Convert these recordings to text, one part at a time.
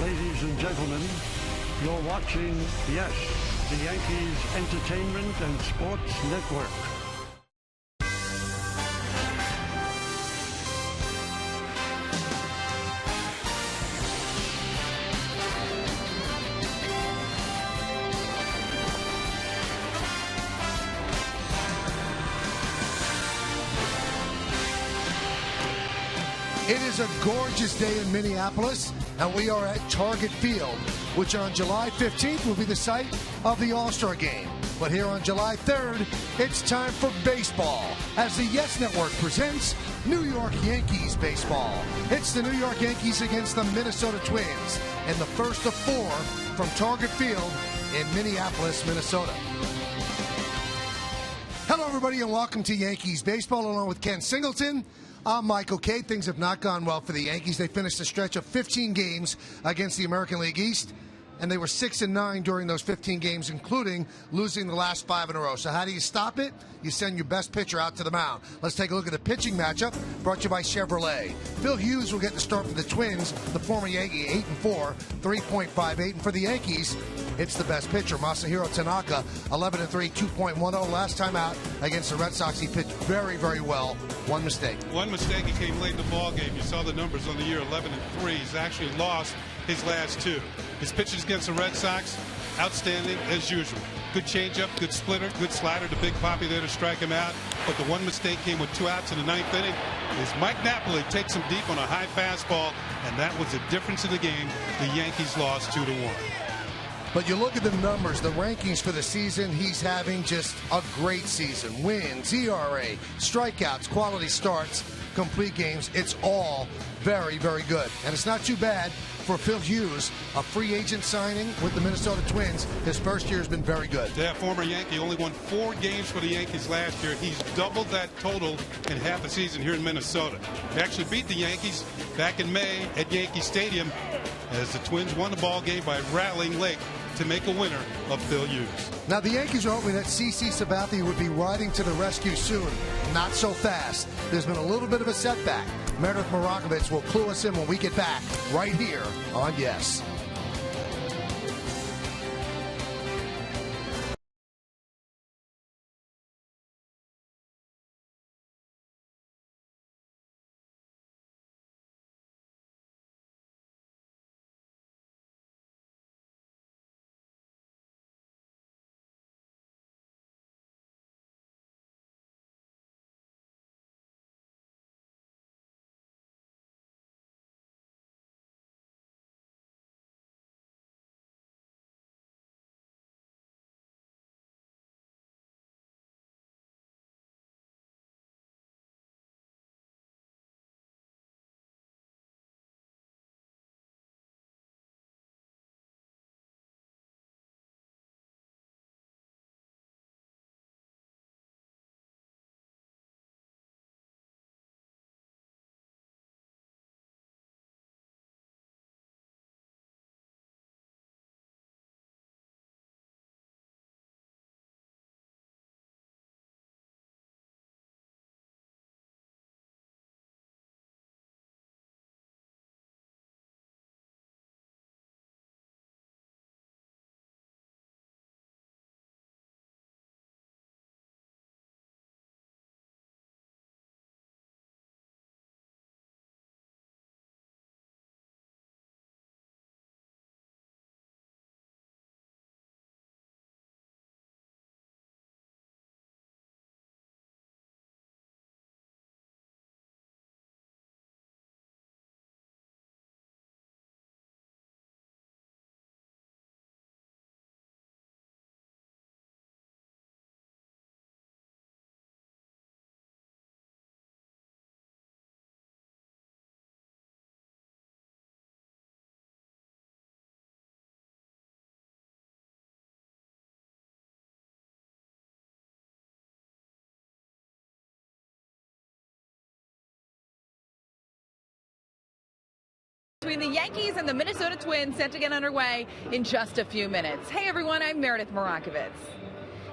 Ladies and gentlemen, you're watching, yes, the Yankees Entertainment and Sports Network. It is a gorgeous day in Minneapolis, and we are at Target Field, which on July 15th will be the site of the All-Star Game. But here on July 3rd, it's time for baseball, as the Yes Network presents New York Yankees baseball. It's the New York Yankees against the Minnesota Twins in the first of four from Target Field in Minneapolis, Minnesota. Hello, everybody, and welcome to Yankees baseball, along with Ken Singleton. I'm Michael Kay. Things have not gone well for the Yankees. They finished a stretch of 15 games against the American League East, and they were 6-9 during those 15 games, including losing the last 5 in a row. So how do you stop it? You send your best pitcher out to the mound. Let's take a look at the pitching matchup brought to you by Chevrolet. Phil Hughes will get the start for the Twins, the former Yankee, 8-4, 3.58. And for the Yankees, it's the best pitcher, Masahiro Tanaka, 11-3, 2.10. Last time out against the Red Sox, he pitched very, very well. One mistake. One mistake. He came late in the ball game. You saw the numbers on the year, 11-3. He's actually lost his last 2. His pitches against the Red Sox, outstanding as usual. Good changeup, good splitter, good slider to Big Papi there to strike him out. But the one mistake came with 2 outs in the 9th inning. Is Mike Napoli takes him deep on a high fastball, and that was the difference in the game. The Yankees lost 2-1. But you look at the numbers, the rankings for the season, he's having just a great season. Wins, ERA, strikeouts, quality starts, complete games. It's all very, very good. And it's not too bad for Phil Hughes, a free agent signing with the Minnesota Twins. His first year has been very good. That former Yankee only won 4 games for the Yankees last year. He's doubled that total in half a season here in Minnesota. He actually beat the Yankees back in May at Yankee Stadium as the Twins won the ball game by rallying late to make a winner of Phil Hughes. Now, the Yankees are hoping that CC Sabathia would be riding to the rescue soon. Not so fast. There's been a little bit of a setback. Meredith Marakovitz will clue us in when we get back right here on Yes. Between the Yankees and the Minnesota Twins set to get underway in just a few minutes. Hey everyone, I'm Meredith Marakovitz.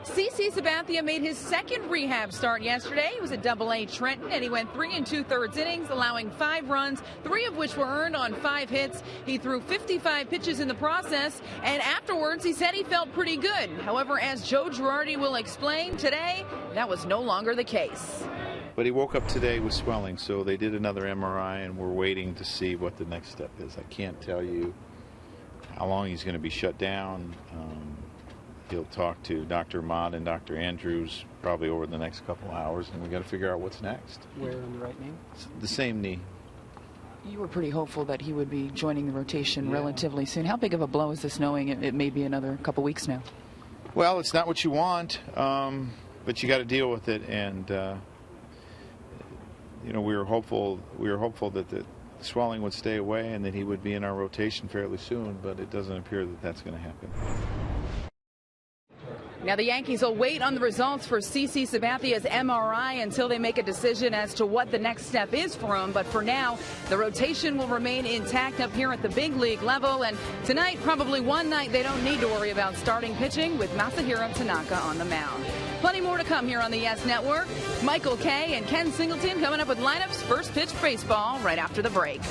CC Sabathia made his second rehab start yesterday. He was at Double-A Trenton, and he went 3 2/3 innings, allowing 5 runs, 3 of which were earned on 5 hits. He threw 55 pitches in the process, and afterwards he said he felt pretty good. However, as Joe Girardi will explain today, that was no longer the case. But he woke up today with swelling, so they did another MRI, and we're waiting to see what the next step is. I can't tell you how long he's going to be shut down. He'll talk to Dr. Mott and Dr. Andrews probably over the next couple hours, and we got to figure out what's next. Where on the right knee? It's the same knee. You were pretty hopeful that he would be joining the rotation relatively soon. How big of a blow is this, knowing it may be another couple weeks now? Well, it's not what you want, but you got to deal with it. And you know, we were hopeful that the swelling would stay away and that he would be in our rotation fairly soon, but it doesn't appear that that's going to happen. Now the Yankees will wait on the results for CC Sabathia's MRI until they make a decision as to what the next step is for him. But for now, the rotation will remain intact up here at the big league level. And tonight, probably one night they don't need to worry about starting pitching with Masahiro Tanaka on the mound. Plenty more to come here on the Yes Network. Michael Kay and Ken Singleton coming up with lineups, first pitch baseball right after the break.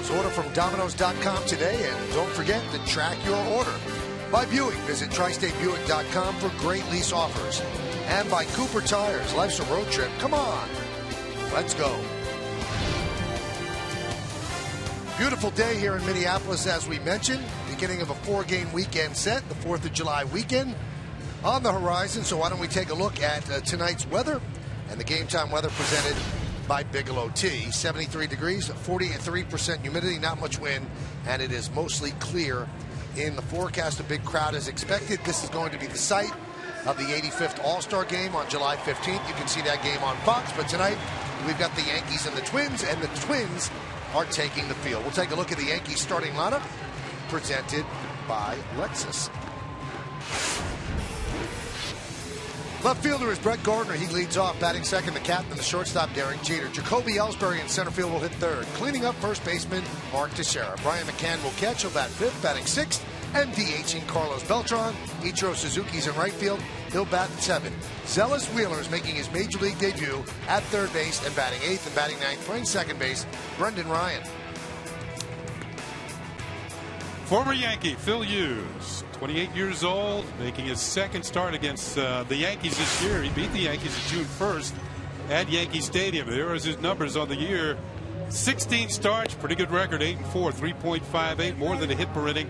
Order from Domino's.com today, and don't forget to track your order. By Buick, visit TriStateBuick.com for great lease offers. And by Cooper Tires, life's a road trip. Come on, let's go. Beautiful day here in Minneapolis, as we mentioned. Beginning of a 4-game weekend set, the 4th of July weekend on the horizon. So why don't we take a look at tonight's weather and the game time weather presented by Bigelow Tea. 73 degrees, 43% humidity, not much wind, and it is mostly clear in the forecast. A big crowd is expected. This is going to be the site of the 85th All-Star Game on July 15th. You can see that game on Fox, but tonight we've got the Yankees and the Twins are taking the field. We'll take a look at the Yankees starting lineup presented by Lexus. Left fielder is Brett Gardner. He leads off, batting second. The captain, the shortstop, Derek Jeter. Jacoby Ellsbury in center field will hit third. Cleaning up first baseman, Mark Teixeira. Brian McCann will catch. He'll bat fifth, batting sixth. And DHing Carlos Beltran. Ichiro Suzuki's in right field. He'll bat seventh. Zealous Wheeler is making his major league debut at third base and batting eighth, and batting ninth, playing second base, Brendan Ryan. Former Yankee Phil Hughes, 28 years old, making his second start against the Yankees this year. He beat the Yankees on June 1st at Yankee Stadium. There was his numbers on the year. 16 starts, pretty good record, 8-4, 3.58, more than a hit per inning.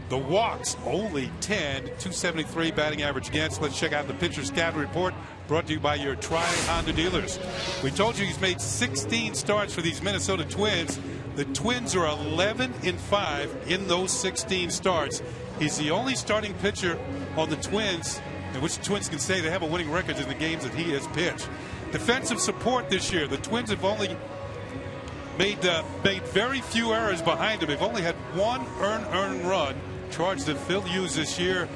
The walks, only 10, 273 batting average against. Let's check out the pitcher scouting report brought to you by your Tri-Honda dealers. We told you he's made 16 starts for these Minnesota Twins. The Twins are 11-5 in those 16 starts. He's the only starting pitcher on the Twins in which the Twins can say they have a winning record in the games that he has pitched. Defensive support this year, the Twins have only made very few errors behind him. They've only had one earned run charged at Phil Hughes this year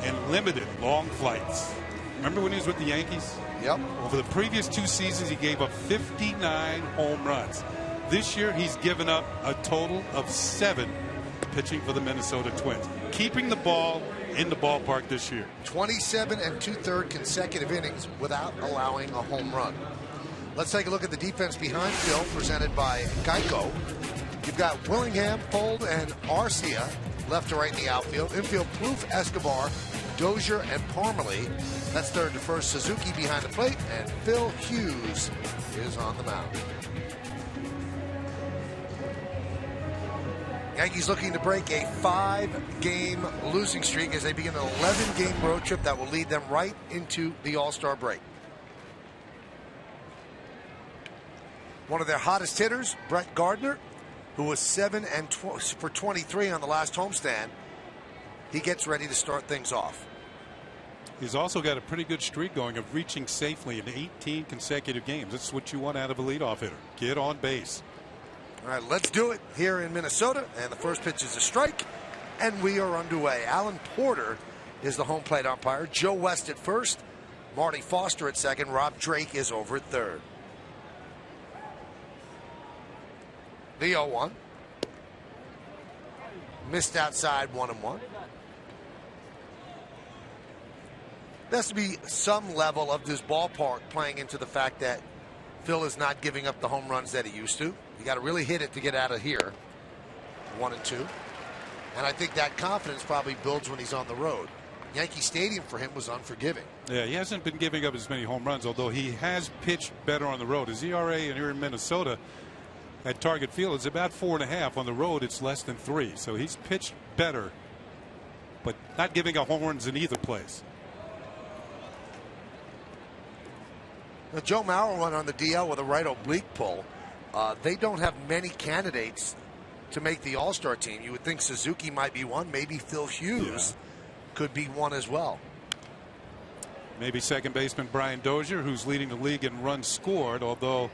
and limited long flights. Remember when he was with the Yankees? Yep. Over the previous 2 seasons, he gave up 59 home runs. This year, he's given up a total of 7 pitching for the Minnesota Twins, keeping the ball in the ballpark this year. 27 2/3 consecutive innings without allowing a home run. Let's take a look at the defense behind Phil, presented by Geico. You've got Willingham, Fold, and Arcia left to right in the outfield. Infield, Plouffe, Escobar, Dozier, and Parmalee. That's third to first. Suzuki behind the plate, and Phil Hughes is on the mound. Yankees looking to break a 5-game losing streak as they begin an 11-game road trip that will lead them right into the All-Star break. One of their hottest hitters, Brett Gardner, who was 7 for 23 on the last homestand. He gets ready to start things off. He's also got a pretty good streak going of reaching safely in 18 consecutive games. That's what you want out of a leadoff hitter. Get on base. All right, let's do it here in Minnesota. And the first pitch is a strike, and we are underway. Alan Porter is the home plate umpire. Joe West at first. Marty Foster at second. Rob Drake is over at third. The 0-1. Missed outside 1-1. There has to be some level of this ballpark playing into the fact that Phil is not giving up the home runs that he used to. You got to really hit it to get out of here. 1 and 2. And I think that confidence probably builds when he's on the road. Yankee Stadium for him was unforgiving. Yeah, he hasn't been giving up as many home runs, although he has pitched better on the road. His ERA here in Minnesota at Target Field is about 4.5. On the road, it's less than 3. So he's pitched better, but not giving up home runs in either place. Now, Joe Mauer went on the DL with a right oblique pull. They don't have many candidates to make the All-Star team. You would think Suzuki might be one. Maybe Phil Hughes could be one as well. Maybe second baseman Brian Dozier, who's leading the league in runs scored, although,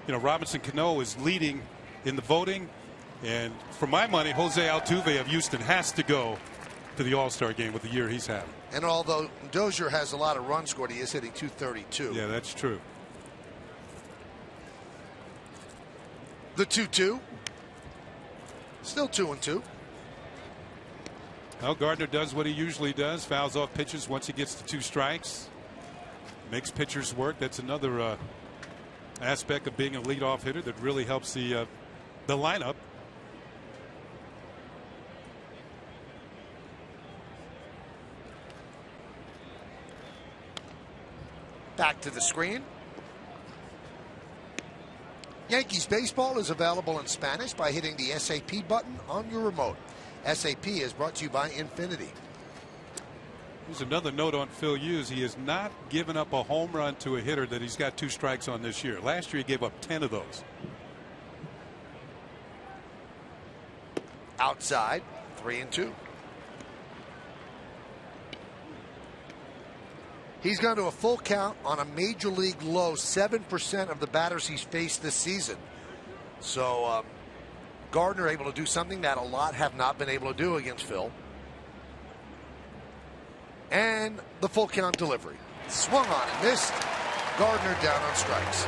you know, Robinson Cano is leading in the voting. And for my money, Jose Altuve of Houston has to go to the All-Star game with the year he's having. And although Dozier has a lot of runs scored, he is hitting .232. Yeah, that's true. The 2-2. Still 2-2. Well, Gardner does what he usually does. Fouls off pitches once he gets to 2 strikes. Makes pitchers work. That's another aspect of being a leadoff hitter that really helps the lineup. Back to the screen. Yankees baseball is available in Spanish by hitting the SAP button on your remote. SAP is brought to you by Infinity. There's another note on Phil Hughes. He has not given up a home run to a hitter that he's got 2 strikes on this year. Last year he gave up 10 of those. Outside, 3-2. He's gone to a full count on a major league low 7% of the batters he's faced this season. So Gardner able to do something that a lot have not been able to do against Phil. And the full count delivery. Swung on and missed. Gardner down on strikes.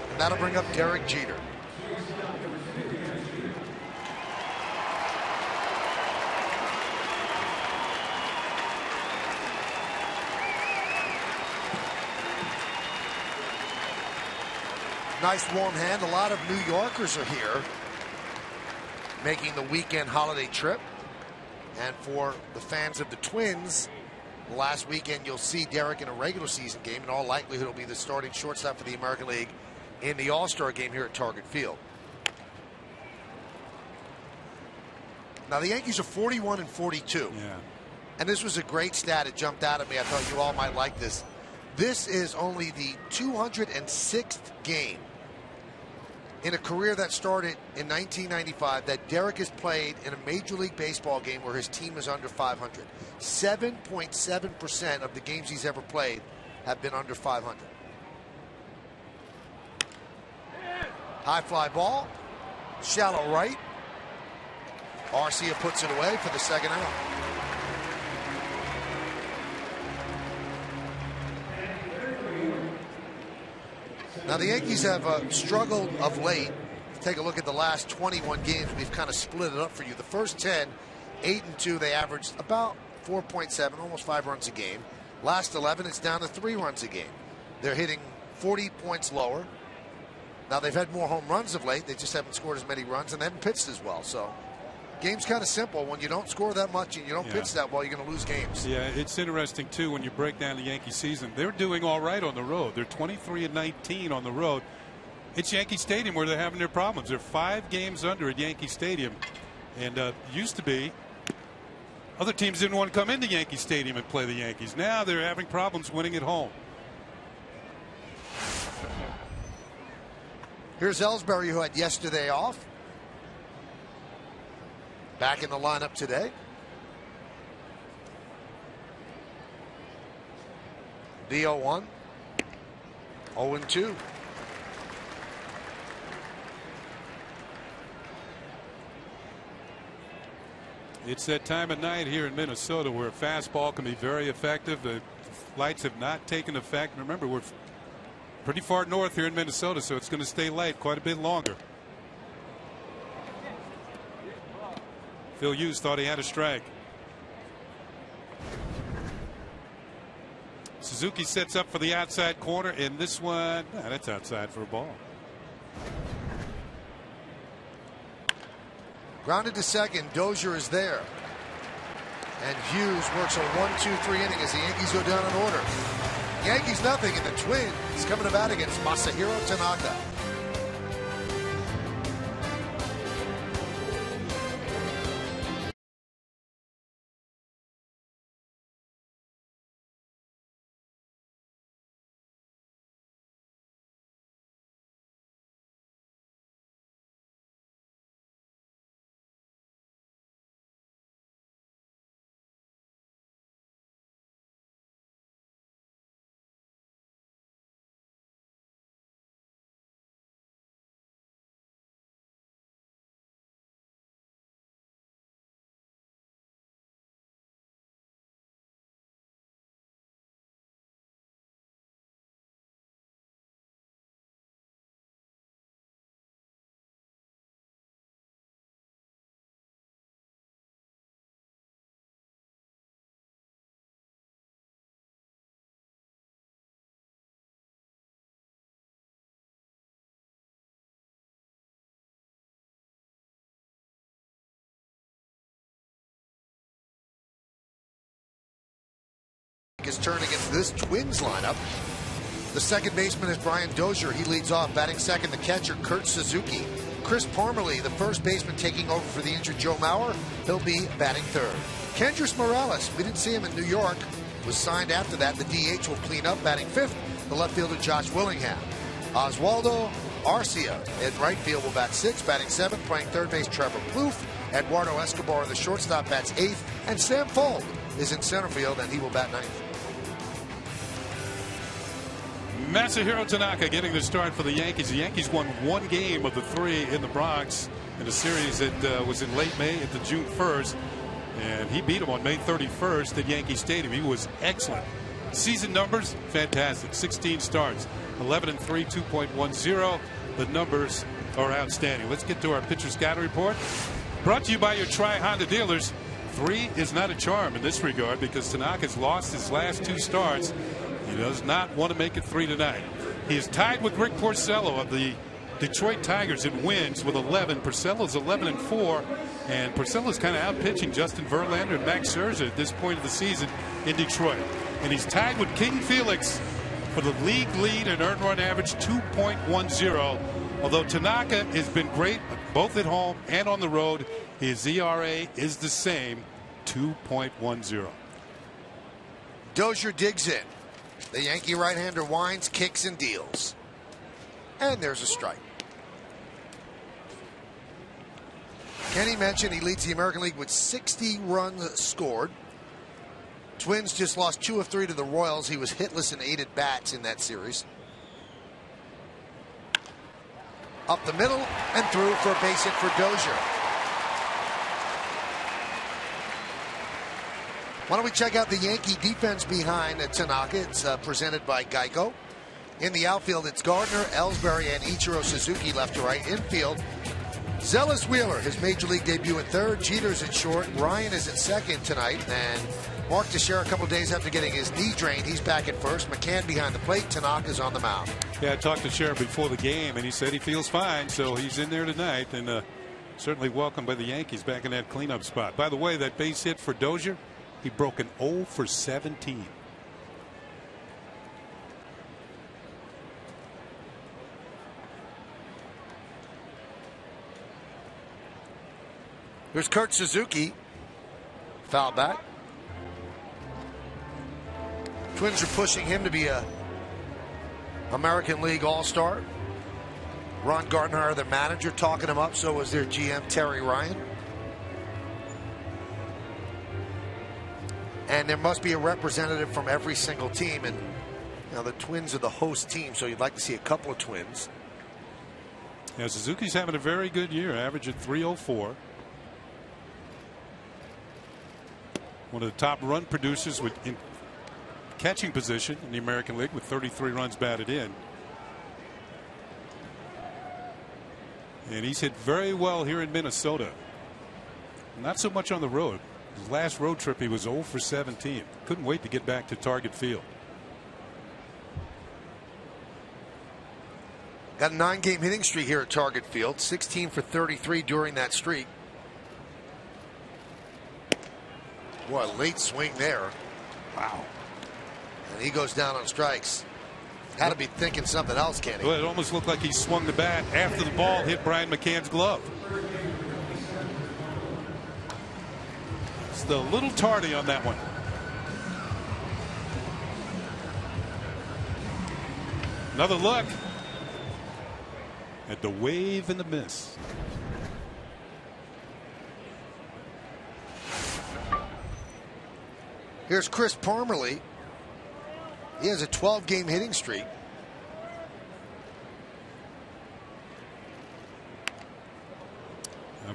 And that'll bring up Derek Jeter. Nice warm hand. A lot of New Yorkers are here making the weekend holiday trip. And for the fans of the Twins, last weekend. You'll see Derek in a regular season game. In all likelihood, he'll be the starting shortstop for the American League in the All-Star game here at Target Field. Now, the Yankees are 41 and 42. Yeah. And this was a great stat. It jumped out at me. I thought you all might like this. This is only the 206th game in a career that started in 1995 that Derek has played in a Major League Baseball game where his team is under 500. 7.7% of the games he's ever played have been under 500. High fly ball. Shallow right. Arcia puts it away for the second out. Now, the Yankees have struggled of late. Take a look at the last 21 games. We've kind of split it up for you. The first 10, 8-2, they averaged about 4.7, almost 5 runs a game. Last 11, it's down to 3 runs a game. They're hitting 40 points lower. Now, they've had more home runs of late. They just haven't scored as many runs, and they haven't pitched as well. So, game's kind of simple. When you don't score that much and you don't pitch that well, you're going to lose games. Yeah, it's interesting, too, when you break down the Yankee season. They're doing all right on the road. They're 23-19 on the road. It's Yankee Stadium where they're having their problems. They're 5 games under at Yankee Stadium. And used to be, other teams didn't want to come into Yankee Stadium and play the Yankees. Now they're having problems winning at home. Here's Ellsbury, who had yesterday off. Back in the lineup today. The 0-1. 0-2. It's that time of night here in Minnesota where a fastball can be very effective. The lights have not taken effect. Remember, we're pretty far north here in Minnesota, so it's going to stay light quite a bit longer. Phil Hughes thought he had a strike. Suzuki sets up for the outside corner, and this one, that's outside for a ball. Grounded to second. Dozier is there. And Hughes works a 1-2-3 inning as the Yankees go down in order. Yankees nothing, and the Twins coming to bat against Masahiro Tanaka. His turn against this Twins lineup. The second baseman is Brian Dozier. He leads off. Batting second, the catcher, Kurt Suzuki. Chris Parmelee, the first baseman, taking over for the injured Joe Mauer. He'll be batting third. Kendrys Morales, we didn't see him in New York, was signed after that. The DH will clean up, batting fifth. The left fielder, Josh Willingham. Oswaldo Arcia in right field will bat sixth. Batting seventh, playing third base, Trevor Plouffe. Eduardo Escobar, the shortstop, bats eighth. And Sam Fuld is in center field, and he will bat ninth. Masahiro Tanaka getting the start for the Yankees. The Yankees won 1 game of the 3 in the Bronx in a series that was in late May into June 1st. And he beat them on May 31st at Yankee Stadium. He was excellent. Season numbers, fantastic. 16 starts, 11-3, 2.10. The numbers are outstanding. Let's get to our pitcher scouting report. Brought to you by your Tri-Honda dealers. 3 is not a charm in this regard because Tanaka's lost his last 2 starts. He does not want to make it 3 tonight. He is tied with Rick Porcello of the Detroit Tigers in wins with 11. Porcello's 11-4, and Porcello's kind of out pitching Justin Verlander and Max Scherzer at this point of the season in Detroit, and he's tied with King Felix for the league lead in earned run average, 2.10. Although Tanaka has been great both at home and on the road, his ERA is the same, 2.10. Dozier digs in. The Yankee right-hander winds, kicks, and deals. And there's a strike. Kenny mentioned he leads the American League with 60 runs scored. Twins just lost 2 of 3 to the Royals. He was hitless in 8 at-bats in that series. Up the middle and through for a base hit for Dozier. Why don't we check out the Yankee defense behind Tanaka? It's presented by Geico. In the outfield, it's Gardner, Ellsbury, and Ichiro Suzuki left to right. Infield, Zealous Wheeler, his major league debut at third. Jeter's at short. Ryan is at second tonight. And Mark Teixeira, a couple days after getting his knee drained, he's back at first. McCann behind the plate. Tanaka's on the mound. Yeah, I talked to Teixeira before the game, and he said he feels fine, so he's in there tonight. And certainly welcomed by the Yankees back in that cleanup spot. By the way, that base hit for Dozier, he broke an 0 for 17. Here's Kurt Suzuki. Foul back. Twins are pushing him to be a American League All-Star. Ron Gardner, their manager, talking him up. So was their GM, Terry Ryan. And there must be a representative from every single team. And you know, the Twins are the host team, so you'd like to see a couple of Twins. Yeah, Suzuki's having a very good year, average at 304. One of the top run producers in catching position in the American League with 33 runs batted in. And he's hit very well here in Minnesota. Not so much on the road. His last road trip, he was 0 for 17. Couldn't wait to get back to Target Field. Got a 9-game hitting streak here at Target Field. 16 for 33 during that streak. Boy, a late swing there. Wow. And he goes down on strikes. Had to be thinking something else, Kenny. Well, it almost looked like he swung the bat after the ball hit Brian McCann's glove. It's a little tardy on that one. Another look at the wave and the miss. Here's Chris Parmelee. He has a 12-game hitting streak.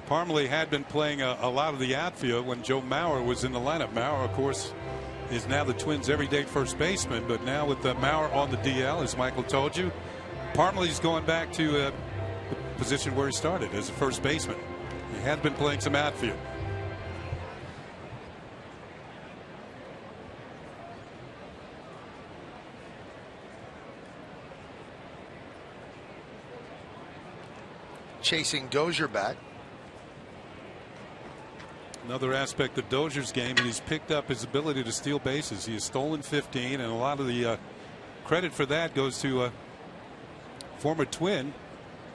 Parmelee had been playing a lot of the outfield when Joe Mauer was in the lineup. Mauer, of course, is now the Twins' everyday first baseman, but now with Mauer on the DL, as Michael told you, Parmelee's going back to the position where he started as a first baseman. He had been playing some outfield. Chasing Dozier back. Another aspect of Dozier's game, and he's picked up his ability to steal bases. He has stolen 15, and a lot of the credit for that goes to former Twin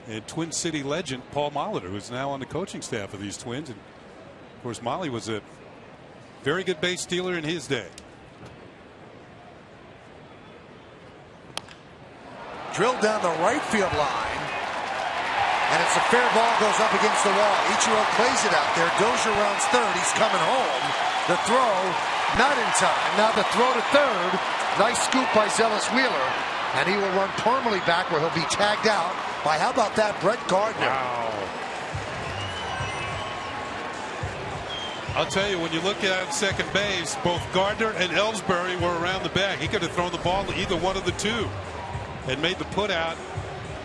and Twin City legend Paul Molitor, who's now on the coaching staff of these Twins. And of course, Molly was a very good base stealer in his day. Drilled down the right field line. And it's a fair ball, goes up against the wall. Ichiro plays it out there. Dozier rounds third. He's coming home. The throw, not in time. Now the throw to third. Nice scoop by Zealous Wheeler. And he will run Parmelee back where he'll be tagged out by, how about that, Brett Gardner. Wow. I'll tell you, when you look at second base, both Gardner and Ellsbury were around the bag. He could have thrown the ball to either one of the two and made the put out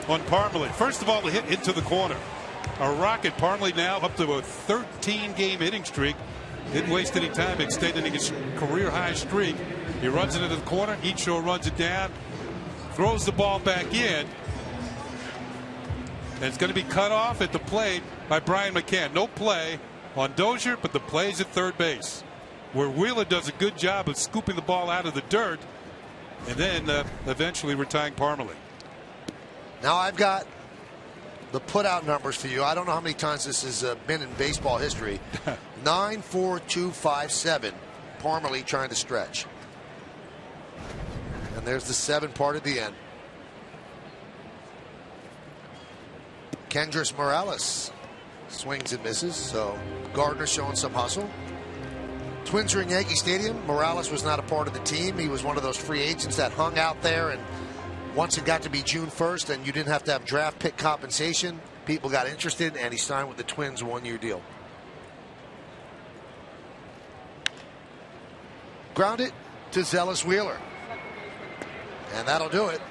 on Parmelee. First of all, the hit into the corner. A rocket. Parmelee now up to a 13-game hitting streak. Didn't waste any time extending his career-high streak. He runs it into the corner. Ichiro runs it down. Throws the ball back in. And it's going to be cut off at the plate by Brian McCann. No play on Dozier, but the play's at third base, where Wheeler does a good job of scooping the ball out of the dirt and then eventually retiring Parmalee. Now I've got the put-out numbers for you. I don't know how many times this has been in baseball history. 9-4-2-5-7. Parmalee trying to stretch. And there's the 7 part at the end. Kendrys Morales swings and misses, so Gardner showing some hustle. Twins are in Yankee Stadium. Morales was not a part of the team. He was one of those free agents that hung out there, and once it got to be June 1st and you didn't have to have draft pick compensation, people got interested, and he signed with the Twins, a 1-year deal. Grounded to Zealous Wheeler. And that'll do it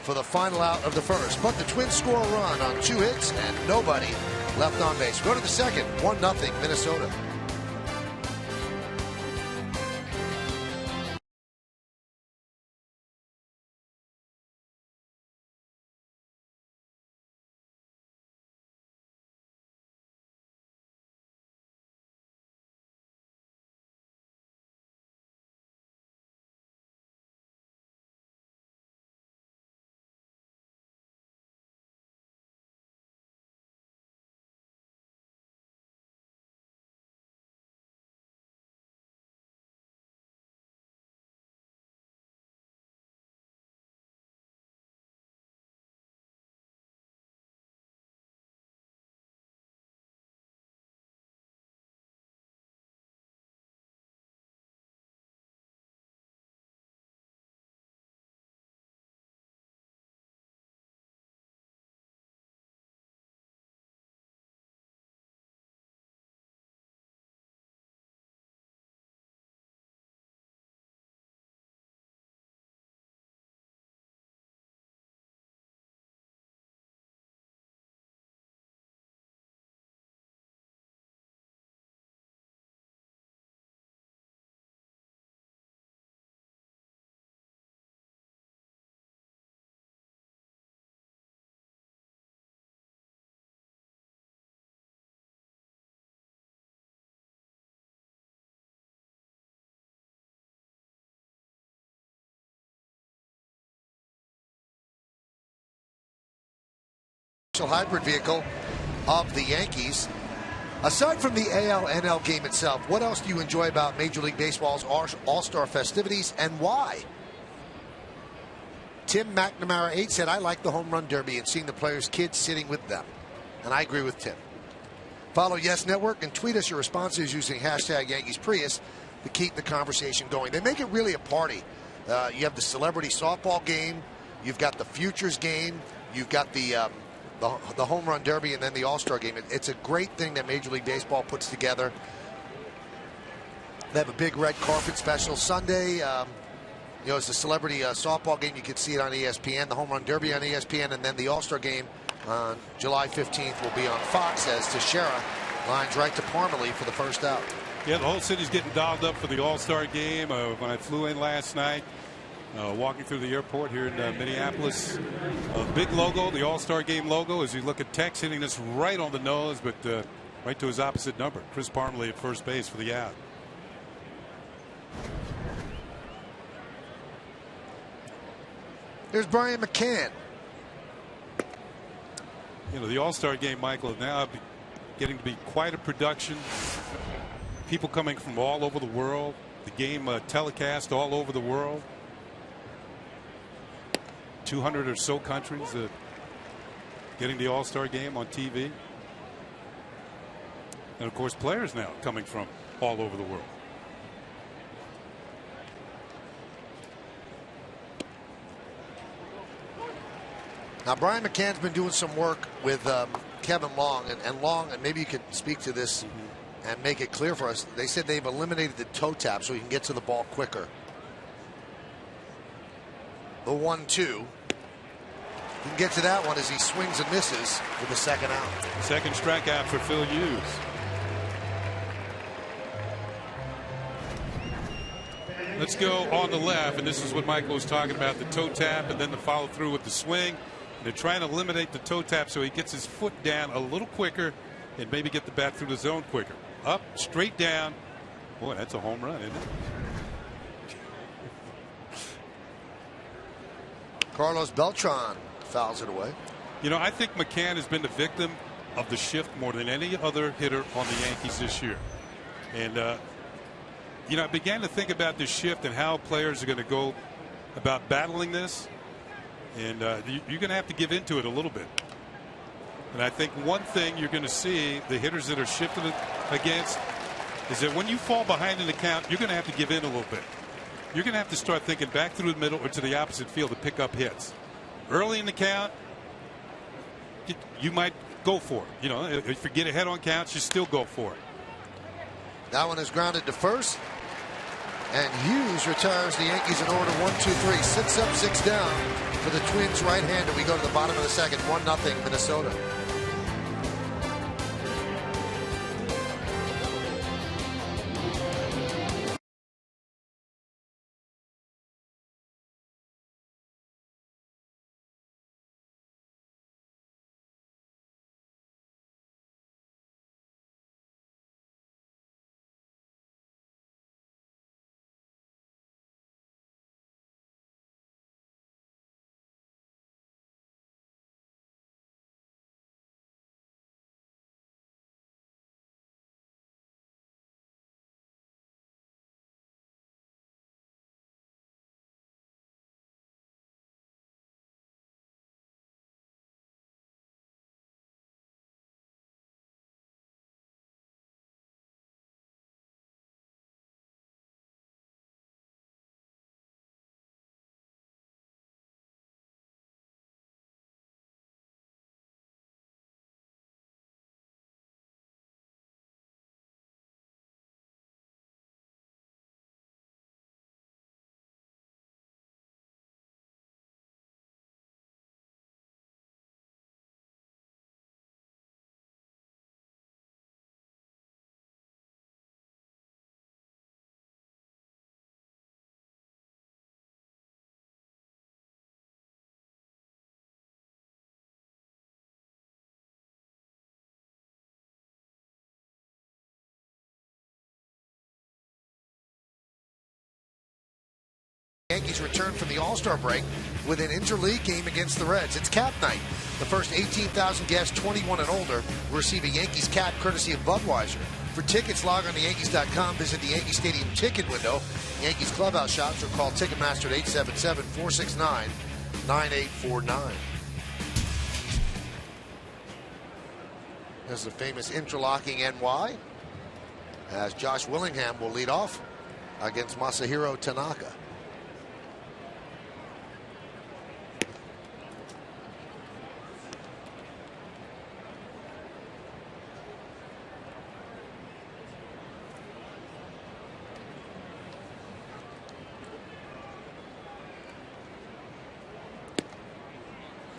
for the final out of the first. But the Twins score a run on 2 hits and nobody left on base. Go to the second, 1-0 Minnesota. Hybrid vehicle of the Yankees. Aside from the AL-NL game itself, what else do you enjoy about Major League Baseball's All-Star festivities, and why? Tim McNamara 8 said, I like the home run derby and seeing the players' kids sitting with them. And I agree with Tim. Follow Yes Network and tweet us your responses using hashtag Yankees Prius to keep the conversation going. They make it really a party. You have the celebrity softball game, you've got the futures game, you've got the home run derby, and then the All-Star game. It's a great thing that Major League Baseball puts together. They have a big red carpet special Sunday. It's the celebrity softball game. You can see it on ESPN, the home run derby on ESPN, and then the All-Star game on July 15th will be on Fox as Teixeira lines right to Parmalee for the first out. Yeah, the whole city's getting dialed up for the All-Star game. When I flew in last night, walking through the airport here in Minneapolis, big logo, the All-Star game logo, as you look at Tex hitting this right on the nose, but right to his opposite number. Chris Parmalee at first base for the out. There's Brian McCann. The All-Star game, Michael, is now getting to be quite a production. People coming from all over the world. The game telecast all over the world. 200 or so countries getting the All-Star game on TV. And of course, players now coming from all over the world. Now, Brian McCann's been doing some work with Kevin Long, and Long, and maybe you could speak to this and make it clear for us. They said they've eliminated the toe tap so he can get to the ball quicker. The 1-2. He can get to that one as he swings and misses for the second out. Second strikeout for Phil Hughes. Let's go on the left, and this is what Michael was talking about, the toe tap and then the follow through with the swing. They're trying to eliminate the toe tap so he gets his foot down a little quicker and maybe get the bat through the zone quicker. Up, straight down. Boy, that's a home run, isn't it? Carlos Beltran fouls it away. You know, I think McCann has been the victim of the shift more than any other hitter on the Yankees this year. And, you know, I began to think about this shift and how players are going to go about battling this. And you're going to have to give into it a little bit. And I think one thing you're going to see the hitters that are shifting it against is that when you fall behind in the count, you're going to have to give in a little bit. You're going to have to start thinking back through the middle or to the opposite field to pick up hits. Early in the count, you might go for it. You know, if you get ahead on counts, you still go for it. That one is grounded to first. And Hughes retires the Yankees in order 1-2-3. 6 up, 6 down for the Twins right-hander. We go to the bottom of the second. 1-0 Minnesota. Yankees return from the All-Star break with an interleague game against the Reds. It's cap night. The first 18,000 guests 21 and older will receive a Yankees cap courtesy of Budweiser. For tickets, log on to Yankees.com, visit the Yankee Stadium ticket window, Yankees clubhouse shops, or call Ticketmaster at 877-469-9849. There's the famous interlocking NY, as Josh Willingham will lead off against Masahiro Tanaka.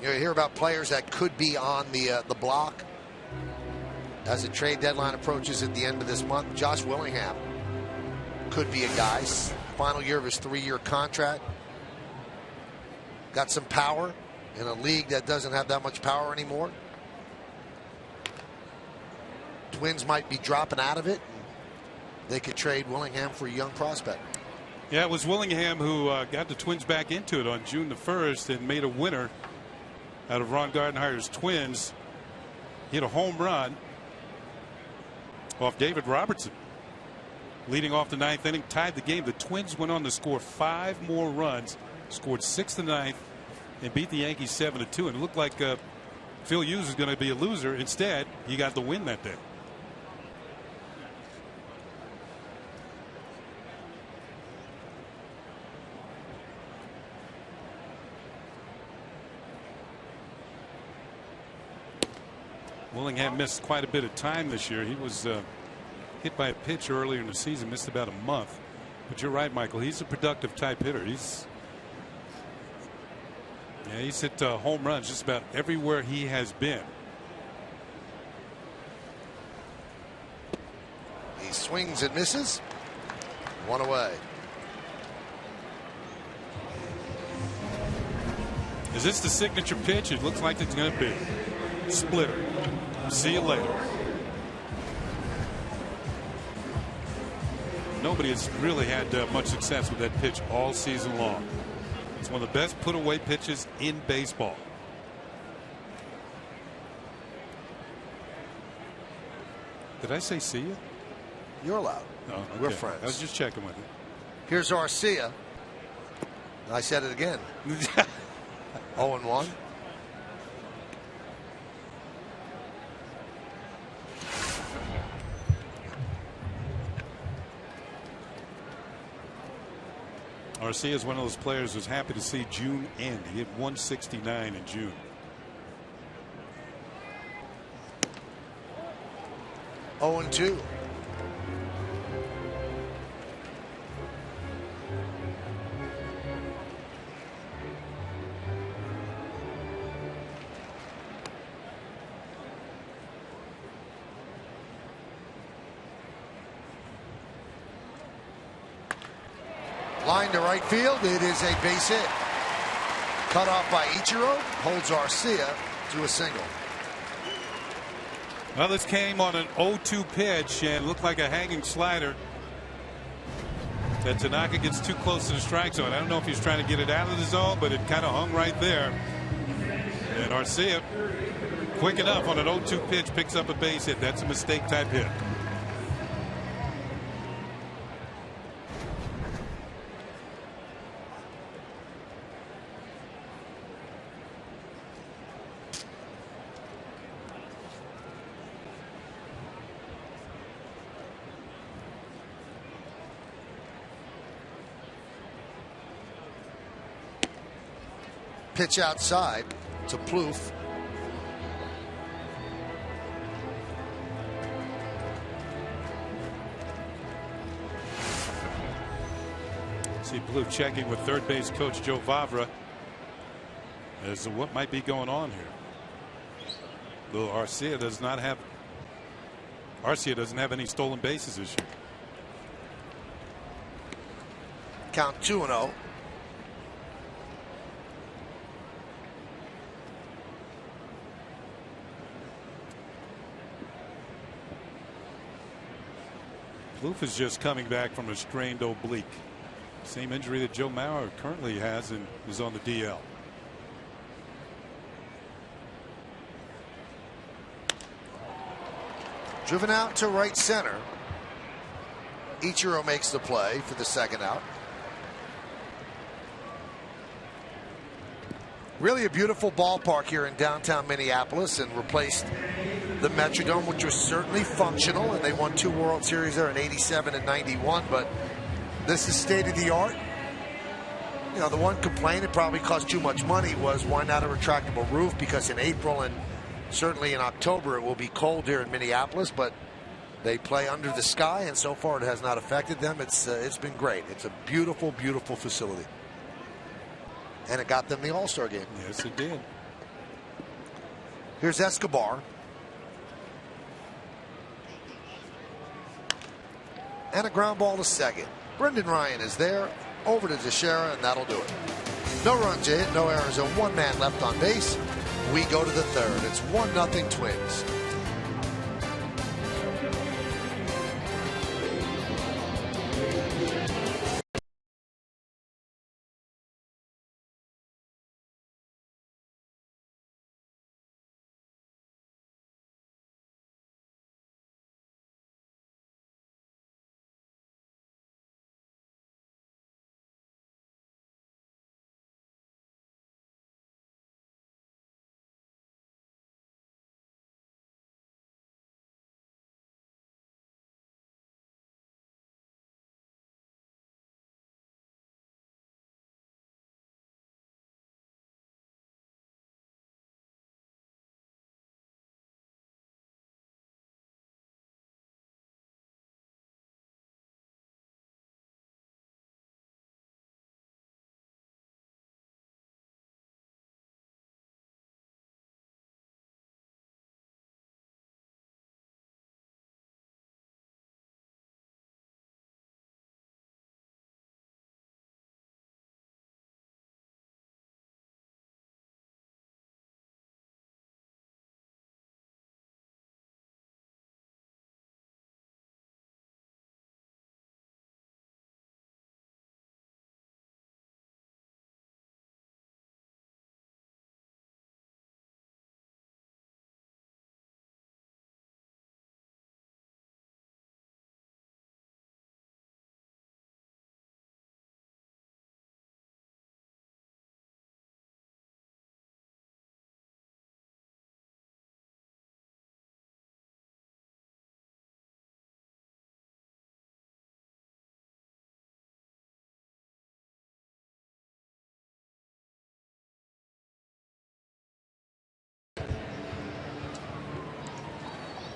You hear about players that could be on the block as the trade deadline approaches at the end of this month. Josh Willingham could be a guy. Final year of his 3-year contract. Got some power in a league that doesn't have that much power anymore. Twins might be dropping out of it. They could trade Willingham for a young prospect. Yeah, it was Willingham who got the Twins back into it on June the 1st and made a winner out of Ron Gardenhire's Twins. He hit a home run off David Robertson, leading off the 9th inning, tied the game. The Twins went on to score 5 more runs, scored 6 in the 9th, and beat the Yankees 7-2. And it looked like Phil Hughes was going to be a loser. Instead, he got the win that day. Willingham missed quite a bit of time this year. He was hit by a pitch earlier in the season, missed about a month. But you're right, Michael. He's a productive type hitter. He's hit home runs just about everywhere he has been. He swings and misses. 1 away. Is this the signature pitch? It looks like it's going to be. Splitter. See you later. Nobody has really had much success with that pitch all season long. It's one of the best put away pitches in baseball. Did I say see you? You're allowed. Oh, okay. We're friends. I was just checking with you. Here's Arcia. I said it again. 0-1. Arcia is one of those players who's happy to see June end. He hit 169 in June. Oh, and 2. Line to right field. It is a base hit. Cut off by Ichiro. Holds Arcia to a single. Well, this came on an 0-2 pitch and looked like a hanging slider. That Tanaka gets too close to the strike zone. I don't know if he's trying to get it out of the zone, but it kind of hung right there. And Arcia, quick enough on an 0-2 pitch, picks up a base hit. That's a mistake type hit. Pitch outside to Plouffe. See Plouffe checking with third base coach Joe Vavra as to what might be going on here. Though Arcia doesn't have any stolen bases this year. Count 2-0. Plouffe is just coming back from a strained oblique. Same injury that Joe Mauer currently has and is on the DL. Driven out to right center. Ichiro makes the play for the second out. Really a beautiful ballpark here in downtown Minneapolis, and replaced the Metrodome, which was certainly functional, and they won 2 World Series there in '87 and '91. But this is state of the art. You know, the one complaint, it probably cost too much money, was why not a retractable roof? Because in April and certainly in October it will be cold here in Minneapolis, but they play under the sky, and so far it has not affected them. It's been great. It's a beautiful, beautiful facility. And it got them the All-Star game. Yes, it did. Here's Escobar. And a ground ball to second. Brendan Ryan is there. Over to Teixeira, and that'll do it. No runs hit, no errors, and 1 man left on base. We go to the third. It's 1-0 Twins.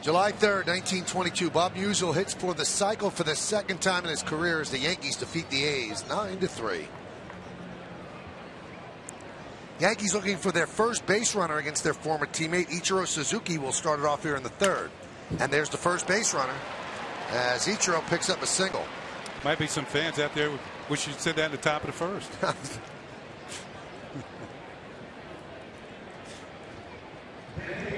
July 3rd, 1922. Bob Musial hits for the cycle for the second time in his career as the Yankees defeat the A's 9-3. Yankees looking for their first base runner against their former teammate Ichiro Suzuki will start it off here in the third. And there's the first base runner as Ichiro picks up a single. Might be some fans out there who wish you'd said that at the top of the first.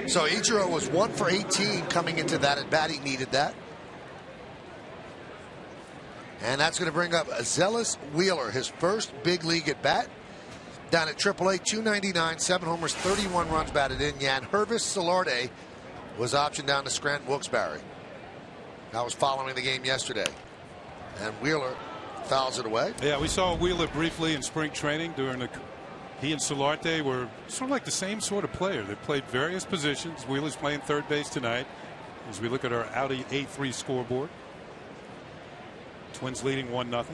So Ichiro was 1 for 18 coming into that at bat. He needed that. And that's going to bring up Zealous Wheeler, his first big league at bat. Down at AAA, 299, 7 homers, 31 runs batted in. Yan Hervis Solarte was optioned down to Scranton Wilkes-Barre. That was following the game yesterday. And Wheeler fouls it away. Yeah, we saw Wheeler briefly in spring training during the. He and Solarte were sort of like the same sort of player. They played various positions. Wheeler's playing third base tonight as we look at our Audi A3 scoreboard. Twins leading 1-0.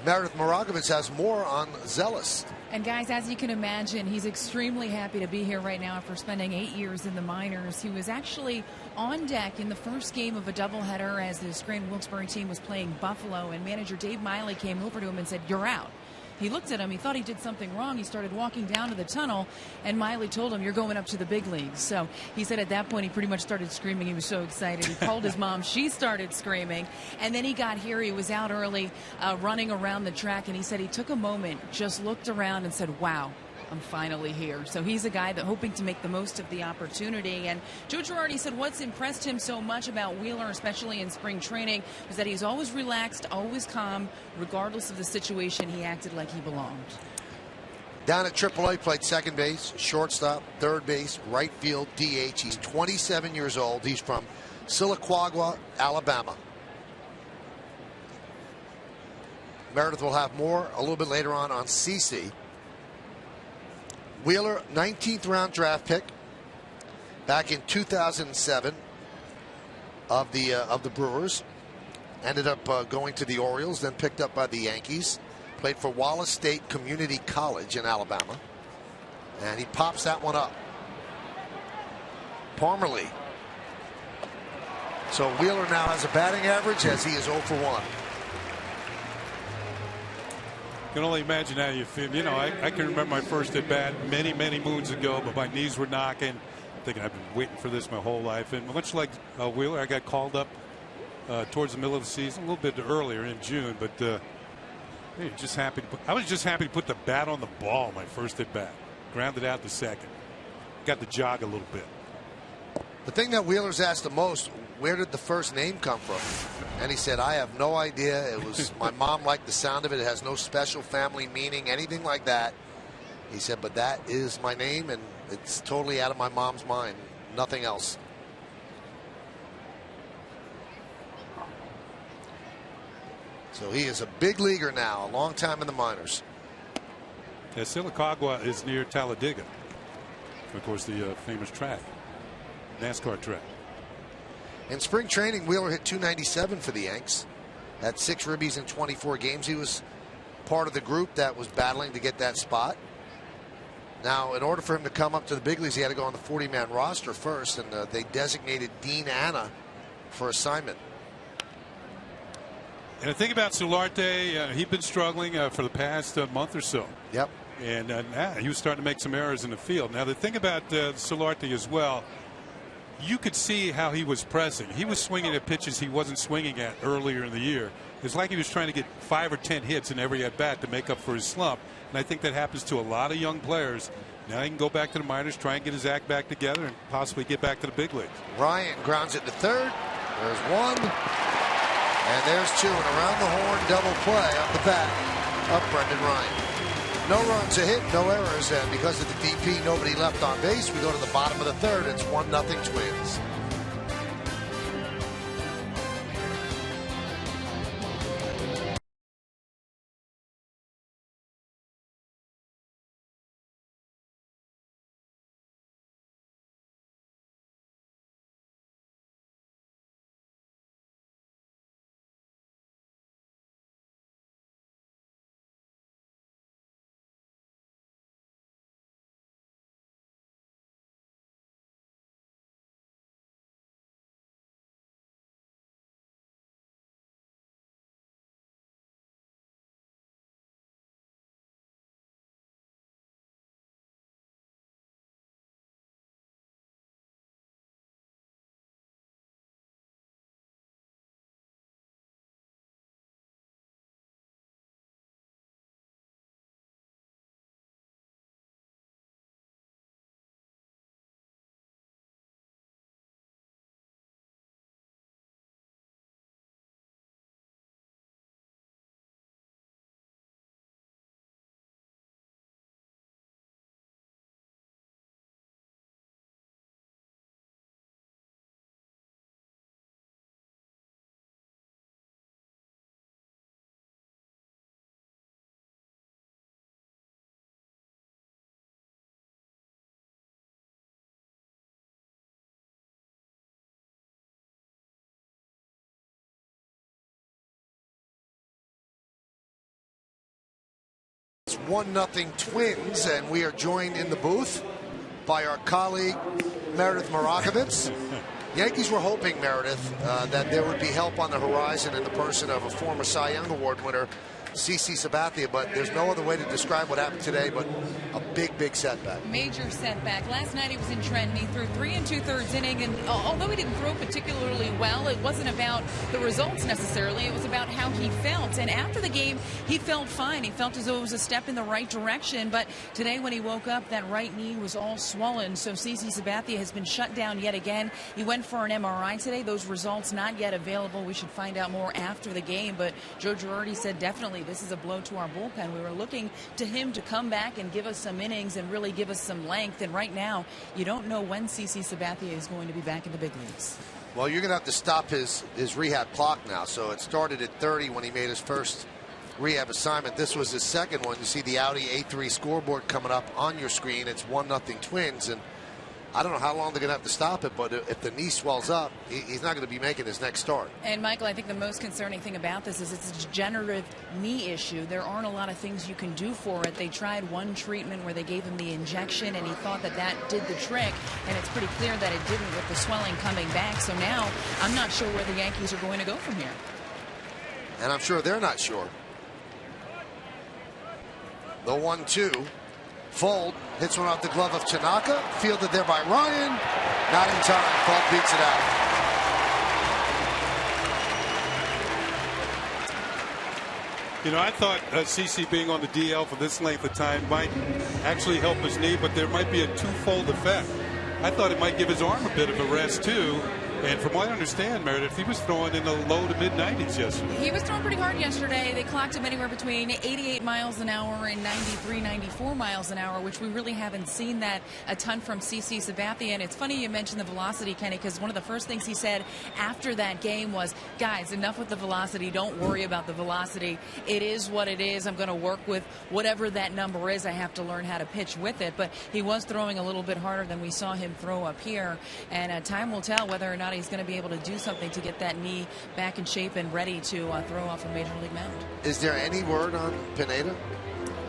Meredith Moragovitz has more on Zealous. And guys, as you can imagine, he's extremely happy to be here right now after spending 8 years in the minors. He was actually on deck in the first game of a doubleheader as the Scranton Wilkes-Barre team was playing Buffalo, and manager Dave Miley came over to him and said, "You're out." He looked at him. He thought he did something wrong. He started walking down to the tunnel, and Miley told him, "You're going up to the big leagues." So he said at that point he pretty much started screaming. He was so excited. He called his mom. She started screaming. And then he got here. He was out early running around the track, and he said he took a moment, just looked around and said, "Wow, I'm finally here." So he's a guy that hoping to make the most of the opportunity. And Joe Girardi said what's impressed him so much about Wheeler, especially in spring training, was that he's always relaxed, always calm, regardless of the situation. He acted like he belonged. Down at AAA, played second base, shortstop, third base, right field, DH. He's 27 years old. He's from Siliquagua, Alabama. Meredith will have more a little bit later on CC. Wheeler, 19th round draft pick back in 2007 of the Brewers. Ended up going to the Orioles, then picked up by the Yankees. Played for Wallace State Community College in Alabama. And he pops that one up. Parmalee. So Wheeler now has a batting average as he is 0 for 1. I can only imagine how you feel. You know, I can remember my first at bat many moons ago, but my knees were knocking. Thinking I've been waiting for this my whole life. And much like Wheeler, I got called up towards the middle of the season, a little bit earlier in June. But just happy. I was just happy to put the bat on the ball my first at bat. Grounded out the second. Got to jog a little bit. The thing that Wheeler's asked the most, where did the first name come from? And he said, I have no idea. It was my mom liked the sound of it. It has no special family meaning, anything like that. He said, but that is my name, and it's totally out of my mom's mind. Nothing else. So he is a big leaguer now, a long time in the minors. Yeah, Siliquagua is near Talladega. Of course, the famous track, NASCAR track. In spring training, Wheeler hit 297 for the Yanks. Had 6 ribbies in 24 games. He was part of the group that was battling to get that spot. Now, in order for him to come up to the big leagues, he had to go on the 40-man roster first, and they designated Dean Anna for assignment. And the thing about Solarte, he'd been struggling for the past month or so. Yep. And he was starting to make some errors in the field. Now, the thing about Solarte as well, you could see how he was pressing. He was swinging at pitches he wasn't swinging at earlier in the year. It's like he was trying to get 5 or 10 hits in every at-bat to make up for his slump. And I think that happens to a lot of young players. Now he can go back to the minors, try and get his act back together, and possibly get back to the big leagues. Ryan grounds it to third. There's one. And there's two. And around the horn, double play up the bat of Brendan Ryan. No runs, a hit, no errors, and because of the DP, nobody left on base. We go to the bottom of the third. It's 1-0 Twins. It's 1-0 Twins, and we are joined in the booth by our colleague Meredith Marakovitz. Yankees were hoping, Meredith, that there would be help on the horizon in the person of a former Cy Young Award winner, CC Sabathia, but there's no other way to describe what happened today but a big setback. Major setback. Last night he was in Trenton. He threw 3 2/3 inning, and although he didn't throw particularly well, it wasn't about the results necessarily. It was about how he felt. And after the game, he felt fine. He felt as though it was a step in the right direction. But today when he woke up, that right knee was all swollen. So CC Sabathia has been shut down yet again. He went for an MRI today. Those results not yet available. We should find out more after the game. But Joe Girardi said definitely this is a blow to our bullpen. We were looking to him to come back and give us some innings and really give us some length. And right now, you don't know when CC Sabathia is going to be back in the big leagues. Well, you're going to have to stop his rehab clock now. So it started at 30 when he made his first rehab assignment. This was his second one. You see the Audi A3 scoreboard coming up on your screen. It's 1-0 Twins, and I don't know how long they're going to have to stop it, but if the knee swells up, he's not going to be making his next start. And, Michael, I think the most concerning thing about this is it's a degenerative knee issue. There aren't a lot of things you can do for it. They tried one treatment where they gave him the injection, and he thought that that did the trick, and it's pretty clear that it didn't with the swelling coming back. So now I'm not sure where the Yankees are going to go from here. And I'm sure they're not sure. The 1-2. Fold hits one off the glove of Tanaka, fielded there by Ryan. Not in time. Fold beats it out. You know, I thought CC being on the DL for this length of time might actually help his knee, but there might be a twofold effect. I thought it might give his arm a bit of a rest too. And from what I understand, Meredith, he was throwing in the low to mid-90s yesterday. He was throwing pretty hard yesterday. They clocked him anywhere between 88 miles an hour and 93, 94 miles an hour, which we really haven't seen that a ton from CC Sabathia. And it's funny you mentioned the velocity, Kenny, because one of the first things he said after that game was, guys, enough with the velocity. Don't worry about the velocity. It is what it is. I'm going to work with whatever that number is. I have to learn how to pitch with it. But he was throwing a little bit harder than we saw him throw up here. And time will tell whether or not he's going to be able to do something to get that knee back in shape and ready to throw off a major league mound. Is there any word on Pineda?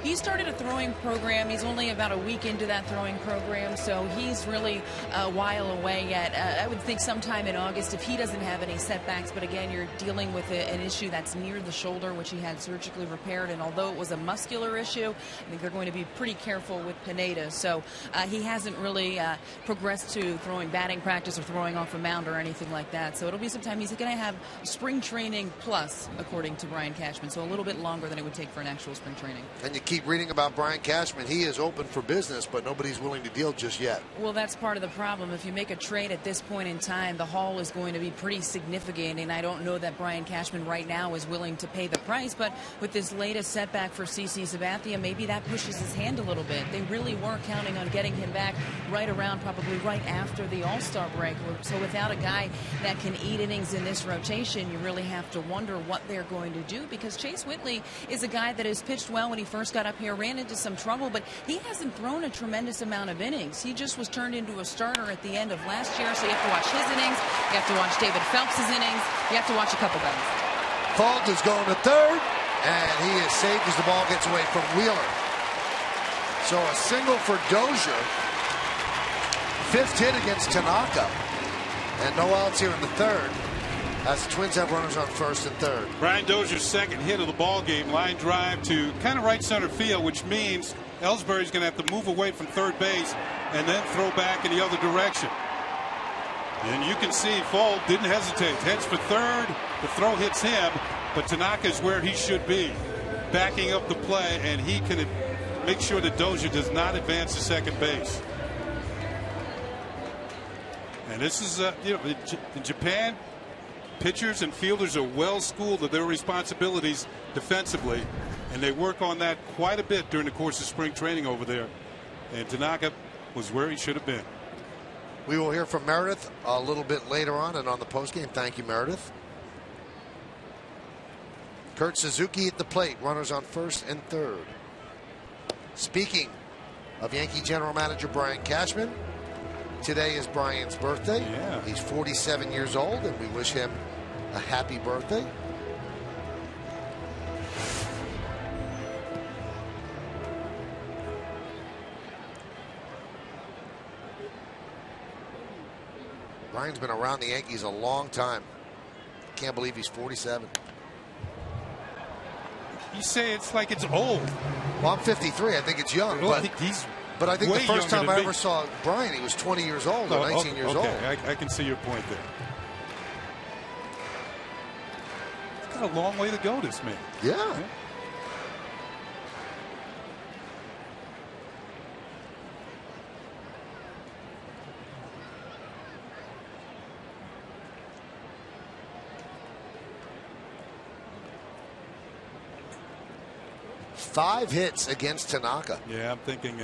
He started a throwing program. He's only about a week into that throwing program, so he's really a while away yet. I would think sometime in August if he doesn't have any setbacks. But again, you're dealing with an issue that's near the shoulder, which he had surgically repaired. And although it was a muscular issue, I think they're going to be pretty careful with Pineda. So he hasn't really progressed to throwing batting practice or throwing off a mound or anything like that. So it'll be some time. He's going to have spring training plus, according to Brian Cashman. So a little bit longer than it would take for an actual spring training. And you keep reading about Brian Cashman. He is open for business, but nobody's willing to deal just yet. Well, that's part of the problem. If you make a trade at this point in time, the haul is going to be pretty significant, and I don't know that Brian Cashman right now is willing to pay the price. But with this latest setback for CC Sabathia, maybe that pushes his hand a little bit. They really were counting on getting him back right around, probably right after the All-Star break. So without a guy that can eat innings in this rotation, you really have to wonder what they're going to do, because Chase Whitley is a guy that has pitched well when he first got up here, ran into some trouble, but he hasn't thrown a tremendous amount of innings. He just was turned into a starter at the end of last year, so you have to watch his innings, you have to watch David Phelps' innings, you have to watch a couple guys. Fault is going to third, and he is safe as the ball gets away from Wheeler. So a single for Dozier. Fifth hit against Tanaka, and no outs here in the third, as the Twins have runners on first and third. Brian Dozier's second hit of the ball game, line drive to kind of right center field, which means Ellsbury's going to have to move away from third base and then throw back in the other direction. And you can see Fold didn't hesitate. Heads for third. The throw hits him, but Tanaka's where he should be, backing up the play, and he can make sure that Dozier does not advance to second base. And this is, in Japan, pitchers and fielders are well schooled of their responsibilities defensively, and they work on that quite a bit during the course of spring training over there. And Tanaka was where he should have been. We will hear from Meredith a little bit later on and on the postgame. Thank you, Meredith. Kurt Suzuki at the plate, runners on first and third. Speaking of Yankee general manager Brian Cashman, today is Brian's birthday. Yeah. He's 47 years old, and we wish him a happy birthday. Brian's been around the Yankees a long time. Can't believe he's 47. You say it's like it's old. Well, I'm 53. I think it's young. Well, but I think the first time I me. ever saw Brian, he was 20 years old or 19 years old. I can see your point there. He's got a long way to go, this man. Yeah. 5 hits against Tanaka. Yeah, I'm thinking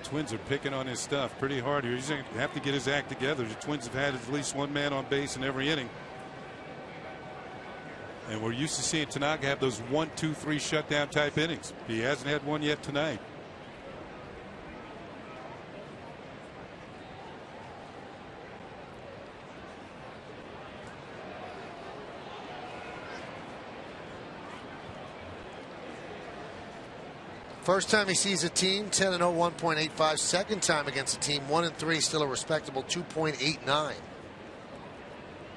Twins are picking on his stuff pretty hard here. He's going to have to get his act together. The Twins have had at least one man on base in every inning. And we're used to seeing Tanaka have those 1, 2, 3 shutdown type innings. He hasn't had one yet tonight. First time he sees a team, 10-0, 1.85. Second time against a team, 1-3, still a respectable 2.89.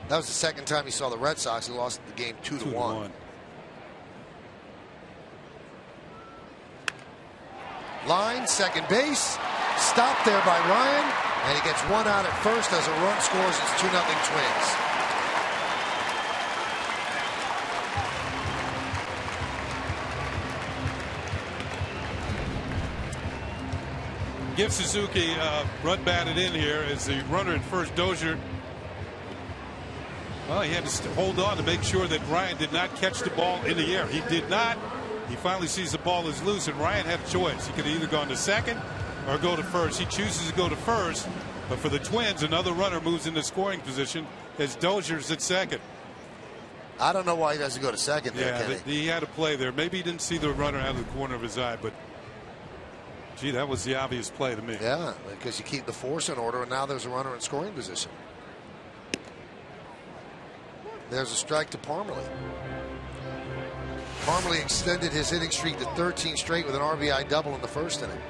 That was the second time he saw the Red Sox. He lost the game 2-1. Line, second base, stopped there by Ryan, and he gets one out at first as a run scores. It's 2-0 Twins. Give Suzuki run batted in here as the runner at first. Dozier, well, he had to hold on to make sure that Ryan did not catch the ball in the air. He did not. He finally sees the ball is loose, and Ryan had a choice. He could have either gone to second or go to first. He chooses to go to first, but for the Twins, another runner moves into scoring position as Dozier's at second. I don't know why he doesn't go to second there, Yeah, he had a play there. Maybe he didn't see the runner out of the corner of his eye, but gee, that was the obvious play to me. Yeah, because you keep the force in order, and now there's a runner in scoring position. There's a strike to Parmalee. Parmalee extended his hitting streak to 13 straight with an RBI double in the first inning.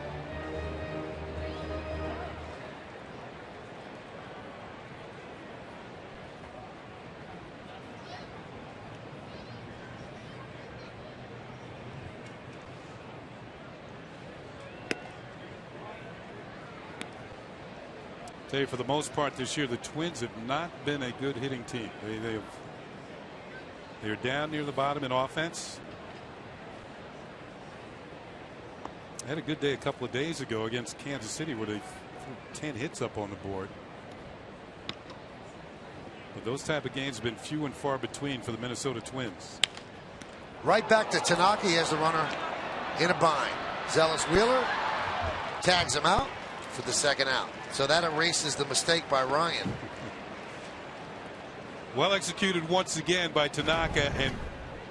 For the most part this year, the Twins have not been a good hitting team. They're down near the bottom in offense. They had a good day a couple of days ago against Kansas City where they threw 10 hits up on the board. But those type of games have been few and far between for the Minnesota Twins. Right back to Tanaka. He has the runner in a bind. Zealous Wheeler tags him out for the second out. So that erases the mistake by Ryan. Well executed once again by Tanaka, and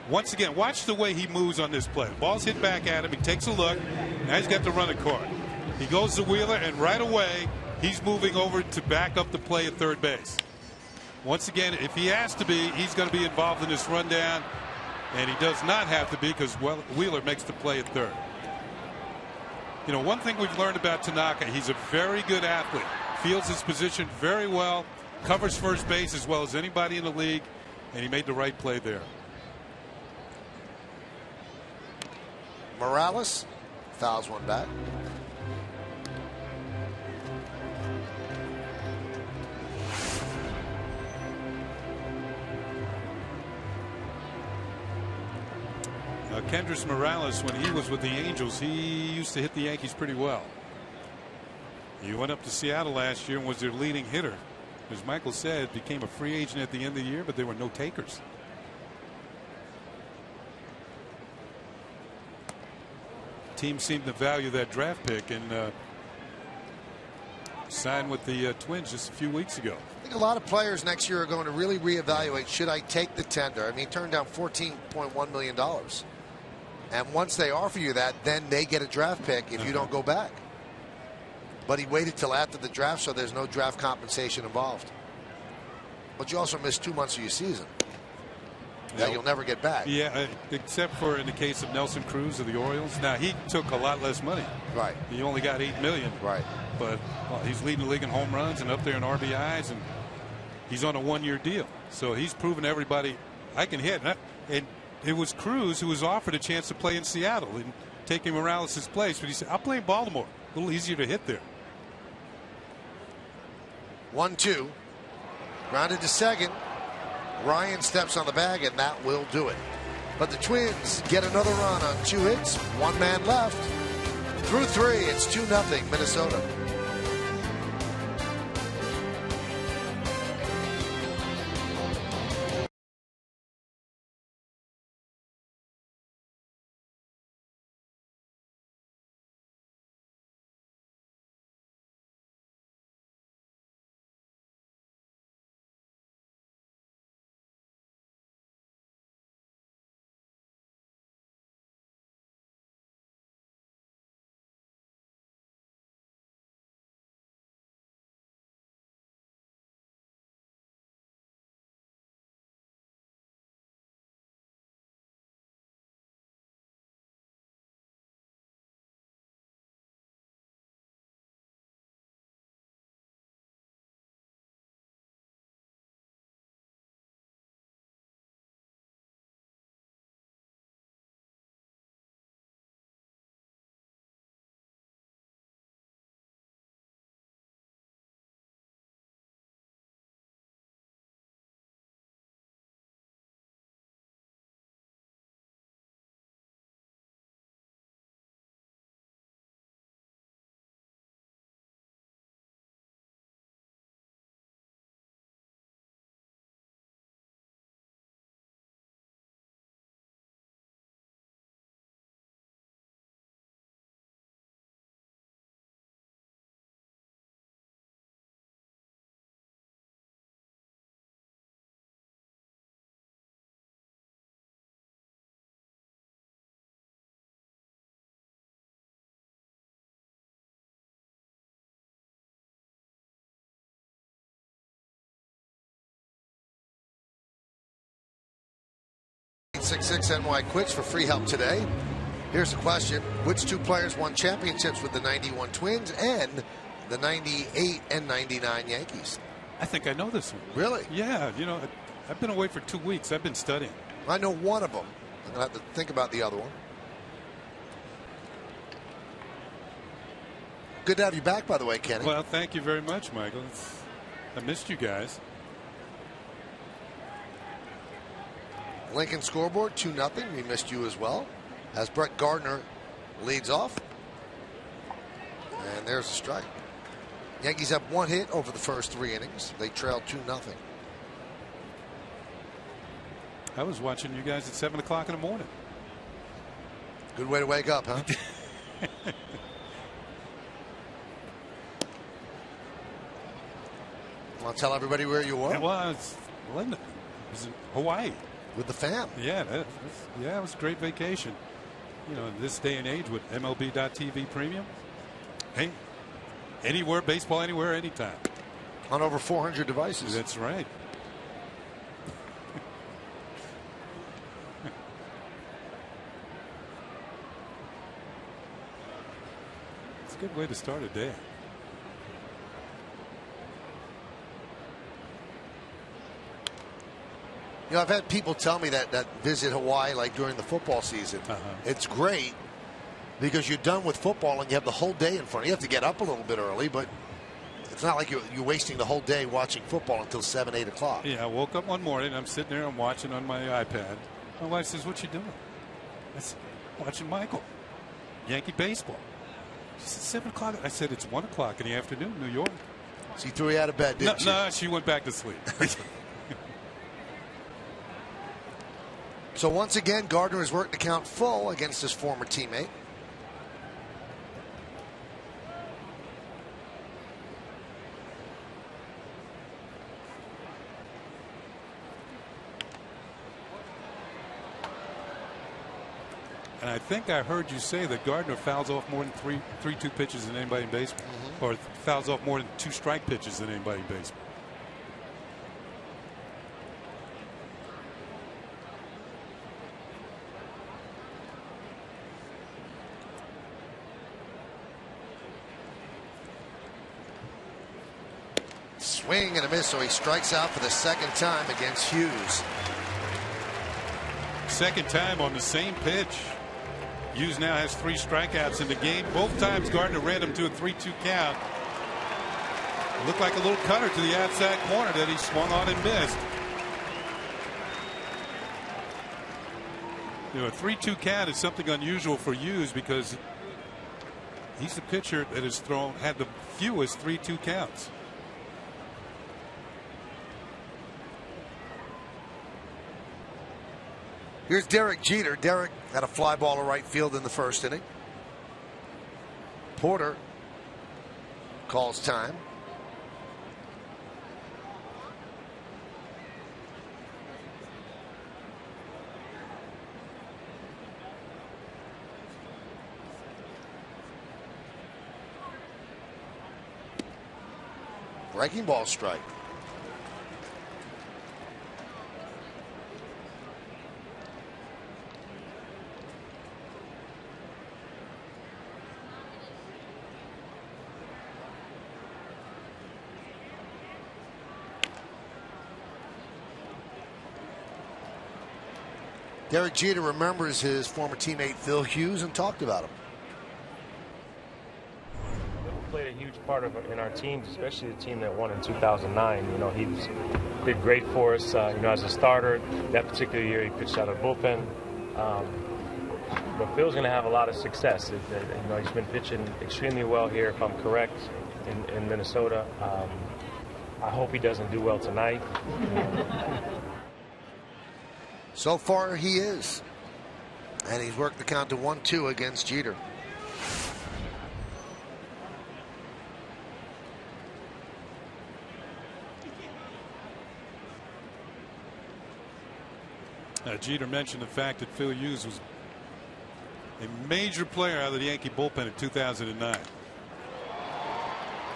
once again watch the way he moves on this play. The ball's hit back at him. He takes a look. Now he's got the running card. He goes to Wheeler, and right away he's moving over to back up the play at third base. Once again, if he has to be, he's going to be involved in this rundown, and he does not have to be because Wheeler makes the play at third. You know, one thing we've learned about Tanaka, he's a very good athlete, fields his position very well, covers first base as well as anybody in the league, and he made the right play there. Morales fouls one back. Kendrys Morales, when he was with the Angels, he used to hit the Yankees pretty well. He went up to Seattle last year and was their leading hitter. As Michael said, became a free agent at the end of the year, but there were no takers. Teams seemed to value that draft pick and signed with the Twins just a few weeks ago. I think a lot of players next year are going to really reevaluate, should I take the tender? I mean, he turned down $14.1 million. And once they offer you that, then they get a draft pick if you don't go back. But he waited till after the draft, so there's no draft compensation involved. But you also missed 2 months of your season. that you'll never get back. Yeah, except for in the case of Nelson Cruz of the Orioles. Now, he took a lot less money. Right. He only got $8 million. Right. But he's leading the league in home runs and up there in RBIs, and he's on a one-year deal. So he's proven to everybody, I can hit. And it was Cruz who was offered a chance to play in Seattle and taking Morales' place. But he said, I'll play in Baltimore. A little easier to hit there. 1-2. Grounded to second. Ryan steps on the bag, and that will do it. But the Twins get another run on 2 hits. 1 man left. Through 3, it's 2-0 Minnesota. NY quits for free help today. Here's the question. Which 2 players won championships with the 91 Twins and the 98 and 99 Yankees? I think I know this one. Really? Yeah. You know, I've been away for 2 weeks. I've been studying. I know one of them. I'm going to have to think about the other one. Good to have you back, by the way, Kenny. Well, thank you very much, Michael. I missed you guys. Lincoln scoreboard 2-0. We missed you as well. As Brett Gardner leads off. And there's a strike. Yankees have 1 hit over the first 3 innings. They trailed 2-0. I was watching you guys at 7 o'clock in the morning. Good way to wake up, huh? Want to tell everybody where you were? It was London. It was in Hawaii. With the fam. Yeah, it was a great vacation. You know, in this day and age with MLB.TV Premium. Hey, anywhere, baseball anywhere, anytime. On over 400 devices. That's right. It's a good way to start a day. You know, I've had people tell me that visit Hawaii like during the football season. It's great because you're done with football and you have the whole day in front of you. You have to get up a little bit early, but it's not like you're wasting the whole day watching football until 7, 8 o'clock. Yeah, I woke up one morning. I'm sitting there. I'm watching on my iPad. My wife says, "What you doing?" I said, "Watching Michael. Yankee baseball." She said, 7 o'clock. I said, "It's 1 o'clock in the afternoon, New York." She threw you out of bed, didn't she? No, she went back to sleep. So once again, Gardner has worked the count full against his former teammate. And I think I heard you say that Gardner fouls off more than 3-2 pitches than anybody in baseball, or fouls off more than 2 strike pitches than anybody in baseball. Swing and a miss, so he strikes out for the second time against Hughes. Second time on the same pitch. Hughes now has 3 strikeouts in the game. Both times Gardner ran him to a 3-2 count. It looked like a little cutter to the outside corner that he swung on and missed. You know, a 3-2 count is something unusual for Hughes because he's the pitcher that has had the fewest 3-2 counts. Here's Derek Jeter. Derek had a fly ball to right field in the first inning. Porter calls time. Breaking ball strike. Derek Jeter remembers his former teammate Phil Hughes and talked about him. Played a huge part in our teams, especially the team that won in 2009. You know, he did great for us. You know, as a starter, that particular year he pitched out of bullpen. But Phil's going to have a lot of success. You know, he's been pitching extremely well here, if I'm correct, in Minnesota. I hope he doesn't do well tonight. So far, he is. And he's worked the count to 1-2 against Jeter. Jeter mentioned the fact that Phil Hughes was a major player out of the Yankee bullpen in 2009.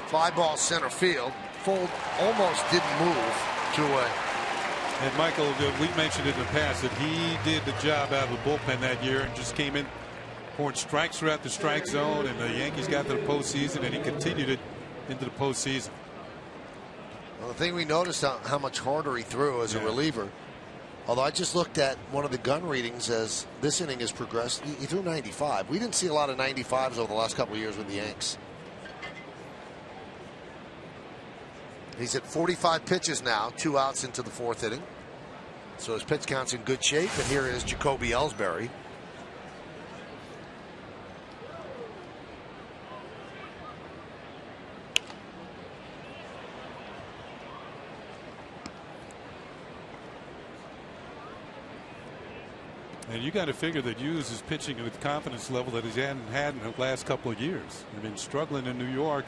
Fly ball center field. Fold almost didn't move to a. And Michael, we mentioned it in the past that he did the job out of the bullpen that year and just came in, pouring strikes throughout the strike zone, and the Yankees got to the postseason, and he continued it into the postseason. Well, the thing we noticed how much harder he threw as a reliever. Although I just looked at one of the gun readings as this inning has progressed. He threw 95. We didn't see a lot of 95s over the last couple of years with the Yanks. He's at 45 pitches now, 2 outs into the 4th inning. So his pitch count's in good shape. And here is Jacoby Ellsbury. And you got to figure that Hughes is pitching with confidence level that he hadn't had in the last couple of years. They've been struggling in New York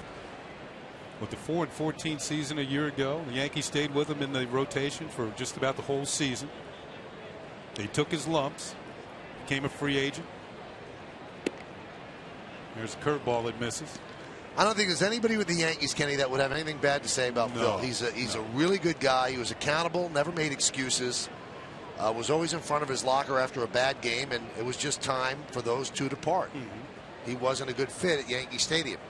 with the 4-14 season a year ago. The Yankees stayed with him in the rotation for just about the whole season. They took his lumps, became a free agent. There's a curveball that misses. I don't think there's anybody with the Yankees, Kenny, that would have anything bad to say about Phil. He's a really good guy. He was accountable, never made excuses. Was always in front of his locker after a bad game, and it was just time for those two to part. He wasn't a good fit at Yankee Stadium.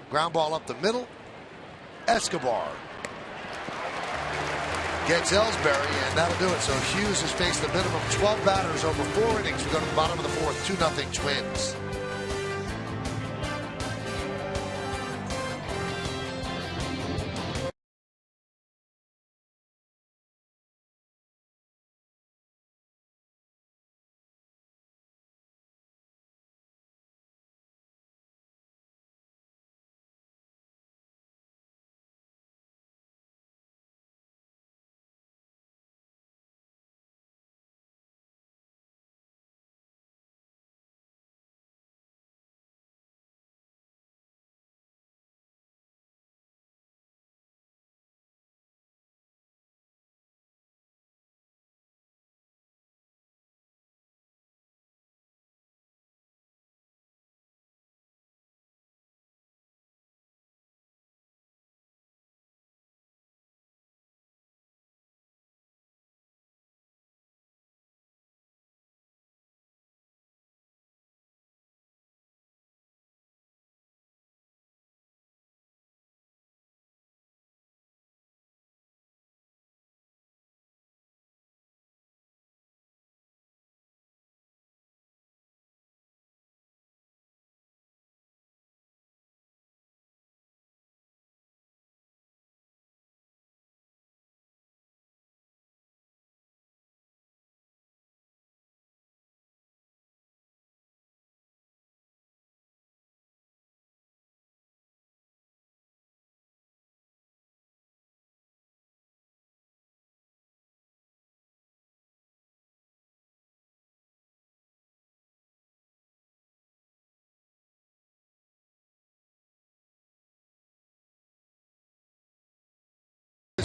Ground ball up the middle. Escobar gets Ellsbury, and that'll do it. So Hughes has faced a minimum 12 batters over 4 innings. We go to the bottom of the 4th, 2-0 Twins.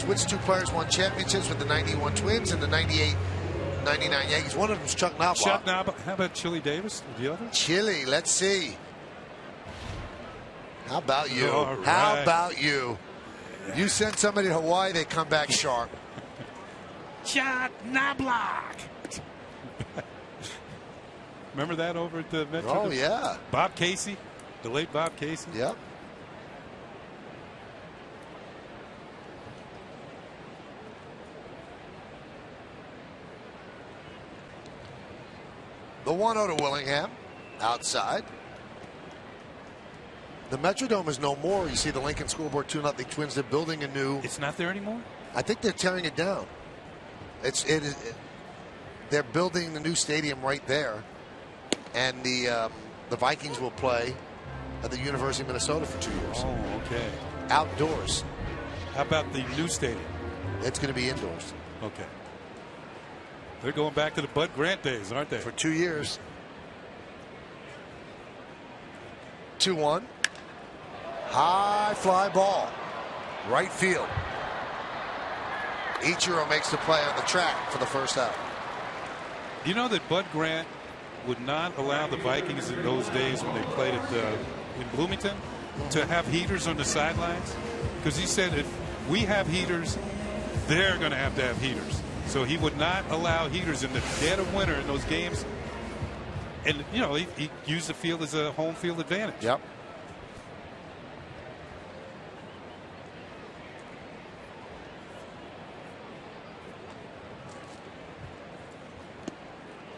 Which two players won championships with the 91 Twins and the 98-99 Yankees? One of them is Chuck Knobloch. Chuck Knobloch. How about Chili Davis? The other? Chili, let's see. How about you? All right. How about you? You send somebody to Hawaii, they come back sharp. Chuck Knobloch. Remember that over at the Metro? Oh, yeah. Bob Casey, the late Bob Casey. Yep. The 1-0 to Willingham, outside. The Metrodome is no more. You see the Lincoln Scoreboard 2-0 Twins. They're building a new. It's not there anymore? I think they're tearing it down. They're building the new stadium right there, and the Vikings will play at the University of Minnesota for 2 years. Oh, okay. Outdoors. How about the new stadium? It's going to be indoors. Okay. They're going back to the Bud Grant days, aren't they? For 2 years. 2-1. High fly ball. Right field. Ichiro makes the play on the track for the first out. You know that Bud Grant would not allow the Vikings in those days when they played in Bloomington to have heaters on the sidelines? Because he said if we have heaters, they're going to have heaters. So he would not allow heaters in the dead of winter in those games. And, you know, he used the field as a home field advantage. Yep.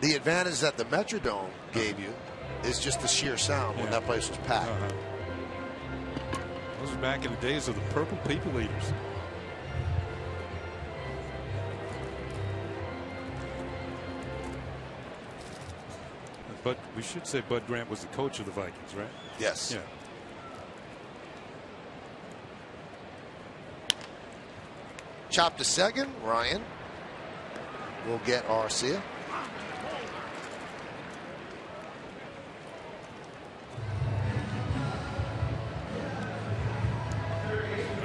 The advantage that the Metrodome gave you is just the sheer sound when that place was packed. Those were back in the days of the Purple People Eaters. But we should say Bud Grant was the coach of the Vikings, right? Yes. Yeah. Chop to second. Ryan will get Arcia.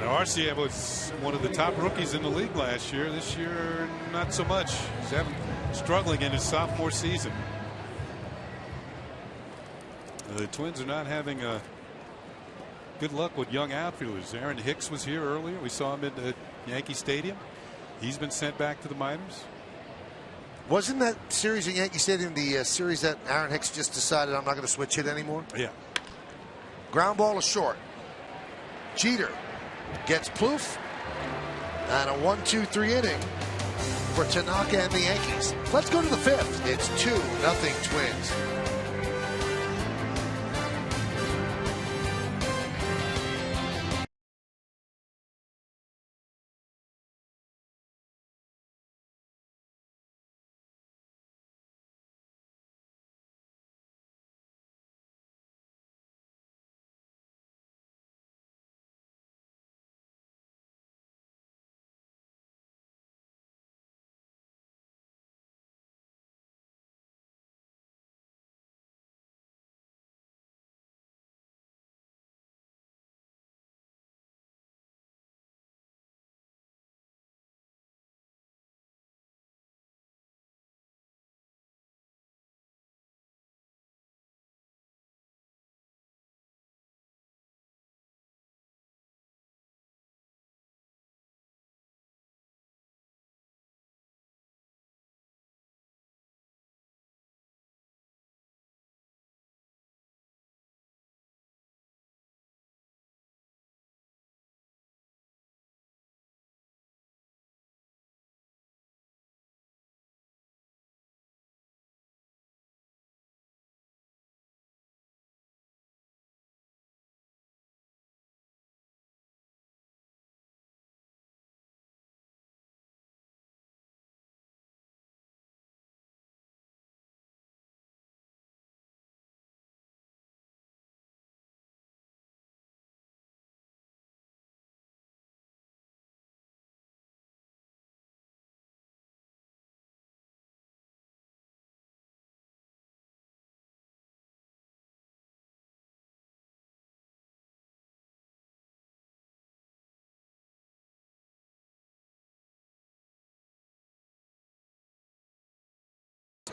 Arcia was one of the top rookies in the league last year. This year, not so much. He's struggling in his sophomore season. The Twins are not having good luck with young outfielders. Aaron Hicks was here earlier. We saw him at the Yankee Stadium. He's been sent back to the minors. Wasn't that series at Yankee Stadium the series that Aaron Hicks just decided I'm not going to switch hit anymore? Yeah. Ground ball is short. Jeter gets Plouffe, and a 1-2-3 inning for Tanaka and the Yankees. Let's go to the fifth. It's 2-0 Twins.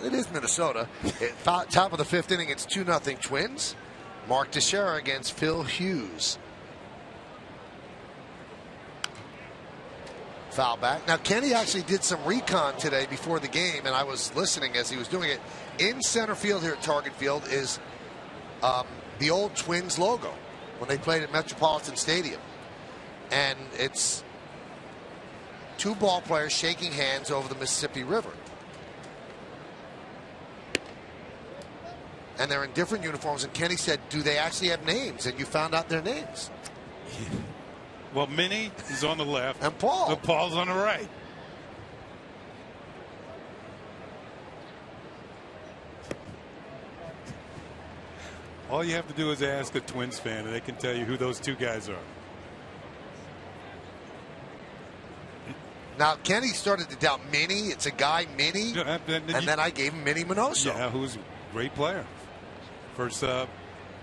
It is Minnesota. Top of the 5th inning, it's 2-0 Twins. Mark Teixeira against Phil Hughes. Foul back. Now, Kenny actually did some recon today before the game, and I was listening as he was doing it. In center field here at Target Field is the old Twins logo when they played at Metropolitan Stadium. And it's 2 ball players shaking hands over the Mississippi River. And they're in different uniforms. And Kenny said, do they actually have names? And you found out their names. Well, Minnie is on the left. And Paul. And Paul's on the right. All you have to do is ask a Twins fan, and they can tell you who those 2 guys are. Now, Kenny started to doubt Minnie. It's a guy, Minnie. Yeah, and then I gave him Minnie Minoso. Yeah, who's a great player. First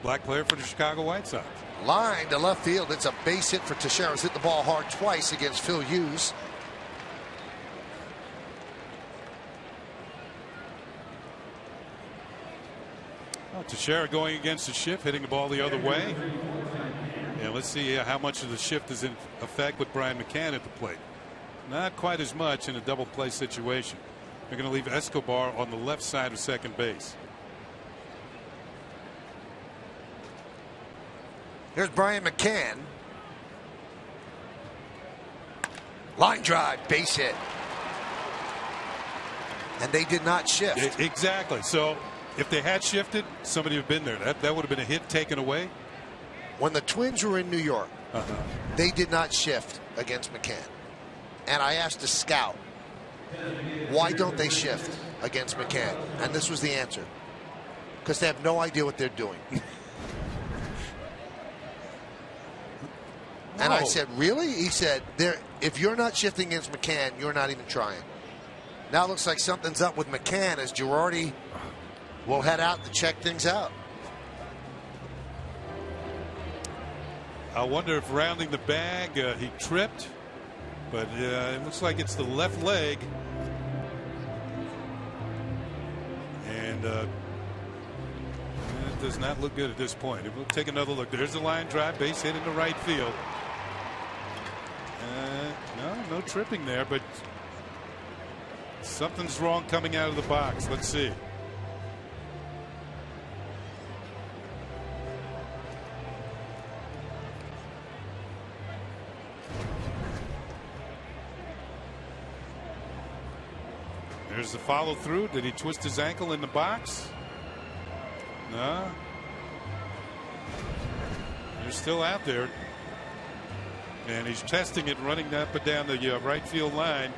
black player for the Chicago White Sox. Line to left field. It's a base hit for Teixeira. He's hit the ball hard twice against Phil Hughes. Oh, Teixeira going against the shift, hitting the ball the other way. And let's see how much of the shift is in effect with Brian McCann at the plate. Not quite as much in a double play situation. They're going to leave Escobar on the left side of second base. Here's Brian McCann. Line drive, base hit. And they did not shift. Exactly. So if they had shifted, somebody would have been there. That would have been a hit taken away. When the Twins were in New York, they did not shift against McCann. And I asked a scout, why don't they shift against McCann? And this was the answer. Because they have no idea what they're doing. And I said, really? He said, if you're not shifting against McCann, you're not even trying. Now it looks like something's up with McCann as Girardi will head out to check things out. I wonder if rounding the bag, he tripped. But it looks like it's the left leg. And it does not look good at this point. We'll take another look. There's the line drive, base hit into right field. No tripping there, but something's wrong coming out of the box. Let's see. There's the follow through. Did he twist his ankle in the box? No. They're still out there. And he's testing it, running up and down the right field line.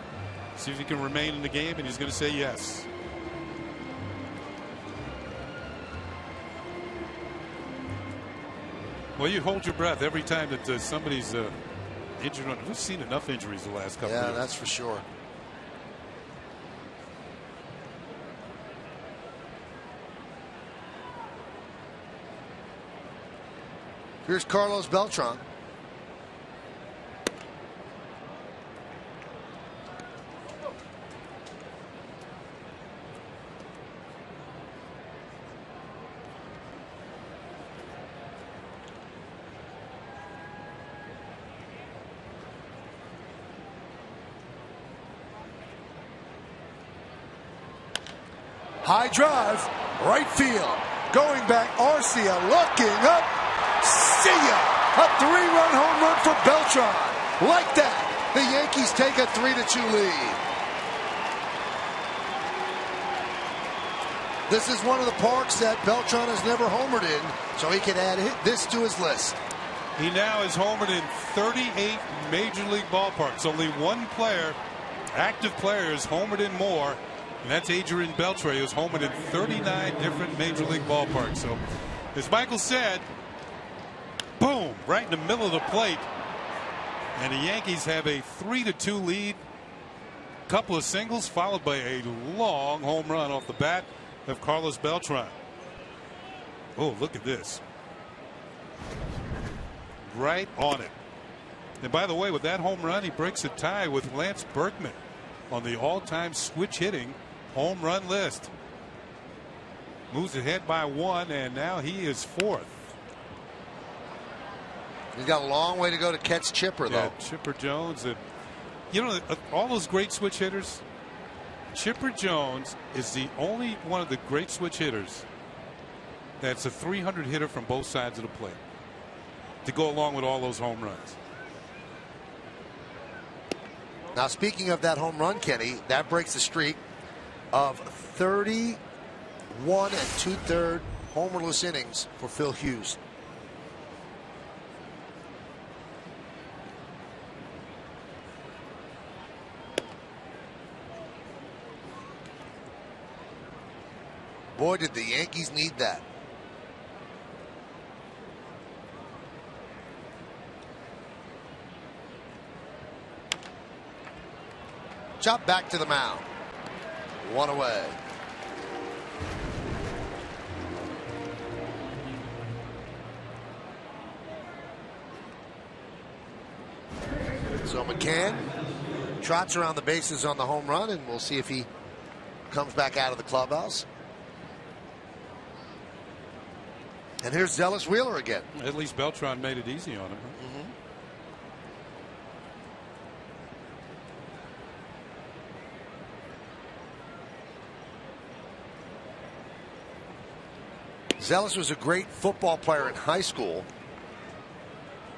See if he can remain in the game, and he's going to say yes. Well, you hold your breath every time that somebody's injured. We've seen enough injuries the last couple of years. Yeah, that's for sure. Here's Carlos Beltran. High drive, right field. Going back, Arcia looking up. See ya! A 3-run home run for Beltran. Like that, the Yankees take a 3-2 lead. This is one of the parks that Beltran has never homered in, so he can add this to his list. He now is homered in 38 major league ballparks. Only one player, active player, is homered in more. And that's Adrian Beltre, who's homered in 39 different major league ballparks. So, as Michael said, boom, right in the middle of the plate. And the Yankees have a 3-2 lead. Couple of singles, followed by a long home run off the bat of Carlos Beltran. Oh, look at this. Right on it. And by the way, with that home run, he breaks a tie with Lance Berkman on the all-time switch hitting home run list. Moves ahead by 1, and now he is 4th. He's got a long way to go to catch Chipper, though. Chipper Jones. And, you know, all those great switch hitters, Chipper Jones is the only one of the great switch hitters that's a 300 hitter from both sides of the plate to go along with all those home runs. Now, speaking of that home run, Kenny, that breaks the streak of 31 2/3 homerless innings for Phil Hughes. Boy, did the Yankees need that. Chop back to the mound. 1 away. So McCann trots around the bases on the home run, and we'll see if he comes back out of the clubhouse. And here's Zealous Wheeler again. At least Beltran made it easy on him. Zealous was a great football player in high school,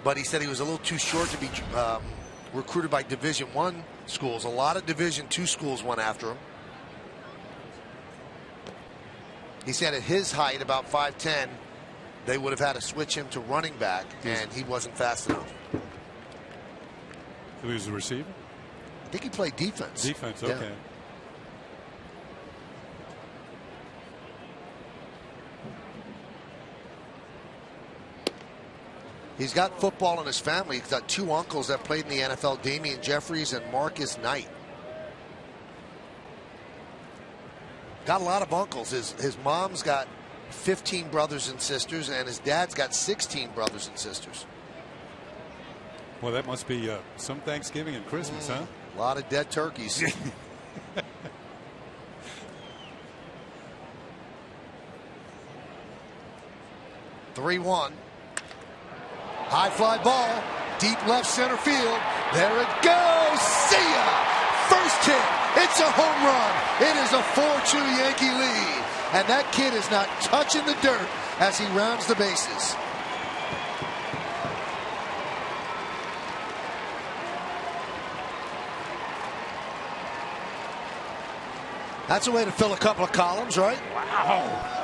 but he said he was a little too short to be recruited by Division I schools. A lot of Division II schools went after him. He said at his height, about 5'10", they would have had to switch him to running back, and he wasn't fast enough. He was a receiver? I think he played defense. Defense, okay. Yeah. He's got football in his family. He's got 2 uncles that played in the NFL, Damian Jeffries and Marcus Knight. Got a lot of uncles. His mom's got 15 brothers and sisters, and his dad's got 16 brothers and sisters. Well, that must be some Thanksgiving and Christmas, huh? A lot of dead turkeys. 3-1. High fly ball, deep left center field. There it goes. See ya! First hit. It's a home run. It is a 4-2 Yankee lead. And that kid is not touching the dirt as he rounds the bases. That's a way to fill a couple of columns, right? Wow.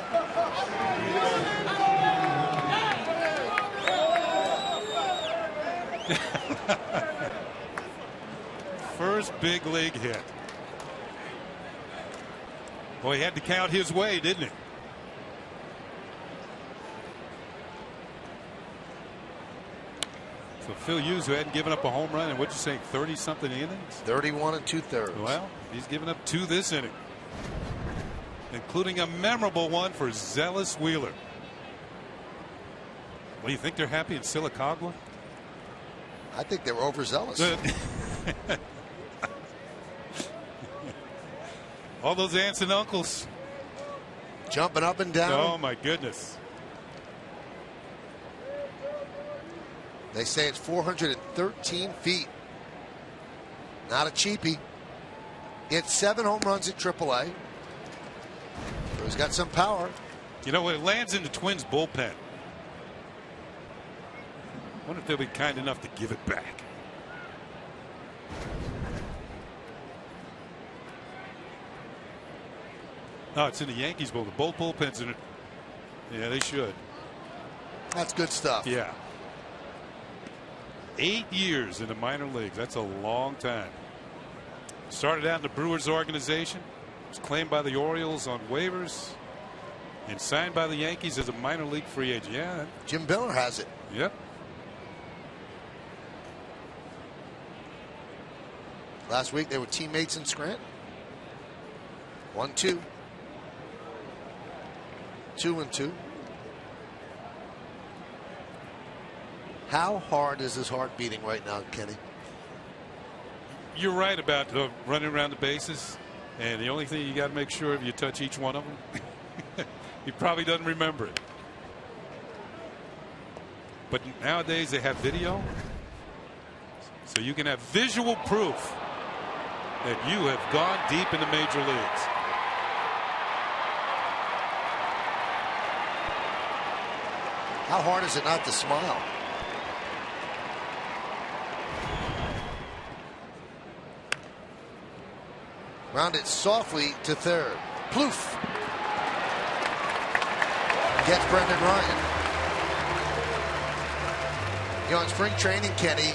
First big league hit. Boy, he had to count his way, didn't he? So Phil Hughes, who hadn't given up a home run in, what'd you say, 30-something innings? 31 2/3. Well, he's given up 2 this inning, including a memorable one for Zealous Wheeler. Well, you think they're happy in Silicagua? I think they were overzealous. All those aunts and uncles jumping up and down. Oh my goodness. They say it's 413 feet. Not a cheapie. He had 7 home runs at AAA. So he's got some power. You know, when it lands in the Twins bullpen, I wonder if they'll be kind enough to give it back. No, it's in the Yankees bullpen. Both bullpens in it. Yeah, they should. That's good stuff. Yeah. 8 years in the minor leagues. That's a long time. Started out in the Brewers organization. Was claimed by the Orioles on waivers. And signed by the Yankees as a minor league free agent. Yeah. Jim Miller has it. Yep. Last week they were teammates in Scranton. 1-2. 2-2. How hard is his heart beating right now, Kenny? You're right about running around the bases, and the only thing you got to make sure of, you touch each one of them. He probably doesn't remember it. But nowadays they have video, so you can have visual proof that you have gone deep in the major leagues. How hard is it not to smile? Rounded softly to third. Ploof. Gets Brendan Ryan. You know, in spring training, Kenny,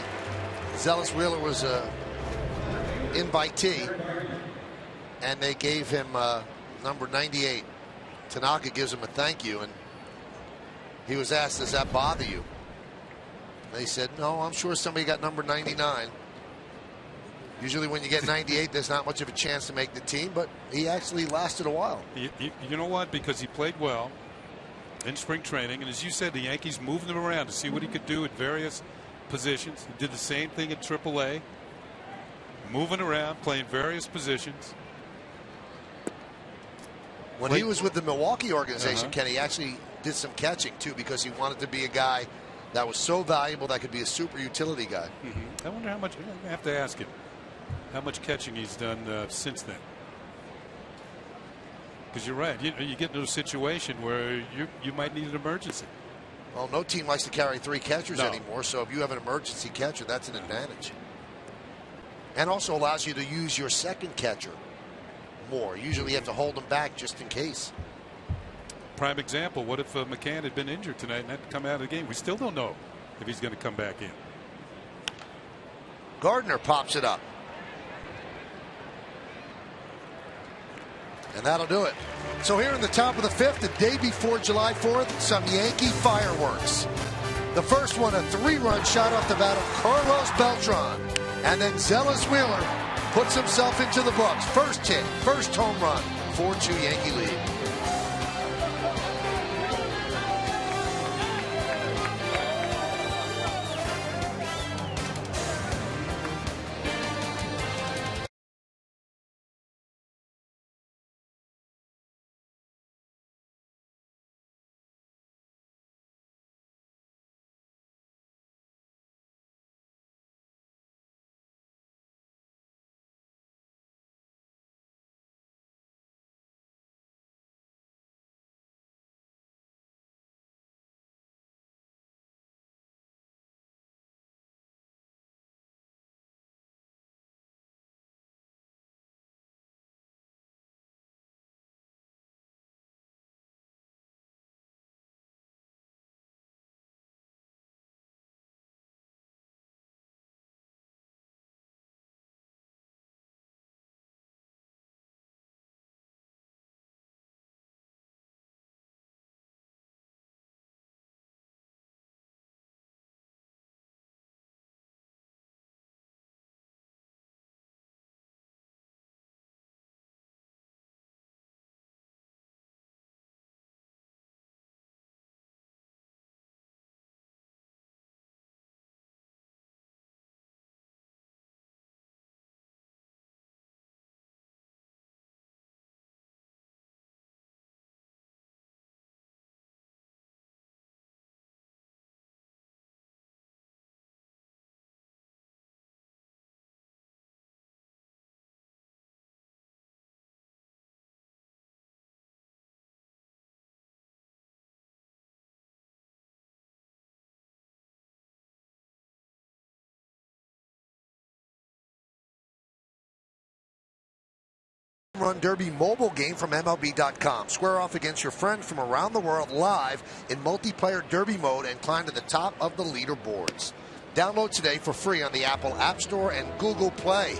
Zealous Wheeler was a invitee, and they gave him number 98. Tanaka gives him a thank you, and he was asked, does that bother you? They said, no, I'm sure somebody got number 99. Usually when you get 98, there's not much of a chance to make the team, but he actually lasted a while. You know what? Because he played well in spring training, and as you said, the Yankees moved him around to see what he could do at various positions. He did the same thing at AAA, moving around, playing various positions. When he was with the Milwaukee organization, Kenny actually did some catching too, because he wanted to be a guy that was so valuable that could be a super utility guy. I wonder how much. I have to ask him how much catching he's done since then. Because you're right, you get into a situation where you might need an emergency. Well, no team likes to carry 3 catchers anymore, so if you have an emergency catcher, that's an advantage. And also allows you to use your second catcher more. Usually you have to hold them back just in case. Prime example, what if McCann had been injured tonight and had to come out of the game? We still don't know if he's going to come back in. Gardner pops it up. And that'll do it. So here in the top of the 5th, the day before July 4th, some Yankee fireworks. The first one, a 3-run shot off the bat of Carlos Beltran. And then Zealous Wheeler puts himself into the books. First hit, first home run, 4-2 Yankee lead. Run Derby mobile game from MLB.com. Square off against your friends from around the world live in multiplayer Derby mode and climb to the top of the leaderboards. Download today for free on the Apple App Store and Google Play.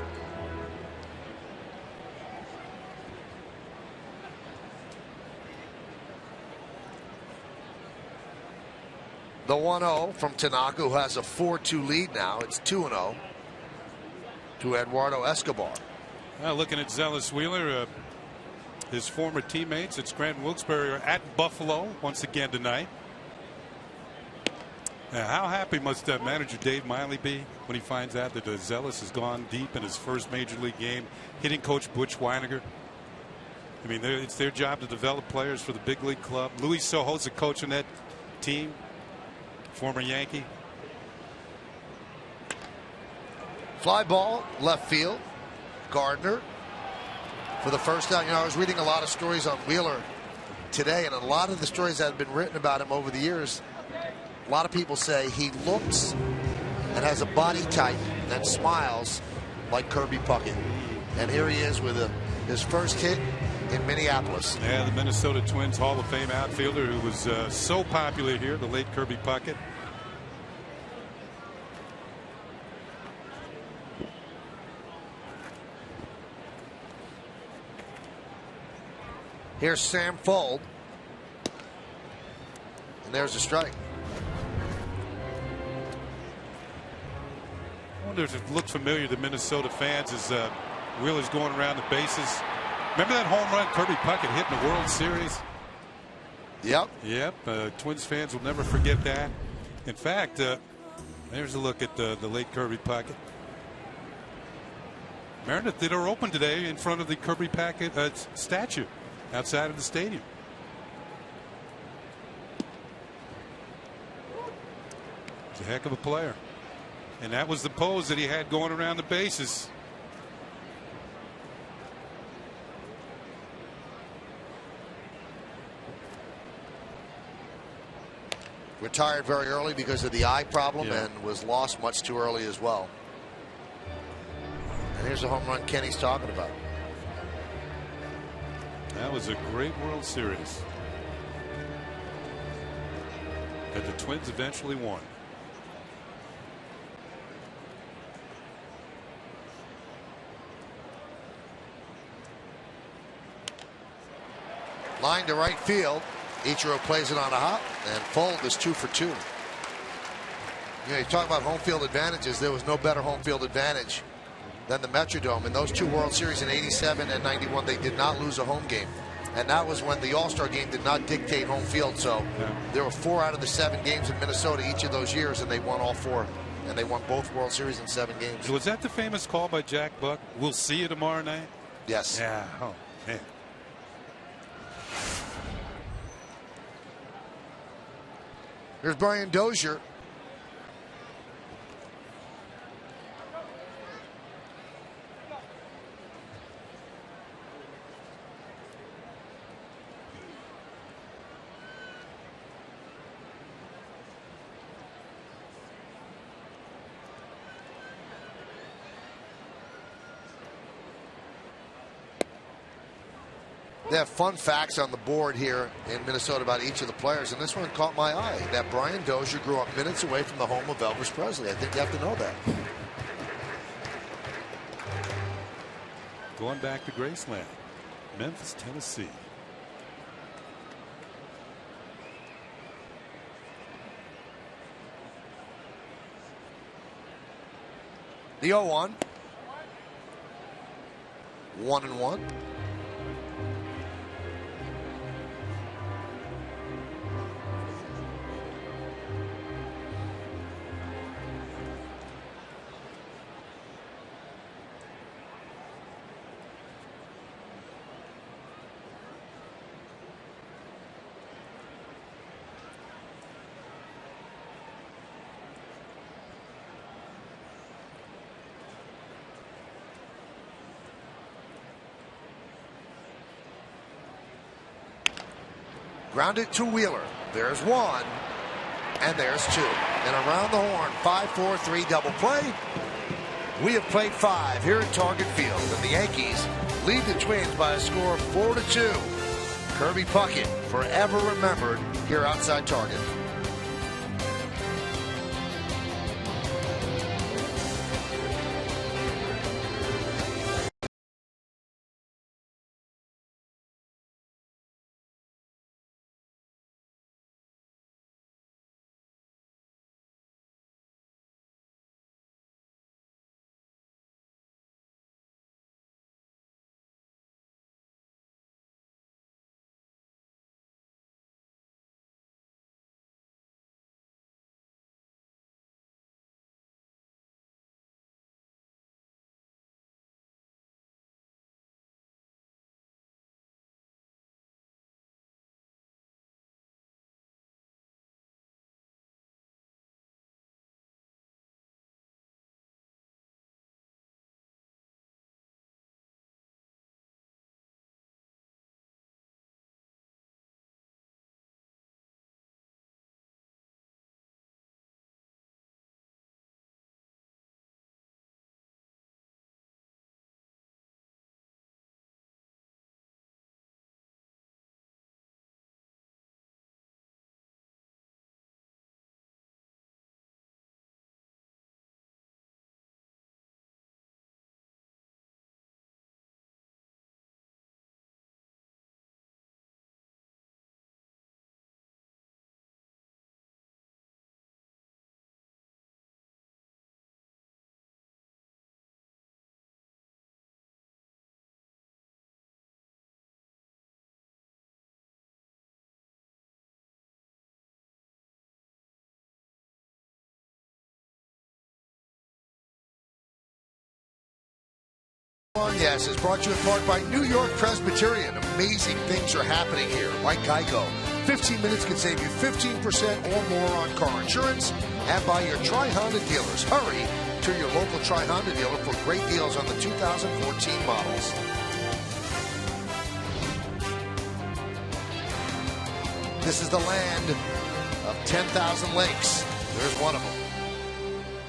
The 1-0 from Tanaka, who has a 4-2 lead now. It's 2-0 to Eduardo Escobar. Well, looking at Zealous Wheeler, his former teammates at Scranton Wilkes-Barre are at Buffalo once again tonight. Now, how happy must manager Dave Miley be when he finds out that Zealous has gone deep in his first major league game, hitting coach Butch Weiniger? I mean, it's their job to develop players for the big league club. Luis Sojo's the coach on that team, former Yankee. Fly ball, left field. Gardner for the first down. You know, I was reading a lot of stories on Wheeler today, and a lot of the stories that have been written about him over the years, a lot of people say he looks and has a body type that smiles like Kirby Puckett. And here he is with his first hit in Minneapolis. Yeah, the Minnesota Twins Hall of Fame outfielder who was so popular here, the late Kirby Puckett. Here's Sam Fold. And there's a strike. I wonder if it looked familiar to Minnesota fans as Wheeler's going around the bases. Remember that home run Kirby Puckett hit in the World Series? Yep. Yep. Twins fans will never forget that. In fact, there's a look at the late Kirby Puckett. Meredith did her open today in front of the Kirby Puckett statue outside of the stadium. He's a heck of a player. And that was the pose that he had going around the bases. Retired very early because of the eye problem, and was lost much too early as well. And here's the home run Kenny's talking about. That was a great World Series that the Twins eventually won. Line to right field. Ichiro plays it on a hop, and Fold is 2 for 2. You know, you talk about home field advantages. There was no better home field advantage than the Metrodome. In those 2 World Series in '87 and '91, they did not lose a home game. And that was when the All-Star game did not dictate home field. So there were 4 out of the 7 games in Minnesota each of those years, and they won all 4. And they won both World Series in 7 games. Was that the famous call by Jack Buck? We'll see you tomorrow night? Yes. Yeah. Oh, man. Here's Brian Dozier. They have fun facts on the board here in Minnesota about each of the players, and this one caught my eye. That Brian Dozier grew up minutes away from the home of Elvis Presley. I think you have to know that. Going back to Graceland, Memphis, Tennessee. The 0-1. 1-1. Grounded to Wheeler. There's 1, and there's 2. And around the horn, 5-4-3 double play. We have played 5 here at Target Field, and the Yankees lead the Twins by a score of 4-2. Kirby Puckett, forever remembered here outside Target. on Yes is brought to you in part by New York Presbyterian. Amazing things are happening here. Like Geico. 15 minutes can save you 15% or more on car insurance. And by your Tri-Honda dealers. Hurry to your local Tri-Honda dealer for great deals on the 2014 models. This is the land of 10,000 lakes. There's one of them.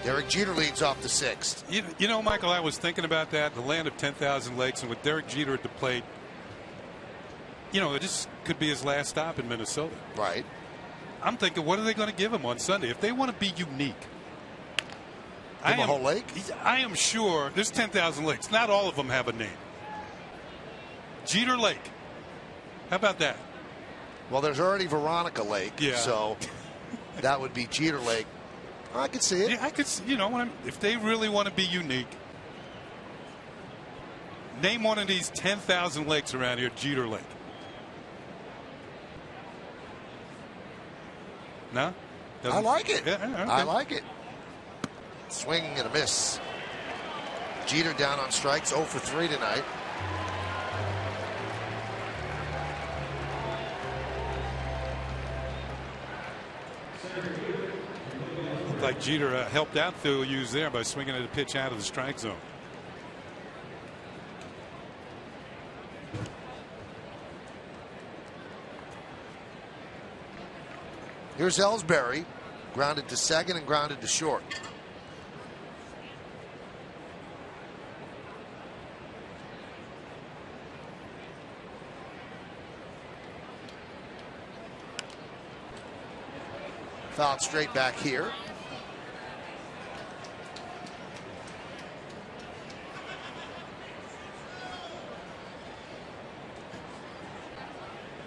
Derek Jeter leads off the sixth. You know, Michael, I was thinking about that, the land of 10,000 lakes, and with Derek Jeter at the plate, this could be his last stop in Minnesota. Right. I'm thinking, what are they going to give him on Sunday? If they want to be unique. Give him a whole lake? I am sure there's 10,000 lakes. Not all of them have a name. Jeter Lake. How about that? Well, there's already Veronica Lake, yeah. So that would be Jeter Lake. I could see it. Yeah, I could see, if they really want to be unique, name one of these 10,000 lakes around here, Jeter Lake. No? I like it. Yeah, okay. I like it. Swing and a miss. Jeter down on strikes, 0 for 3 tonight. Looked like Jeter helped out Phil Hughes there by swinging at a pitch out of the strike zone. Here's Ellsbury, grounded to second and grounded to short. Fouled straight back here.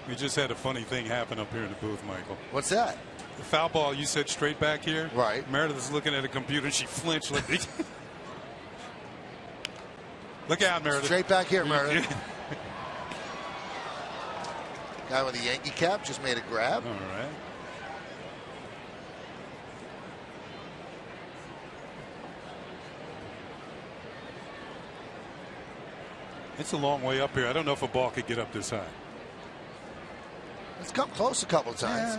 We just had a funny thing happen up here in the booth, Michael. What's that? The foul ball you said straight back here. Right. Meredith's looking at a computer and she flinched. Look out, Meredith. Straight back here, Meredith. Guy with a Yankee cap just made a grab. All right. It's a long way up here. I don't know if a ball could get up this high. It's come close a couple of times.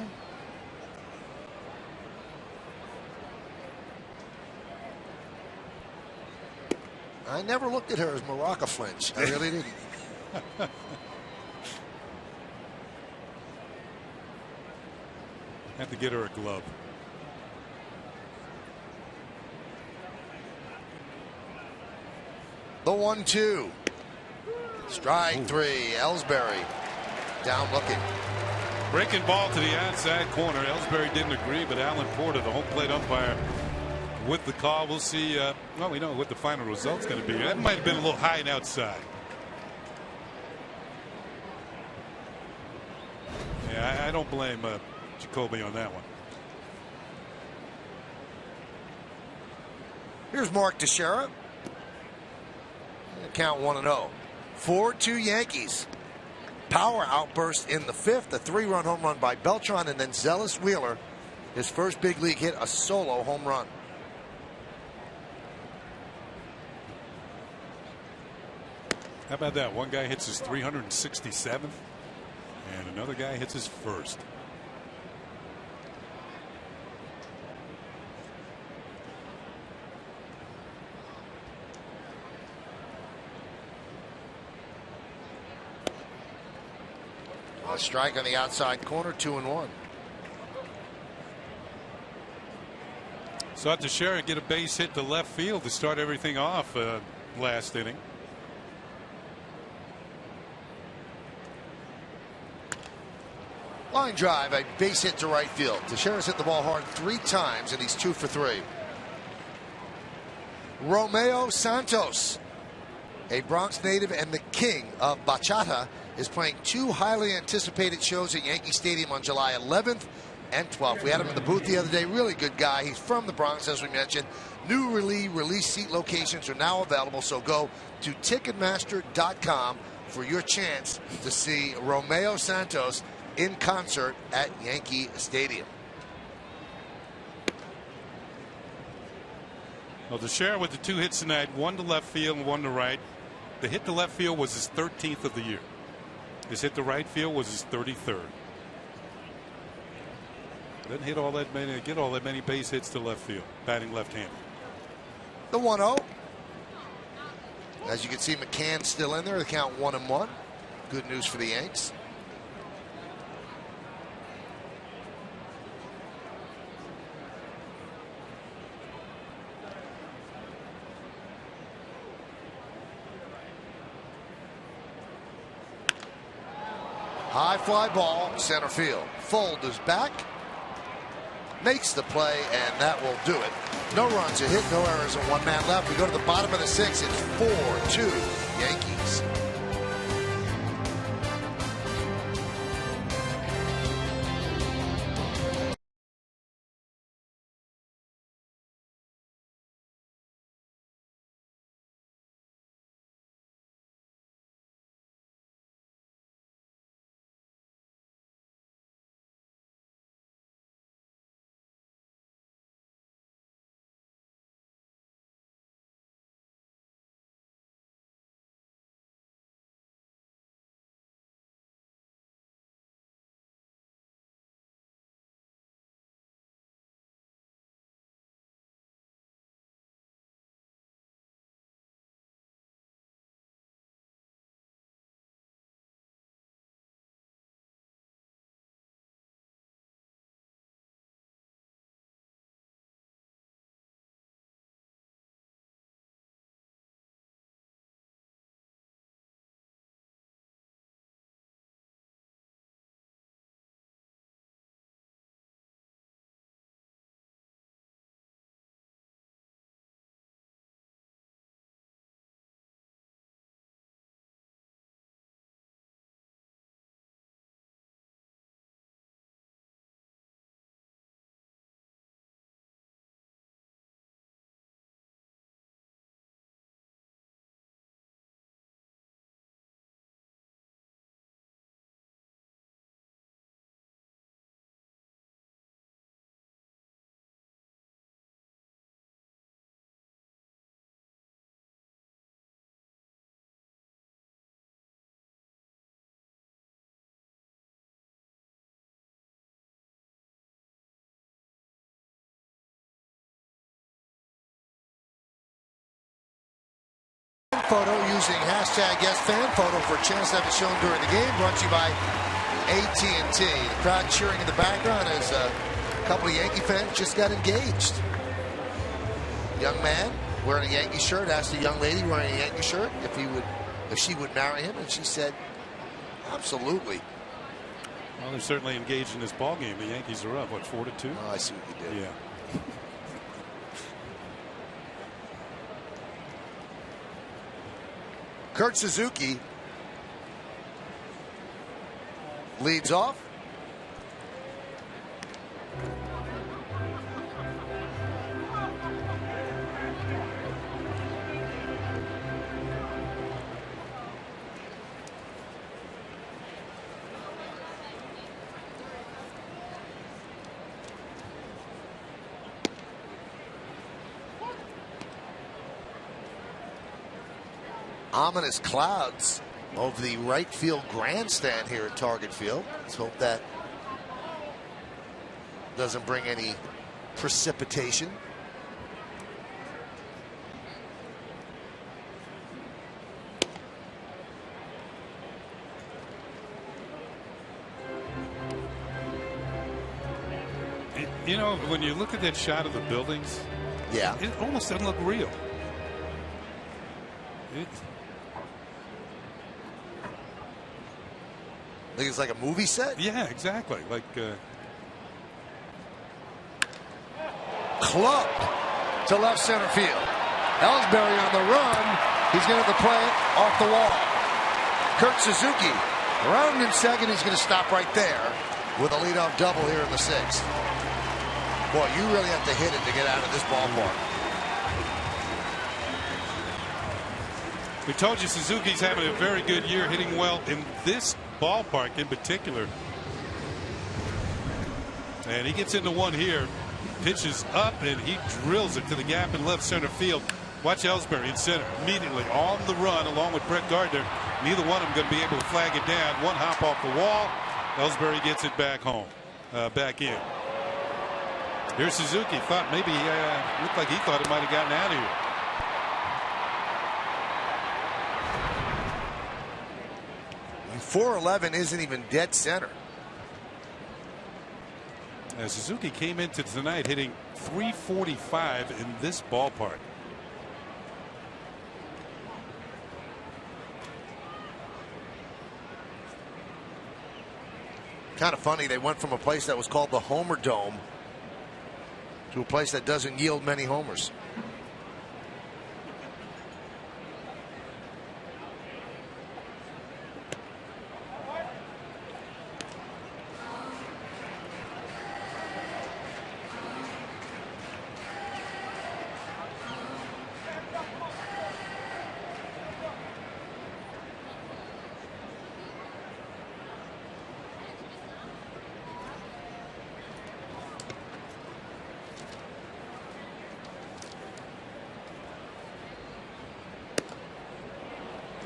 Yeah. I never looked at her as Maraca flinch. I really didn't. Have to get her a glove. The 1-2. Strike 3. Ellsbury down looking. Breaking ball to the outside corner. Ellsbury didn't agree, but Alan Porter, the home plate umpire, with the call. We'll see. Well, we know what the final result's going to be. That might have been a little high and outside. Yeah, I don't blame Jacoby on that one. Here's Mark Teixeira. Count 1-0. 4-2 Yankees. Power outburst in the fifth. A 3-run home run by Beltran, and then Zealous Wheeler, his first big league hit, a solo home run. How about that? One guy hits his 367th, and another guy hits his first. A strike on the outside corner, 2-1. Saw Teixeira get a base hit to left field to start everything off last inning. Line drive, a base hit to right field. Teixeira's hit the ball hard 3 times, and he's 2 for 3. Romeo Santos, a Bronx native and the king of bachata, is playing 2 highly anticipated shows at Yankee Stadium on July 11th and 12th. We had him in the booth the other day. Really good guy. He's from the Bronx, as we mentioned. New release seat locations are now available, so go to Ticketmaster.com for your chance to see Romeo Santos in concert at Yankee Stadium. Well, Teixeira with the 2 hits tonight, 1 to left field and 1 to right. The hit to left field was his 13th of the year. His hit to right field was his 33rd. Didn't hit all that many, get all that many base hits to left field, batting left-handed. The 1-0. As you can see, McCann's still in there. The count 1-1. Good news for the Yanks. High fly ball, center field. Fold is back. Makes the play, and that will do it. No runs, a hit, no errors, and one man left. We go to the bottom of the 6th. It's 4-2 Yankees. Photo using hashtag #YesFanPhoto for a chance to have it shown during the game. Brought to you by AT&T. The crowd cheering in the background as a couple of Yankee fans just got engaged. Young man wearing a Yankee shirt asked a young lady wearing a Yankee shirt if she would marry him, and she said, absolutely. Well, they're certainly engaged in this ball game. The Yankees are up, what, 4-2? Oh, I see what you did. Yeah. Kurt Suzuki leads off. Ominous clouds over the right field grandstand here at Target Field. Let's hope that doesn't bring any precipitation. You know, when you look at that shot of the buildings, yeah, it almost doesn't look real. I think it's like a movie set? Yeah, exactly. Like clubbed to left center field. Ellsbury on the run. He's going to have to play it off the wall. Kurt Suzuki rounding in second. He's going to stop right there with a leadoff double here in the 6th. Boy, you really have to hit it to get out of this ballpark. We told you Suzuki's having a very good year, hitting well in this ballpark in particular. And he gets into one here, pitches up, and he drills it to the gap in left center field. Watch Ellsbury in center immediately on the run along with Brett Gardner. Neither one of them going to be able to flag it down. One hop off the wall. Ellsbury gets it back home, back in. Here's Suzuki. Thought maybe looked like he thought it might have gotten out of here. 411 isn't even dead center. Suzuki came into tonight hitting .345 in this ballpark. Kind of funny, they went from a place that was called the Homer Dome to a place that doesn't yield many homers.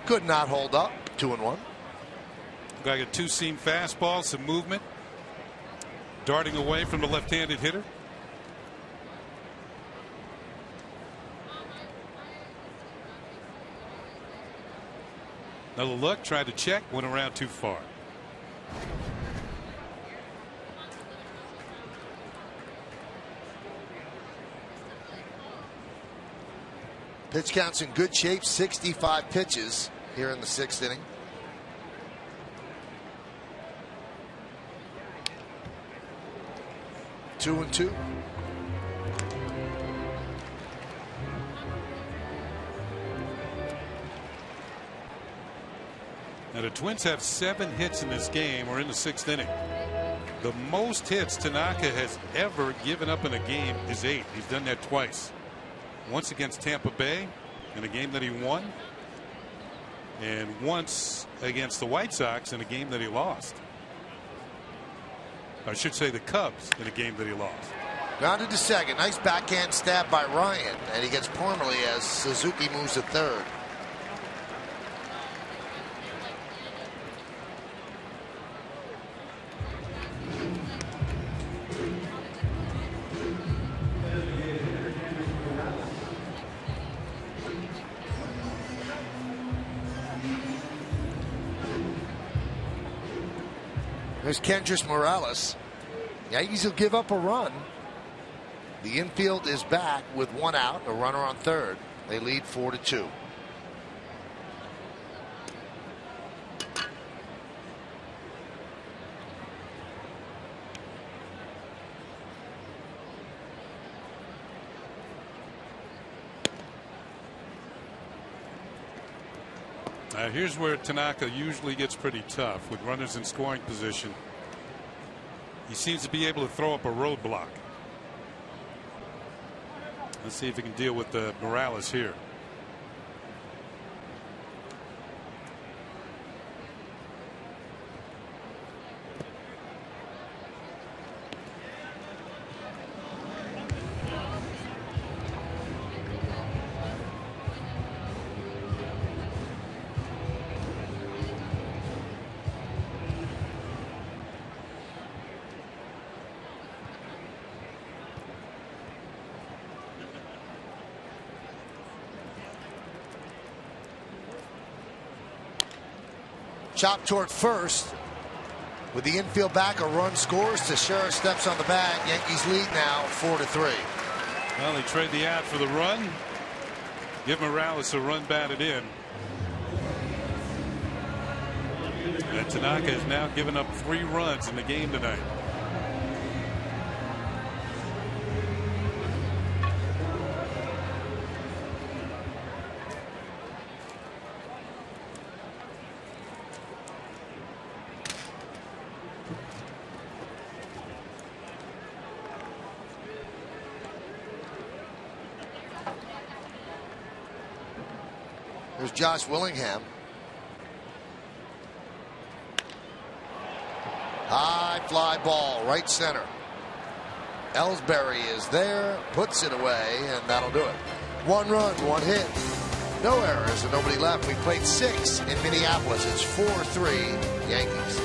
Could not hold up. 2-1. Got a two-seam fastball, some movement, darting away from the left-handed hitter. Another look, tried to check, went around too far. Pitch count's in good shape. 65 pitches here in the 6th inning. 2-2. Now the Twins have 7 hits in this game. We're in the 6th inning. The most hits Tanaka has ever given up in a game is 8. He's done that twice. Once against Tampa Bay in a game that he won, and once against the White Sox in a game that he lost. I should say the Cubs in a game that he lost. Grounded to second. Nice backhand stab by Ryan, and he gets Parmalee as Suzuki moves to third. There's Kendrys Morales. Yankees will give up a run. The infield is back with 1 out, a runner on third. They lead 4-2. Here's where Tanaka usually gets pretty tough with runners in scoring position. He seems to be able to throw up a roadblock. Let's see if he can deal with the Morales here. Chop toward first. With the infield back, a run scores. Teixeira steps on the bag. Yankees lead now 4-3. Well, they trade the out for the run. Give Morales a run batted in. And Tanaka has now given up 3 runs in the game tonight. There's Josh Willingham. High fly ball, right center. Ellsbury is there, puts it away, and that'll do it. 1 run, 1 hit, no errors, and nobody left. We played 6 in Minneapolis. It's 4-3 Yankees.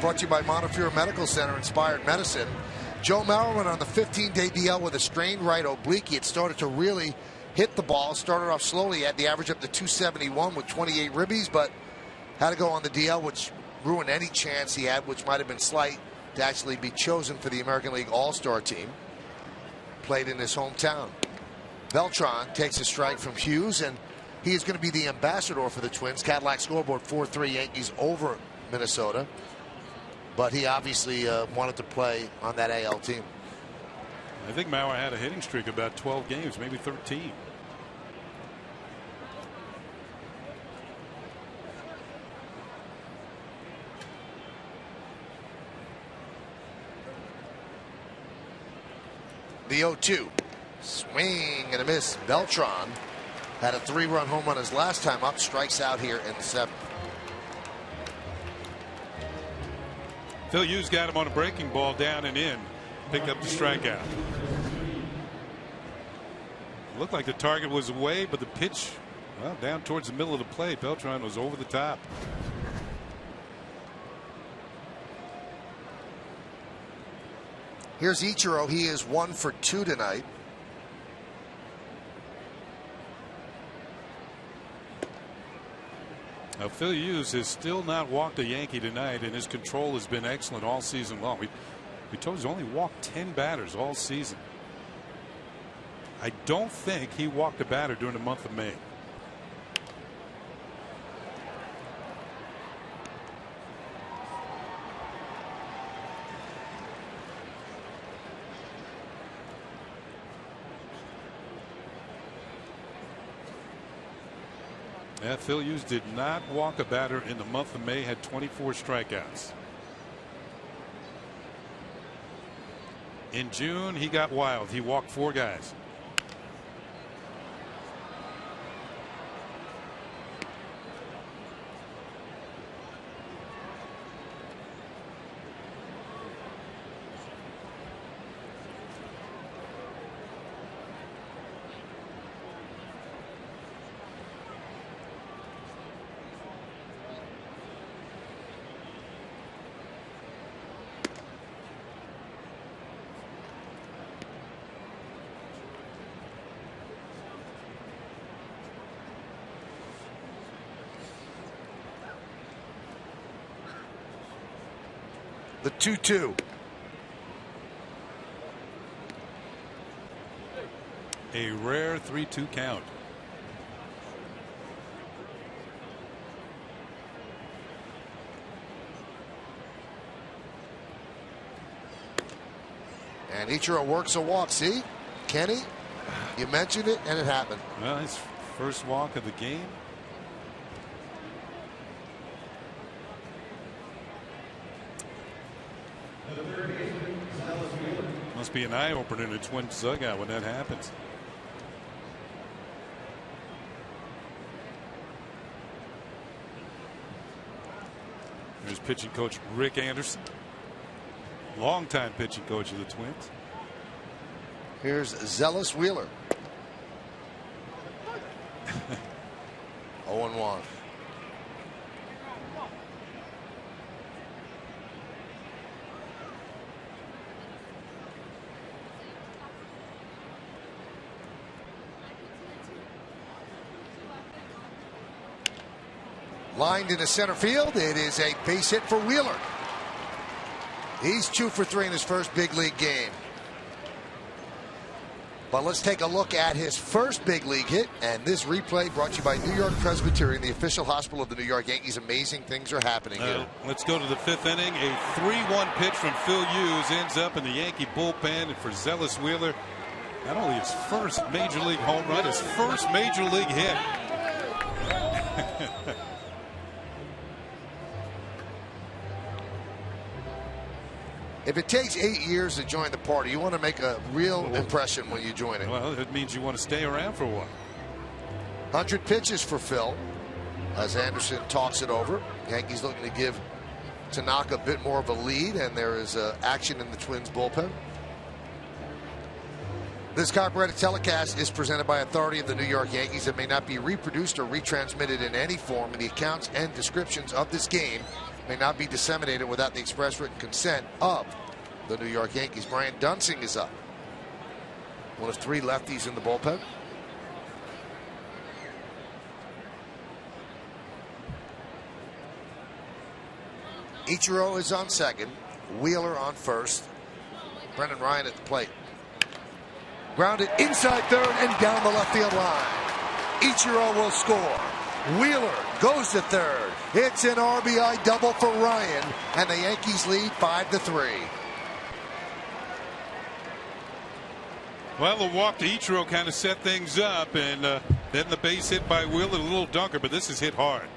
Brought to you by Montefiore Medical Center, Inspired Medicine. Joe Mauer went on the 15-day DL with a strained right oblique. He had started to really hit the ball. Started off slowly, had the average up to 271 with 28 ribbies, but had to go on the DL, which ruined any chance he had, which might have been slight, to actually be chosen for the American League All-Star team. Played in his hometown. Beltran takes a strike from Hughes, and he is going to be the ambassador for the Twins. Cadillac scoreboard 4-3 Yankees over Minnesota. But he obviously wanted to play on that AL team. I think Mauer had a hitting streak about 12 games, maybe 13. The 0-2. Swing and a miss. Beltran had a 3-run home run his last time up. Strikes out here in the 7th. Phil Hughes got him on a breaking ball down and in. Picked up the strikeout. Looked like the target was away, but the pitch, well, down towards the middle of the plate. Beltran was over the top. Here's Ichiro. He is 1 for 2 tonight. Now, Phil Hughes has still not walked a Yankee tonight, and his control has been excellent all season long. We told you he's only walked 10 batters all season. I don't think he walked a batter during the month of May. Yeah, Phil Hughes did not walk a batter in the month of May, had 24 strikeouts. In June, he got wild. He walked 4 guys. The 2-2. A rare 3-2 count. And Ichiro works a walk. See, Kenny, you mentioned it, and it happened. Well, his first walk of the game. Must be an eye opener in a Twins dugout when that happens. There's pitching coach Rick Anderson, longtime pitching coach of the Twins. Here's Zealous Wheeler. 0-1. Lined into center field. It is a base hit for Wheeler. He's 2 for 3 in his first big league game. But let's take a look at his first big league hit. And this replay brought to you by New York Presbyterian, the official hospital of the New York Yankees. Amazing things are happening here. Let's go to the 5th inning. A 3-1 pitch from Phil Hughes ends up in the Yankee bullpen. And for Zealous Wheeler, not only his first major league home run, his first major league hit. If it takes 8 years to join the party, you want to make a real impression when you join it. Well, it means you want to stay around for a while. 100 pitches for Phil as Anderson talks it over. Yankees looking to give Tanaka a bit more of a lead, and there is action in the Twins bullpen. This copyrighted telecast is presented by authority of the New York Yankees and may not be reproduced or retransmitted in any form, and the accounts and descriptions of this game may not be disseminated without the express written consent of the New York Yankees. Brian Dunsing is up. One of 3 lefties in the bullpen. Ichiro is on second. Wheeler on first. Brendan Ryan at the plate. Grounded inside third and down the left field line. Ichiro will score. Wheeler goes to third. It's an RBI double for Ryan, and the Yankees lead 5-3. Well, the walk to Ichiro kind of set things up, and then the base hit by Wheeler, a little dunker, but this is hit hard.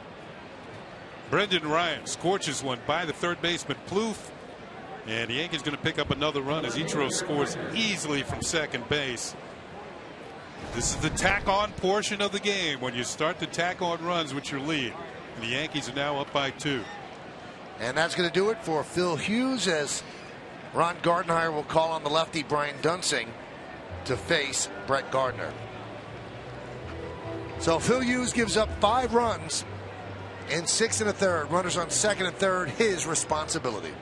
Brendan Ryan scorches one by the third baseman Plouffe, and the Yankees going to pick up another run as Ichiro scores easily from second base. This is the tack-on portion of the game, when you start to tack on runs with your lead. And the Yankees are now up by 2. And that's going to do it for Phil Hughes, as Ron Gardenhire will call on the lefty Brian Dunsing to face Brett Gardner. So Phil Hughes gives up 5 runs in 6 1/3. Runners on second and third, his responsibility.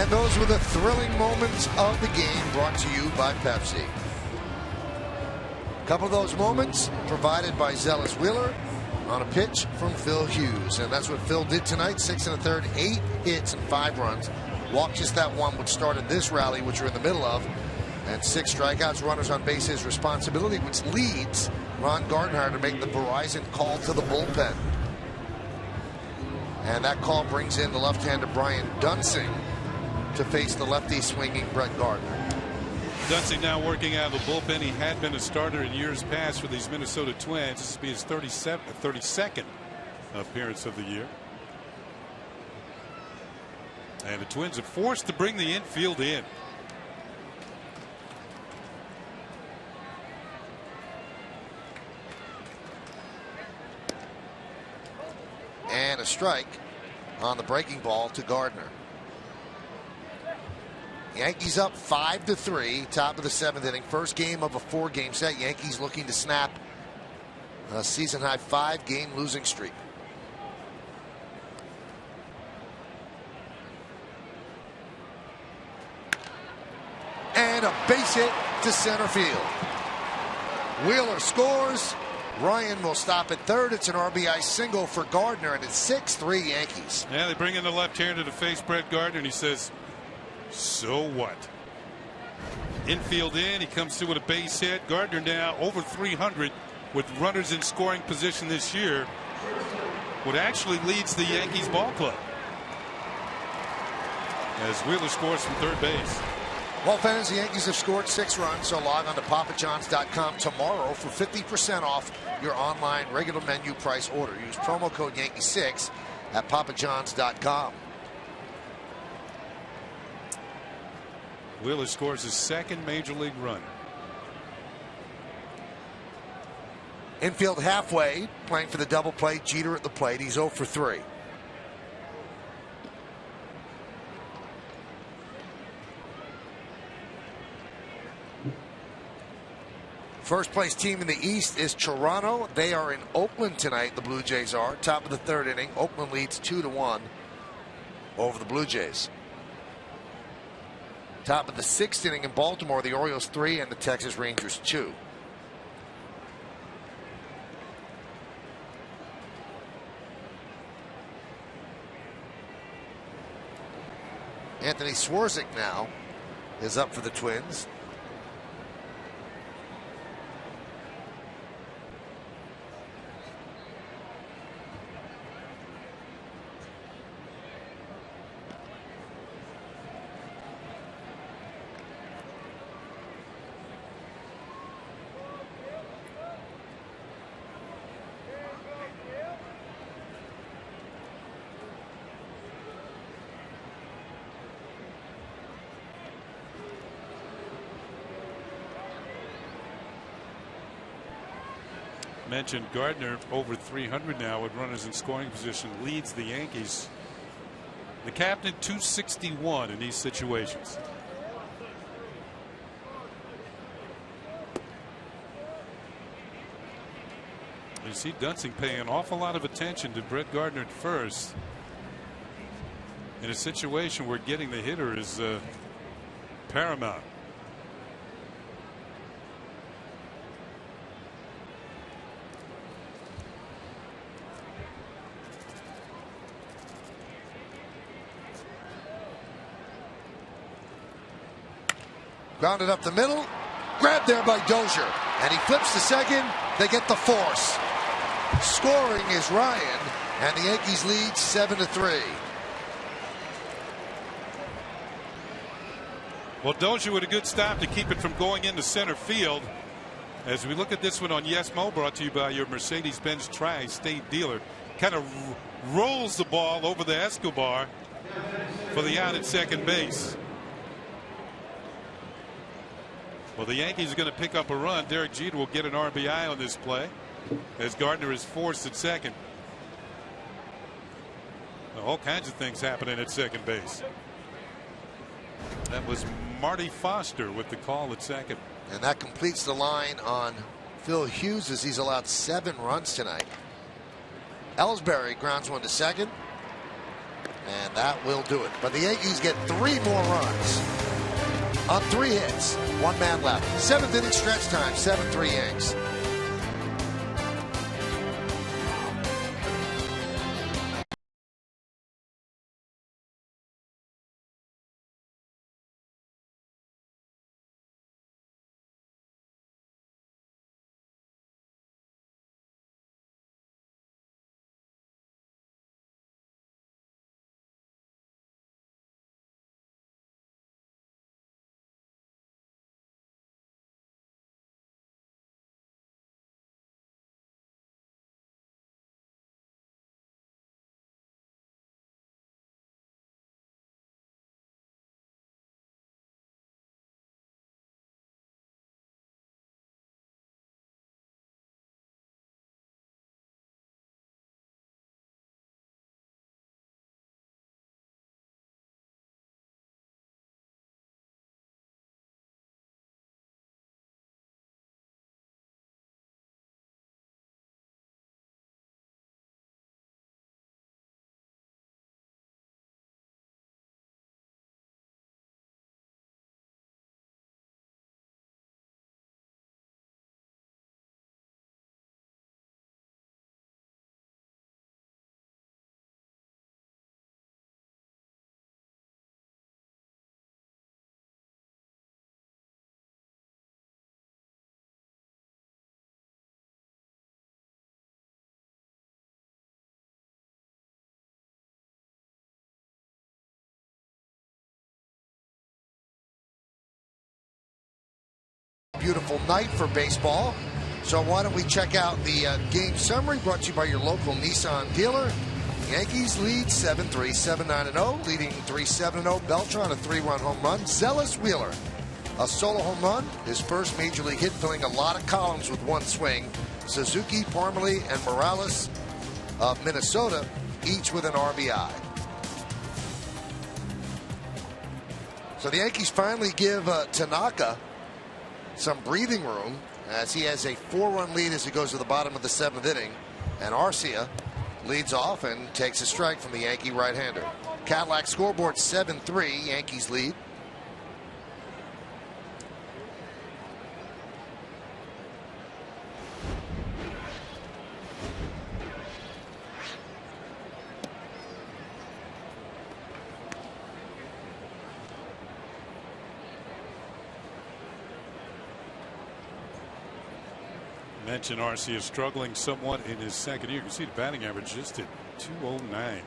And those were the thrilling moments of the game, brought to you by Pepsi. A couple of those moments provided by Zealous Wheeler on a pitch from Phil Hughes. And that's what Phil did tonight. 6 1/3, 8 hits and 5 runs. Walked just that one, which started this rally, which we're in the middle of. And 6 strikeouts, runners on base, his responsibility, which leads Ron Gardenhire to make the Verizon call to the bullpen. And that call brings in the left-hander Brian Dunsing to face the lefty swinging Brett Gardner. Dunsing now working out of the bullpen. He had been a starter in years past for these Minnesota Twins. This will be his 32nd appearance of the year. And the Twins are forced to bring the infield in. And a strike on the breaking ball to Gardner. Yankees up 5-3, top of the 7th inning. First game of a 4-game set. Yankees looking to snap a season-high 5-game losing streak. And a base hit to center field. Wheeler scores. Ryan will stop at third. It's an RBI single for Gardner, and it's 6-3 Yankees. Yeah, they bring in the left-hander to face Brett Gardner, and he says, so what? Infield in, he comes through with a base hit. Gardner now over 300 with runners in scoring position this year, what actually leads the Yankees ball club as Wheeler scores from third base. Well, fans, the Yankees have scored 6 runs, so log on to papajohns.com tomorrow for 50% off your online regular menu price order. Use promo code Yankee6 at papajohns.com. Wheeler scores his 2nd major league run. Infield halfway, playing for the double play. Jeter at the plate. He's 0 for 3. First place team in the East is Toronto. They are in Oakland tonight. The Blue Jays are. Top of the 3rd inning. Oakland leads 2-1 over the Blue Jays. Top of the 6th inning in Baltimore. The Orioles 3 and the Texas Rangers 2. Anthony Swarzik now is up for the Twins. Mentioned Gardner over 300 now with runners in scoring position, leads the Yankees. The captain 261 in these situations. You see Dunsing paying an awful lot of attention to Brett Gardner at first in a situation where getting the hitter is paramount. Grounded up the middle. Grabbed there by Dozier. And he flips to second. They get the force. Scoring is Ryan. And the Yankees lead 7-3. Well, Dozier with a good stop to keep it from going into center field. As we look at this one on Yes Mo, brought to you by your Mercedes-Benz Tri-State dealer. Kind of rolls the ball over the Escobar for the out at second base. Well, the Yankees are going to pick up a run. Derek Jeter will get an RBI on this play as Gardner is forced at second. Well, all kinds of things happening at second base. That was Marty Foster with the call at second. And that completes the line on Phil Hughes as he's allowed 7 runs tonight. Ellsbury grounds one to second. And that will do it. But the Yankees get 3 more runs on 3 hits. 1 man left. 7th inning stretch time. 7-3 Yanks. Beautiful night for baseball. So why don't we check out the game summary brought to you by your local Nissan dealer. Yankees lead 7-3, 7-9-0, leading 3-7-0. Beltran, a 3-run home run. Zealous Wheeler, a solo home run, his first major league hit, filling a lot of columns with 1 swing. Suzuki, Parmalee, and Morales of Minnesota, each with an RBI. So the Yankees finally give Tanaka some breathing room as he has a 4-run lead as he goes to the bottom of the 7th inning, and Arcia leads off and takes a strike from the Yankee right-hander. Cadillac scoreboard 7-3, Yankees lead. Mentioned Arcia is struggling somewhat in his 2nd year. You can see the batting average just at .209.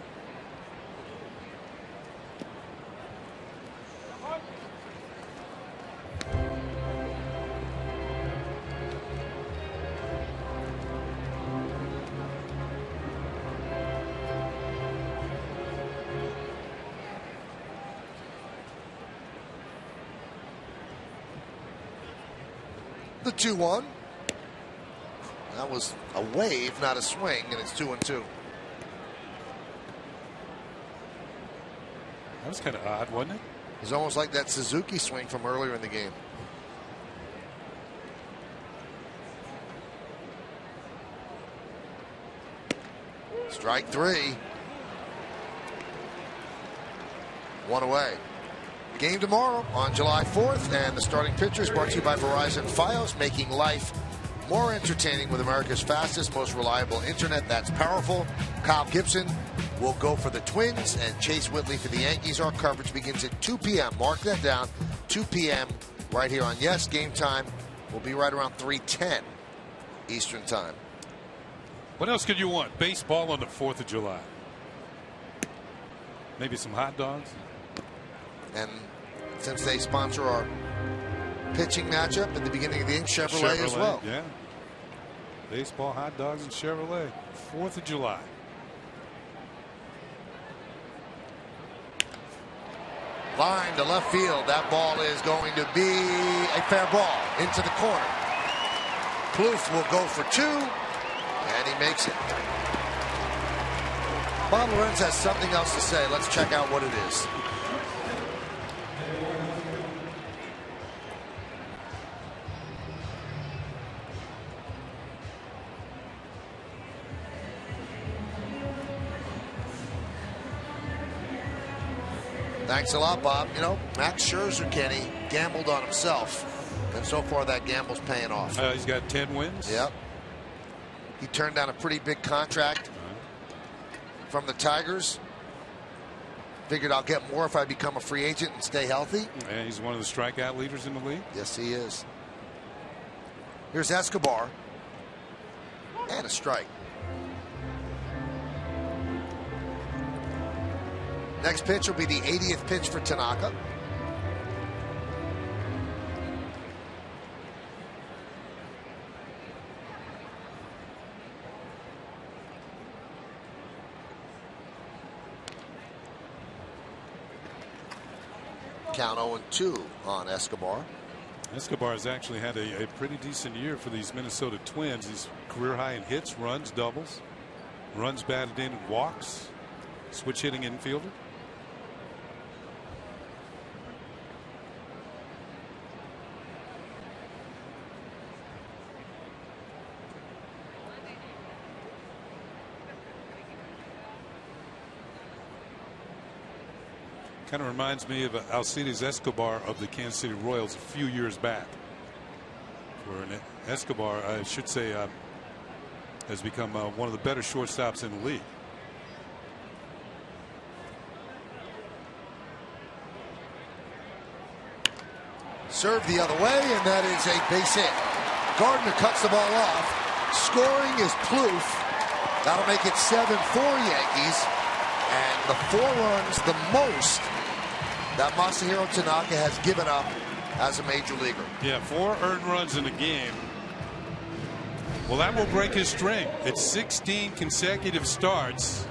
The 2-1. That was a wave, not a swing, and it's 2-2. That was kind of odd, wasn't it? It was almost like that Suzuki swing from earlier in the game. Strike 3. 1 away. Game tomorrow on July 4th, and the starting pitcher is brought to you by Verizon Fios, making life more entertaining with America's fastest, most reliable internet that's powerful. Kyle Gibson will go for the Twins and Chase Whitley for the Yankees. Our coverage begins at 2 p.m. Mark that down. 2 p.m. right here on Yes. Game time will be right around 3:10 Eastern time. What else could you want? Baseball on the 4th of July. Maybe some hot dogs. And since they sponsor our pitching matchup at the beginning of the inning, Chevrolet as well. Yeah. Baseball, hot dogs, and Chevrolet. 4th of July. Line to left field. That ball is going to be a fair ball into the corner. Plouffe will go for 2, and he makes it. Bob Lorenz has something else to say. Let's check out what it is. Thanks a lot, Bob. You know, Max Scherzer, Kenny, gambled on himself. And so far, that gamble's paying off. He's got 10 wins. Yep. He turned down a pretty big contract from the Tigers. Figured I'll get more if I become a free agent and stay healthy. And he's one of the strikeout leaders in the league. Yes, he is. Here's Escobar. And a strike. Next pitch will be the 80th pitch for Tanaka. Count 0-2 on Escobar. Escobar has actually had a pretty decent year for these Minnesota Twins. He's career high in hits, runs, doubles, runs batted in, and walks. Switch hitting infielder. Kind of reminds me of Alcides Escobar of the Kansas City Royals a few years back. Where Escobar, I should say, has become one of the better shortstops in the league. Served the other way, and that is a base hit. Gardner cuts the ball off. Scoring is Plouffe. That'll make it 7-4 Yankees. And the 4 runs, the most that Masahiro Tanaka has given up as a major leaguer. Yeah, 4 earned runs in a game. Well, that will break his string. It's 16 consecutive starts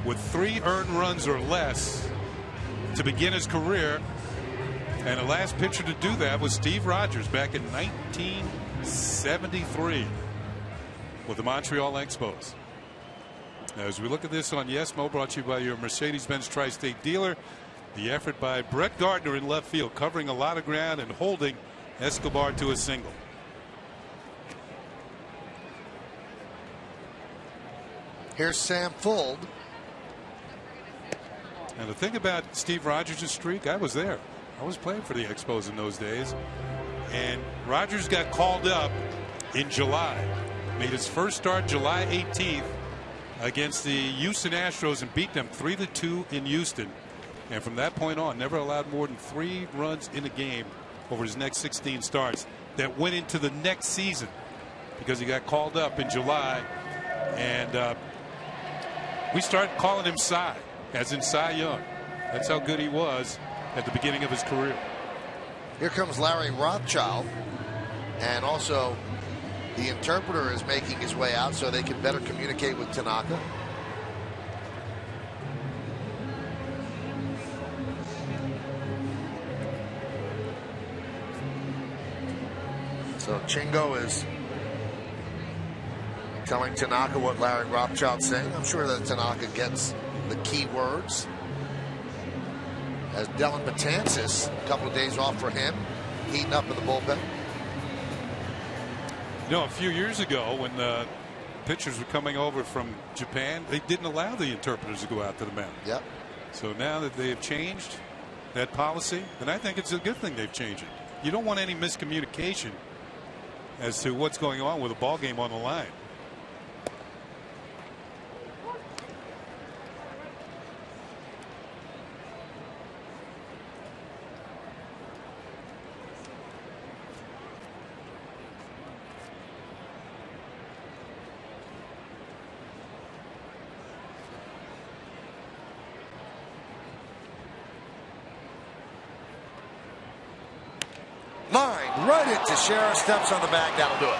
with 3 earned runs or less to begin his career. And the last pitcher to do that was Steve Rogers back in 1973 with the Montreal Expos. Now, as we look at this on Yes Mo, brought to you by your Mercedes-Benz Tri-State dealer, the effort by Brett Gardner in left field, covering a lot of ground and holding Escobar to a single. Here's Sam Fuld. And the thing about Steve Rogers' streak, I was there. I was playing for the Expos in those days. And Rogers got called up in July. Made his first start July 18th against the Houston Astros and beat them 3-2 in Houston. And from that point on, never allowed more than 3 runs in a game over his next 16 starts. That went into the next season because he got called up in July. And we started calling him Cy, as in Cy Young. That's how good he was at the beginning of his career. Here comes Larry Rothschild. And also, the interpreter is making his way out so they can better communicate with Tanaka. So Chingo is telling Tanaka what Larry Rothschild's saying. I'm sure that Tanaka gets the key words. As Dylan Betances, a couple of days off for him, heating up in the bullpen. You know, a few years ago when the pitchers were coming over from Japan, they didn't allow the interpreters to go out to the mound. Yep. So now that they have changed that policy, then I think it's a good thing they've changed it. You don't want any miscommunication as to what's going on with a ball game on the line. Line right into Sheriff, steps on the bag. That'll do it.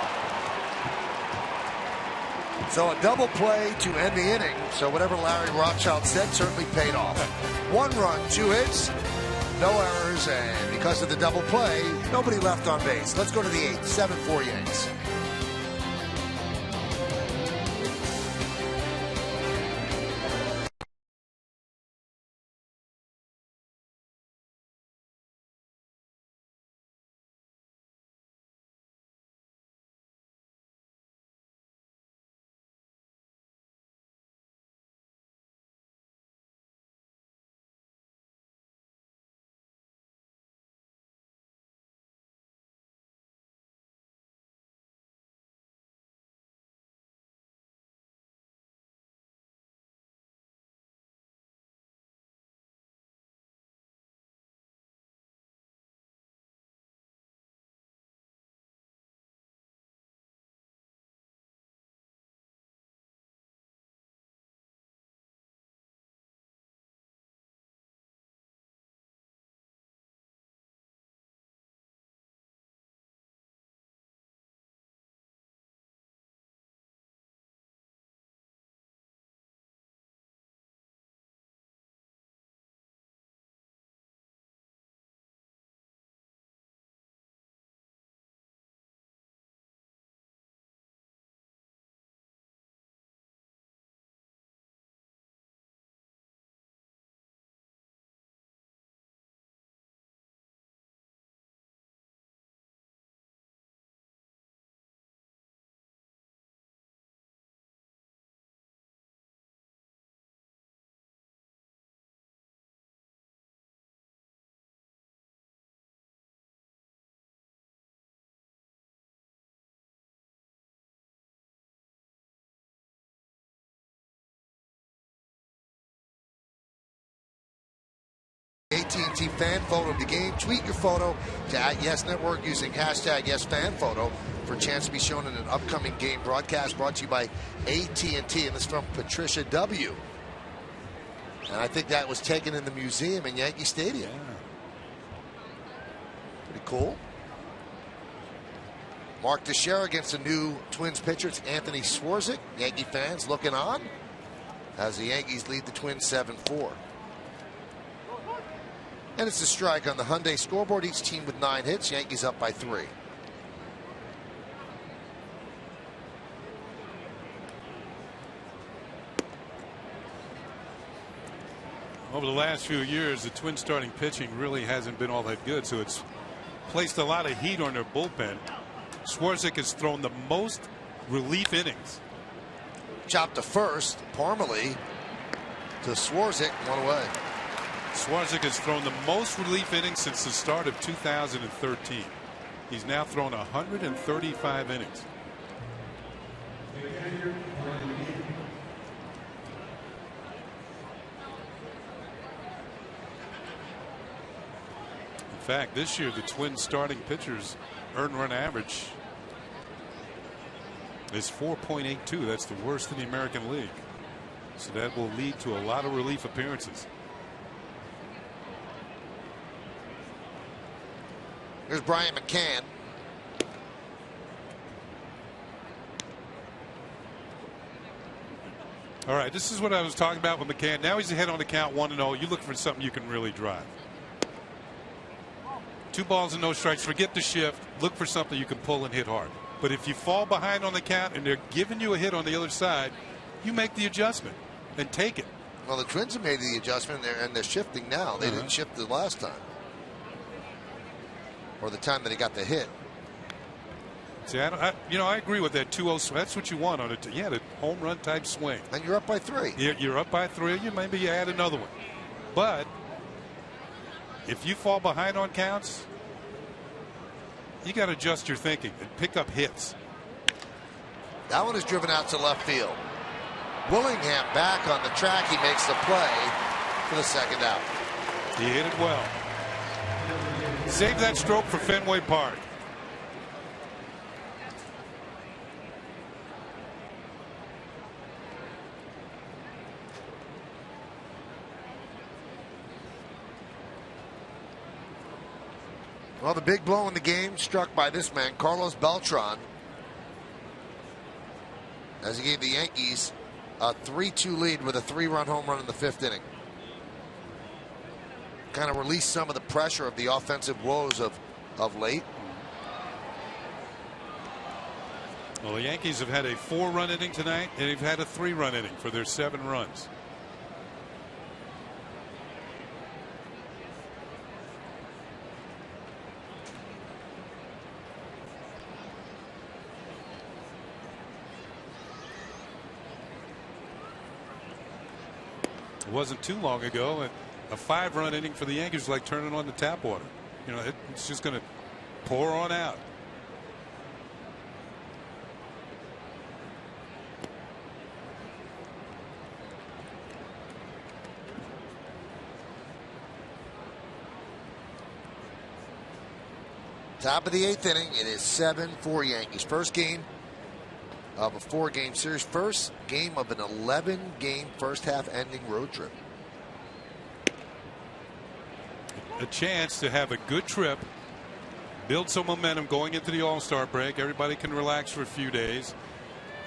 So a double play to end the inning. So whatever Larry Rothschild said certainly paid off. 1 run, 2 hits, no errors, and because of the double play, nobody left on base. Let's go to the 8th. 7-4 Yanks. AT&T fan photo of the game. Tweet your photo to @YesNetwork using hashtag YesFanPhoto for a chance to be shown in an upcoming game broadcast brought to you by AT&T. And this is from Patricia W. And I think that was taken in the museum in Yankee Stadium. Yeah. Pretty cool. Mark Teixeira against the new Twins pitcher. It's Anthony Swarzak. Yankee fans looking on as the Yankees lead the Twins 7-4. And it's a strike on the Hyundai scoreboard. Each team with 9 hits. Yankees up by 3. Over the last few years, the Twins starting pitching really hasn't been all that good, so it's placed a lot of heat on their bullpen. Swarzak has thrown the most relief innings. Chopped to first. Parmalee to Swarzak, 1 away. Swarzak has thrown the most relief innings since the start of 2013. He's now thrown 135 innings. In fact, this year the Twins starting pitchers earned run average is 4.82. That's the worst in the American League. So that will lead to a lot of relief appearances. Here's Brian McCann. All right, this is what I was talking about with McCann. Now he's ahead on the count 1-0. You look for something you can really drive. 2 balls and no strikes. Forget the shift. Look for something you can pull and hit hard. But if you fall behind on the count and they're giving you a hit on the other side, you make the adjustment and take it. Well, the Twins have made the adjustment and they're shifting now. They didn't shift the last time. Or the time that he got the hit. See, I agree with that 2-0. That's what you want on it. The home run type swing. And you're up by 3. You're up by 3. You maybe add another one. But if you fall behind on counts, you got to adjust your thinking and pick up hits. That one is driven out to left field. Willingham back on the track. He makes the play for the second out. He hit it well. Save that stroke for Fenway Park. Well, the big blow in the game struck by this man, Carlos Beltran, as he gave the Yankees a 3-2 lead with a 3-run home run in the 5th inning. Kind of released some of the pressure of the offensive woes of late. Well, the Yankees have had a 4-run inning tonight, and they've had a 3-run inning for their 7 runs. It wasn't too long ago, and a 5-run inning for the Yankees was like turning on the tap water. You know, it's just going to pour on out. Top of the 8th inning. It is 7-4 Yankees. First game of a 4-game series. First game of an 11-game first-half ending road trip. A chance to have a good trip, build some momentum going into the All-Star break. Everybody can relax for a few days,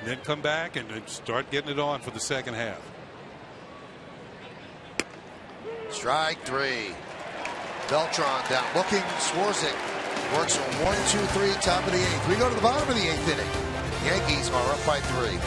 and then come back and start getting it on for the second half. Strike 3. Beltran down looking. Swarzak works on 1-2-3, top of the 8th. We go to the bottom of the 8th inning. Yankees are up by 3.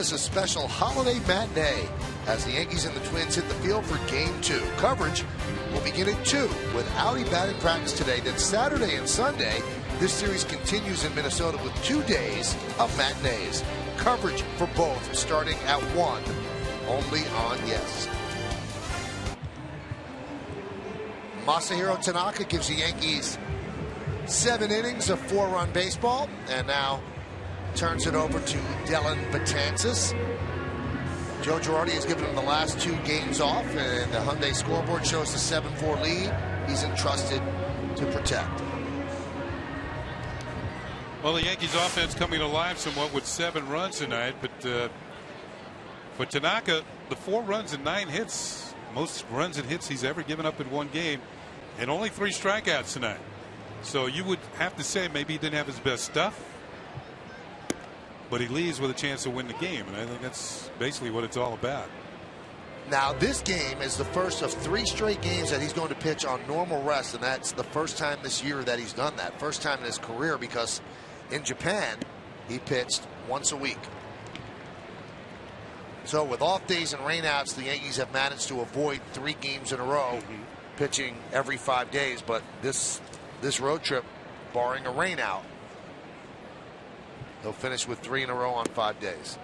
It's a special holiday matinee as the Yankees and the Twins hit the field for Game 2. Coverage will begin at 2 with Audi batting practice today. Then Saturday and Sunday, this series continues in Minnesota with 2 days of matinees. Coverage for both starting at 1, only on Yes. Masahiro Tanaka gives the Yankees 7 innings of 4-run baseball, and now turns it over to Dellin Betances. Joe Girardi has given him the last 2 games off, and the Hyundai scoreboard shows the 7-4 lead he's entrusted to protect. Well, the Yankees offense coming alive somewhat with 7 runs tonight, but for Tanaka, the 4 runs and 9 hits, most runs and hits he's ever given up in one game, and only 3 strikeouts tonight. So you would have to say maybe he didn't have his best stuff, but he leaves with a chance to win the game, and I think that's basically what it's all about. Now, this game is the first of 3 straight games that he's going to pitch on normal rest, and that's the first time this year that he's done that. First time in his career, because in Japan, he pitched once a week. So with off days and rainouts, the Yankees have managed to avoid 3 games in a row, pitching every 5 days, but this road trip, barring a rainout, he'll finish with 3 in a row on 5 days.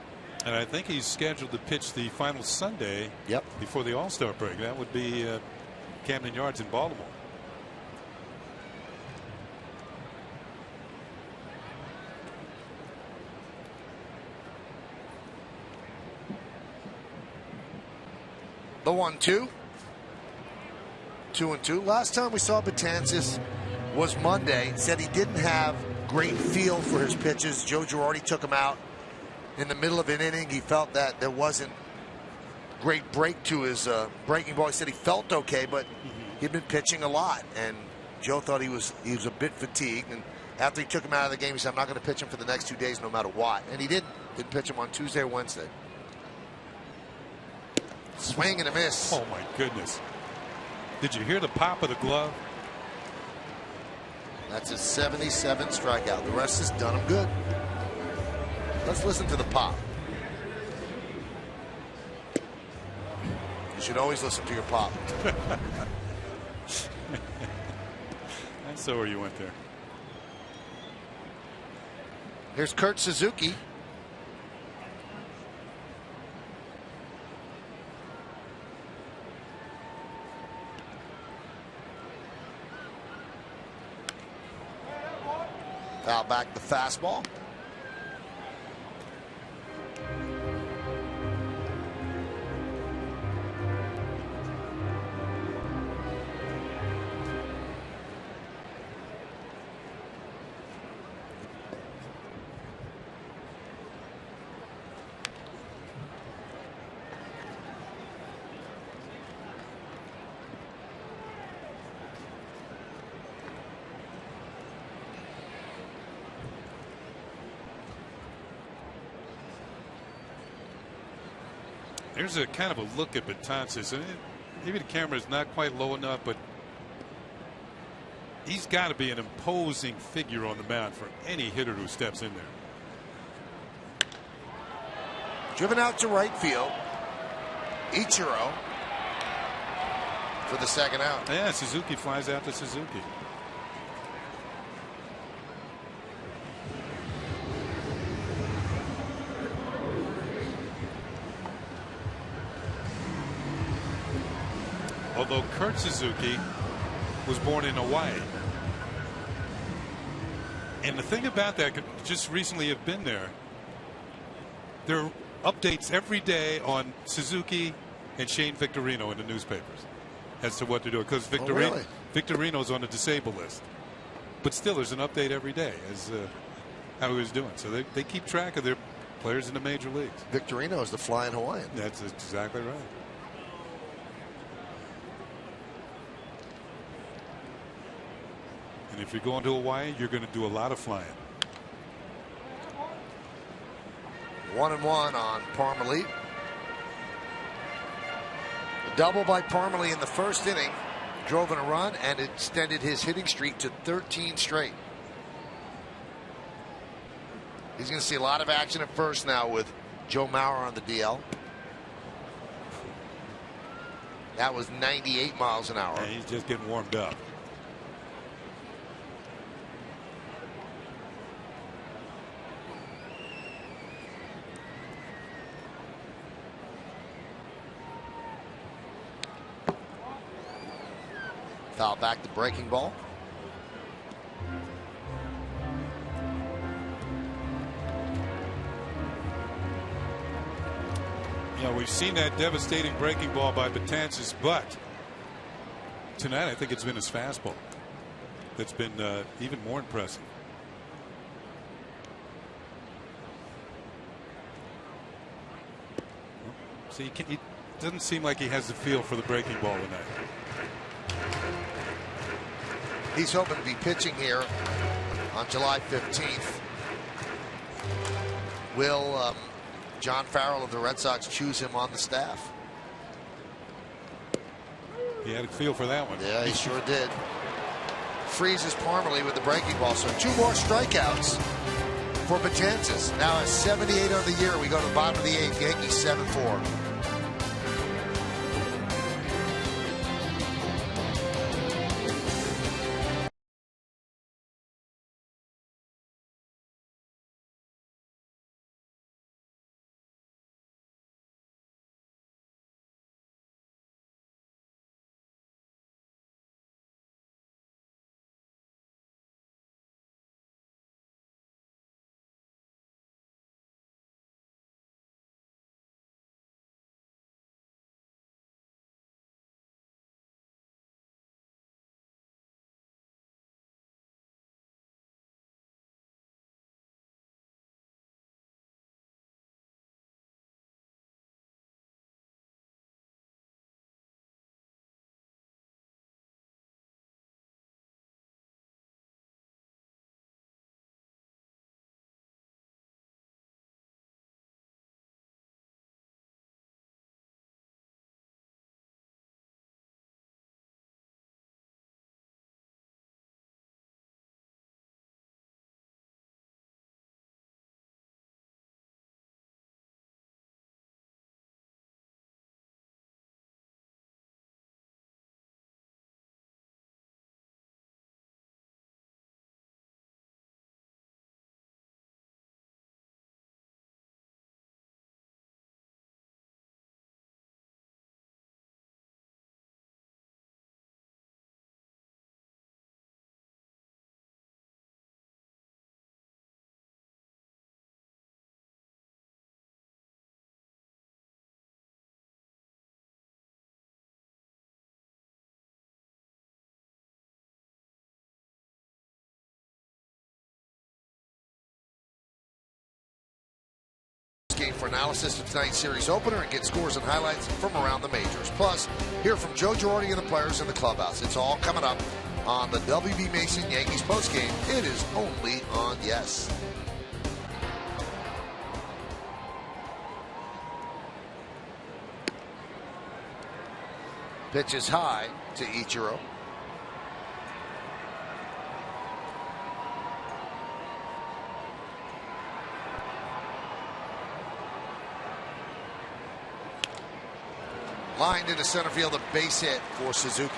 And I think he's scheduled to pitch the final Sunday before the All-Star break. That would be Camden Yards in Baltimore. The 1-2. 2-2. Last time we saw Betances was Monday. Said he didn't have great feel for his pitches. Joe Girardi took him out in the middle of an inning. He felt that there wasn't great break to his breaking ball. He said he felt okay, but he'd been pitching a lot, and Joe thought he was a bit fatigued. And after he took him out of the game, he said, "I'm not going to pitch him for the next 2 days, no matter what." And he didn't pitch him on Tuesday or Wednesday. Swing and a miss. Oh my goodness! Did you hear the pop of the glove? That's his 77th strikeout. The rest has done him good. Let's listen to the pop. You should always listen to your pop. I saw where you went there. Here's Kurt Suzuki. Foul back the fastball. Here's a kind of a look at Betances. Maybe the camera is not quite low enough, but he's got to be an imposing figure on the mound for any hitter who steps in there. Driven out to right field. Ichiro for the second out. Yeah, Suzuki flies out to Suzuki. Although Kurt Suzuki was born in Hawaii. And the thing about that, just recently have been there are updates every day on Suzuki and Shane Victorino in the newspapers as to what they're doing, because Victorino's on the disabled list. But still, there's an update every day as how he was doing. So they keep track of their players in the major leagues. Victorino is the flying Hawaiian. That's exactly right. And if you're going to Hawaii, you're going to do a lot of flying. 1-1 on Parmalee. A double by Parmalee in the first inning drove in a run and extended his hitting streak to 13 straight. He's going to see a lot of action at first now with Joe Mauer on the DL. That was 98 miles an hour. And he's just getting warmed up. Foul back to breaking ball. Yeah, we've seen that devastating breaking ball by Betances, but tonight I think it's been his fastball that's been even more impressive. See, he doesn't seem like he has the feel for the breaking ball tonight. He's hoping to be pitching here on July 15th. Will John Farrell of the Red Sox choose him on the staff? He had a feel for that one. Yeah, he sure did. Freezes Parmalee with the breaking ball. So 2 more strikeouts for Betances. Now at 78 on the year. We go to the bottom of the 8th. Yankees 7-4. Game for analysis of tonight's series opener and get scores and highlights from around the majors. Plus, hear from Joe Girardi and the players in the clubhouse. It's all coming up on the WB Mason Yankees postgame. It is only on Yes. Pitch is high to Ichiro. Lined into center field, a base hit for Suzuki.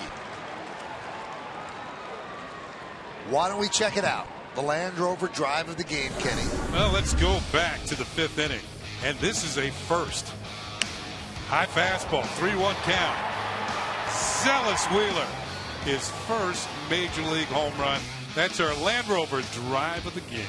Why don't we check it out? The Land Rover drive of the game, Kenny. Well, let's go back to the 5th inning. And this is a first. High fastball, 3-1 count. Zealous Wheeler, his first major league home run. That's our Land Rover drive of the game.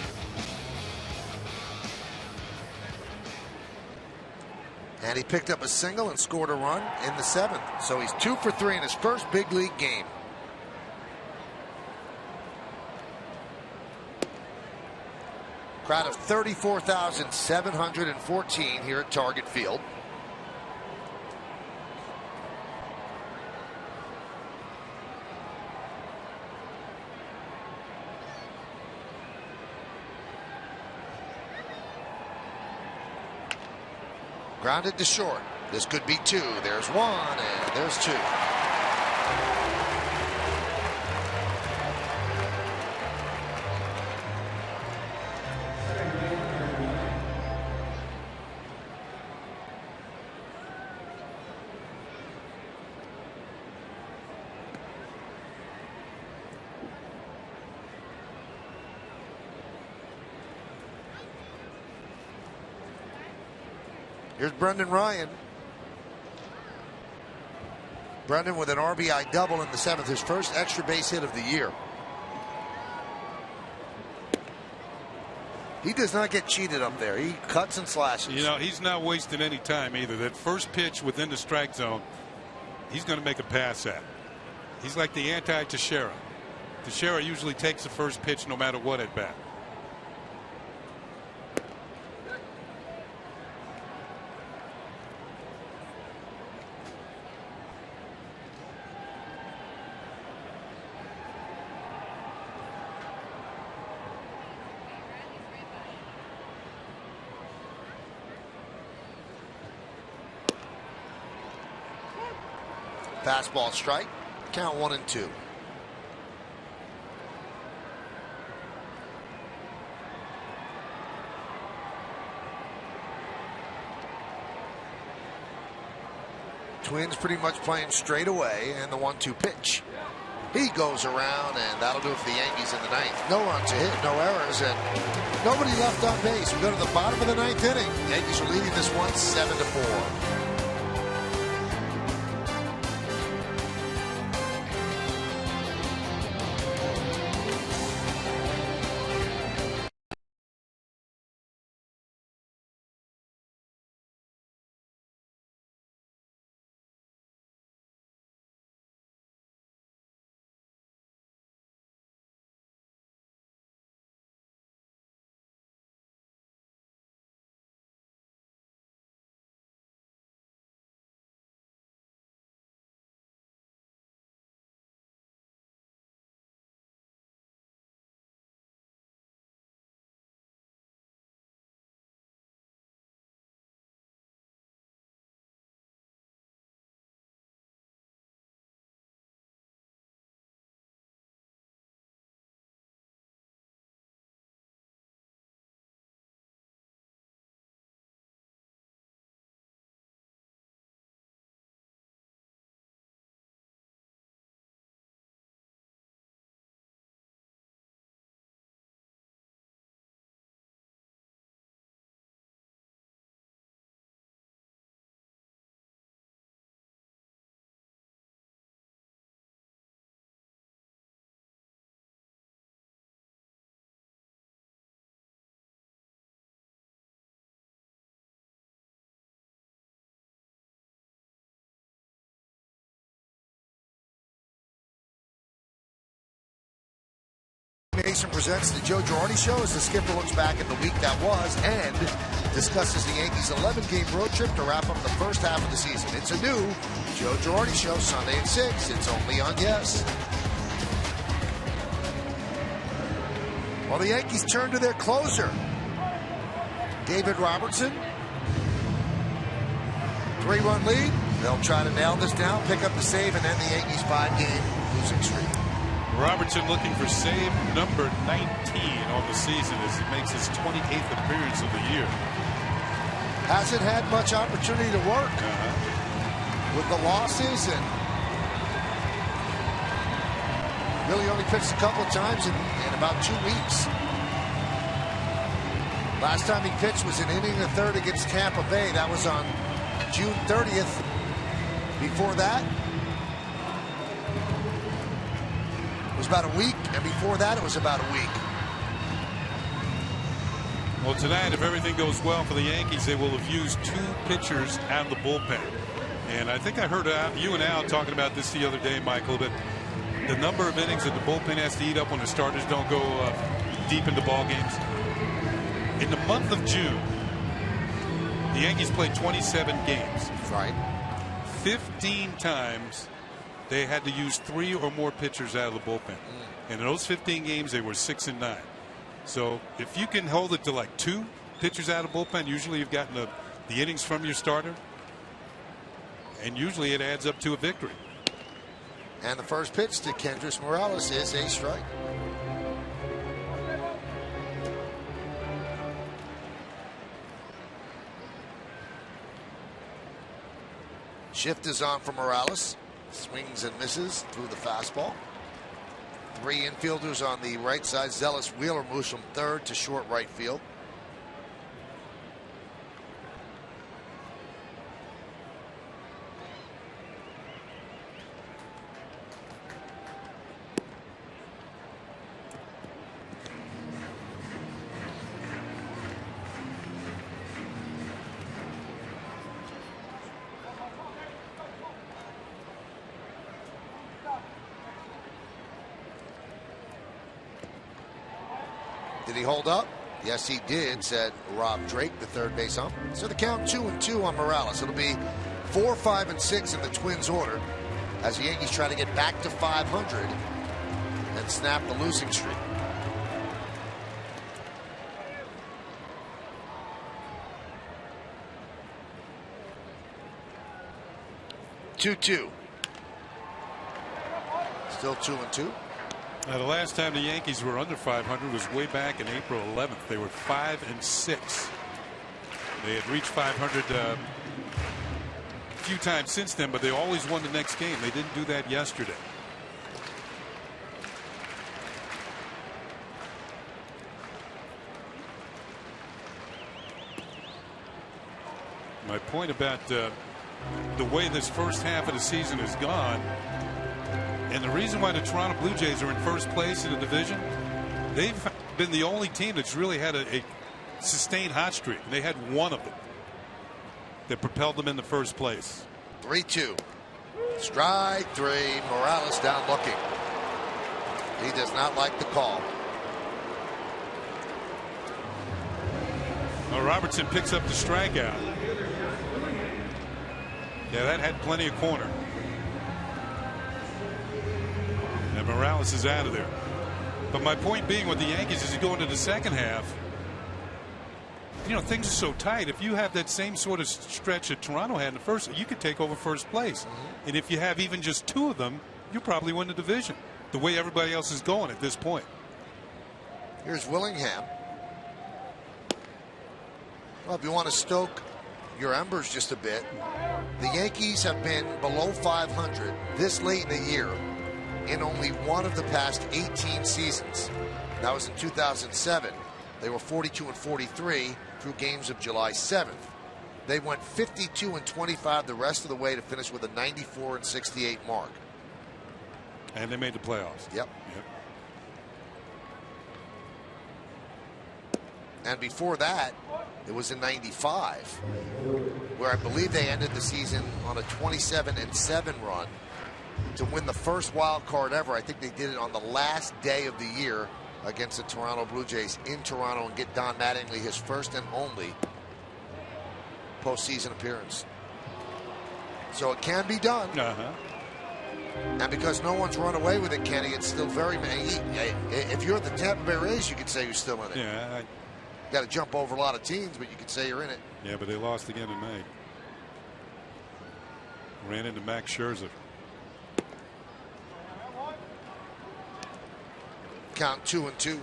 And he picked up a single and scored a run in the 7th. So he's 2 for 3 in his first big league game. Crowd of 34,714 here at Target Field. Grounded to short. This could be 2. There's 1 and there's 2. Here's Brendan Ryan. Brendan with an RBI double in the 7th, his first extra base hit of the year. He does not get cheated up there. He cuts and slashes. You know, he's not wasting any time either. That first pitch within the strike zone, he's going to make a pass at. He's like the anti-Teixeira. Teixeira usually takes the first pitch no matter what at bat. Fastball strike. Count 1-2. Twins pretty much playing straight away, and the 1-2 pitch. He goes around, and that'll do it for the Yankees in the 9th. No runs to hit, no errors, and nobody left on base. We go to the bottom of the 9th inning. Yankees are leading this one 7-4. Nation presents the Joe Girardi Show as the skipper looks back at the week that was and discusses the Yankees' 11-game road trip to wrap up the first half of the season. It's a new Joe Girardi Show, Sunday at 6. It's only on Yes. Well, the Yankees turn to their closer, David Robertson. 3-run lead. They'll try to nail this down, pick up the save, and end the Yankees' 5-game losing streak. Robertson looking for save number 19 on the season as he makes his 28th appearance of the year. Hasn't had much opportunity to work with the losses, and really only pitched a couple of times in about 2 weeks. Last time he pitched was an inning and a third against Tampa Bay. That was on June 30th. Before that, it was about a week, and before that, it was about a week. Well, tonight, if everything goes well for the Yankees, they will have used 2 pitchers out of the bullpen. And I think I heard you and Al talking about this the other day, Michael, but the number of innings that the bullpen has to eat up when the starters don't go deep into ball games. In the month of June, the Yankees played 27 games. Right. 15 times they had to use 3 or more pitchers out of the bullpen. And in those 15 games, they were 6-9. So if you can hold it to like 2 pitchers out of the bullpen, usually you've gotten the innings from your starter. And usually it adds up to a victory. And the first pitch to Kendrys Morales is a strike. Shift is on for Morales. Swings and misses through the fastball. 3 infielders on the right side. Zealous Wheeler moves from third to short right field. Did he hold up? Yes, he did, said Rob Drake, the third base ump. So the count 2-2 on Morales. It'll be 4, 5, and 6 in the Twins order as the Yankees try to get back to 500 and snap the losing streak. Two. Still 2-2. Now, the last time the Yankees were under 500 was way back in April 11th. They were 5-6. They had reached 500 a few times since then, but they always won the next game. They didn't do that yesterday. My point about the way this first half of the season has gone, and the reason why the Toronto Blue Jays are in first place in the division, they've been the only team that's really had a sustained hot streak. They had one of them that propelled them in the first place. 3-2. Strike 3. Morales down looking. He does not like the call. Well, Robertson picks up the strikeout. Yeah, that had plenty of corner. And Morales is out of there. But my point being with the Yankees is you go into the second half, you know, things are so tight. If you have that same sort of stretch that Toronto had in the first, you could take over first place. And if you have even just two of them, you probably win the division. The way everybody else is going at this point. Here's Willingham. Well, if you want to stoke your embers just a bit, the Yankees have been below 500 this late in the year in only one of the past 18 seasons. That was in 2007. They were 42-43 through games of July 7th. They went 52-25 the rest of the way to finish with a 94-68 mark. And they made the playoffs. Yep. And before that, it was in 95, where I believe they ended the season on a 27-7 run to win the first wild card ever. I think they did it on the last day of the year against the Toronto Blue Jays in Toronto and get Don Mattingly his first and only postseason appearance. So it can be done. And because no one's run away with it, Kenny, it's still very. If you're the Tampa Bay Rays, you could say you're still in it. Yeah. Got to jump over a lot of teams, but you could say you're in it. Yeah, but they lost again tonight. Ran into Max Scherzer. Count 2-2.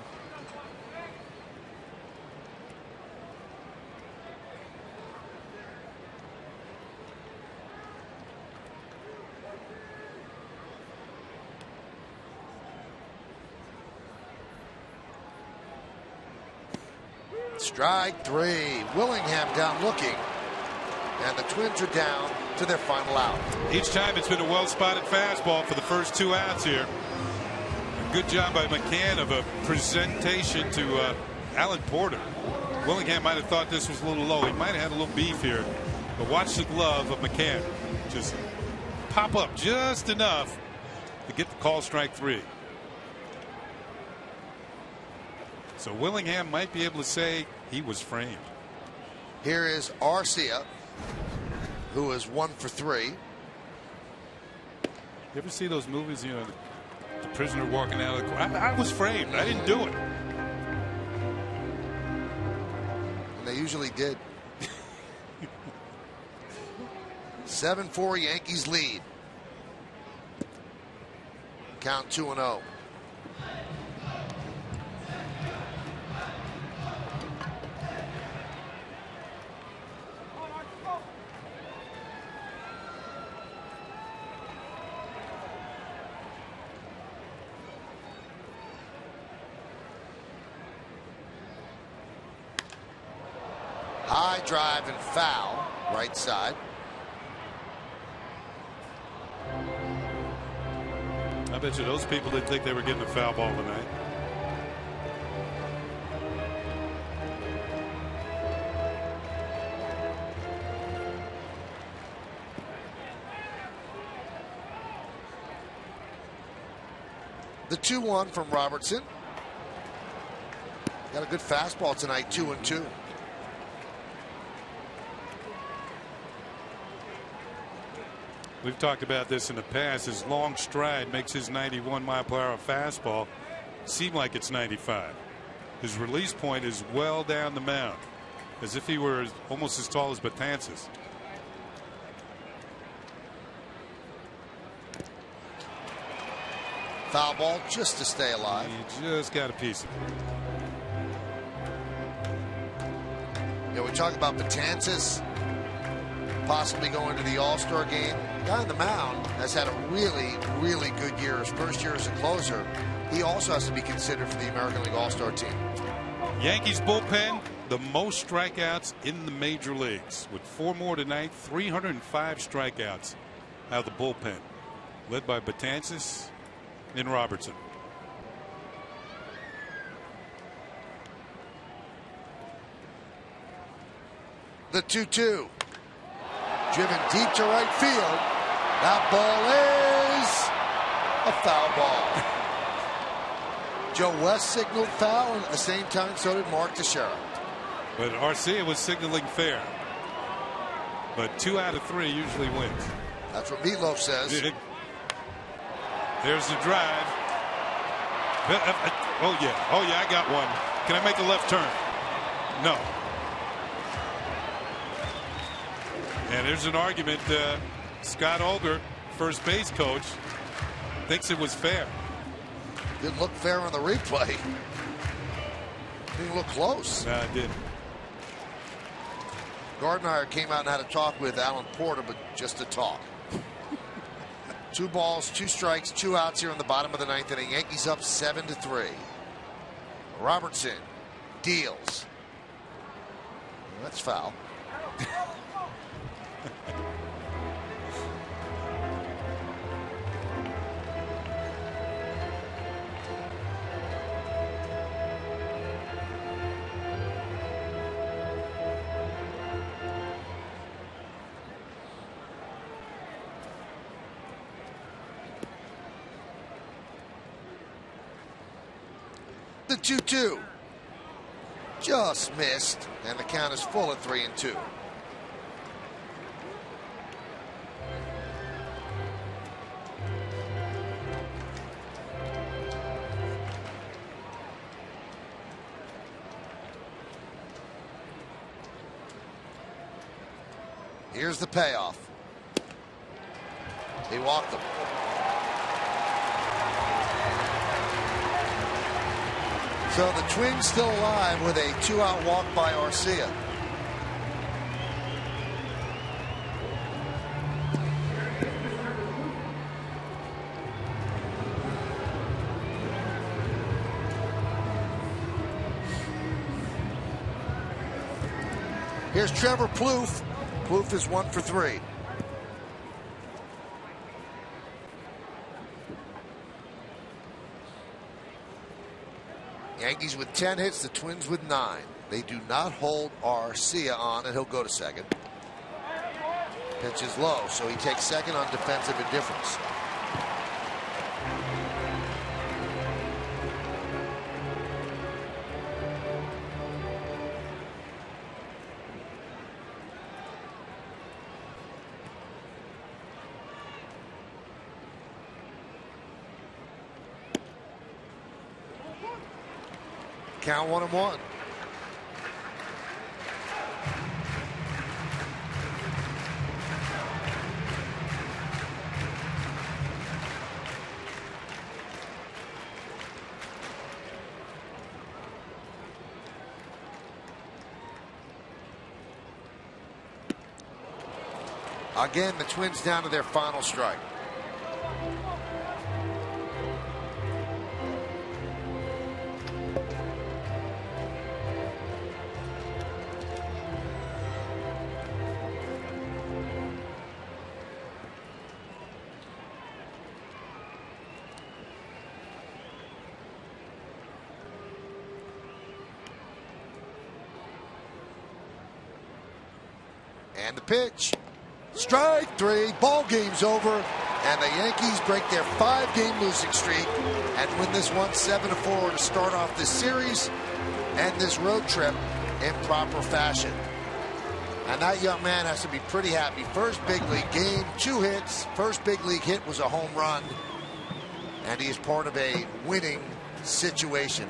Strike 3. Willingham down looking. And the Twins are down to their final out. Each time it's been a well-spotted fastball for the first 2 outs here. A good job by McCann of a presentation to Alan Porter. Willingham might have thought this was a little low. He might have had a little beef here. But watch the glove of McCann. Just pop up just enough to get the call strike 3. So Willingham might be able to say he was framed. Here is Arcia, who is 1 for 3. You ever see those movies, you know, the prisoner walking out of the court? I was framed. I didn't do it. And they usually did. 7-4 Yankees lead. Count 2-0. High drive and foul, right side. I bet you those people didn't think they were getting a foul ball tonight. The 2-1 from Robertson. Got a good fastball tonight, 2-2. We've talked about this in the past. His long stride makes his 91-mile-per-hour fastball seem like it's 95. His release point is well down the mound, as if he were almost as tall as Betances. Foul ball just to stay alive. He just got a piece of it. You know, we talk about Betances possibly going to the All-Star game. Guy on the mound has had a really, really good year. His first year as a closer. He also has to be considered for the American League All-Star team. Yankees bullpen, the most strikeouts in the major leagues, with 4 more tonight. 305 strikeouts out of the bullpen, led by Betances and Robertson. The 2-2. Driven deep to right field. That ball is a foul ball. Joe West signaled foul, and at the same time, so did Mark Teixeira. But Arcia was signaling fair. But 2 out of 3 usually wins. That's what Meatloaf says. There's the drive. Oh, yeah, I got one. Can I make a left turn? No. And there's an argument. Scott Olger, first base coach, thinks it was fair. Didn't look fair on the replay. Didn't look close. No, it didn't. Gardner came out and had a talk with Alan Porter, but just to talk. 2 balls, 2 strikes, 2 outs here in the bottom of the 9th inning. Yankees up 7-3. Robertson deals. That's foul. The 2-2 just missed, and the count is full at 3-2. Here's the payoff. He walked him. So the Twins still alive with a 2-out walk by Arcia. Here's Trevor Plouffe. Plouffe is 1 for 3. Yankees with 10 hits, the Twins with 9. They do not hold Arcia on, and he'll go to second. Pitch is low, so he takes second on defensive indifference. Count 1-1. Again, the Twins down to their final strike. And the pitch. Strike 3. Ball game's over. And the Yankees break their 5-game losing streak and win this one 7-4 to start off this series. end this road trip in proper fashion. And that young man has to be pretty happy. First big league game, 2 hits. First big league hit was a home run. And he is part of a winning situation.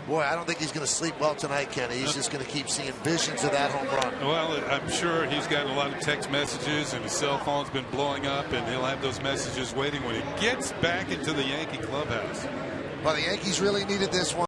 Boy, I don't think he's going to sleep well tonight, Kenny. He's just going to keep seeing visions of that home run. Well, I'm sure he's got a lot of text messages, and his cell phone's been blowing up, and he'll have those messages waiting when he gets back into the Yankee clubhouse. Well, the Yankees really needed this one.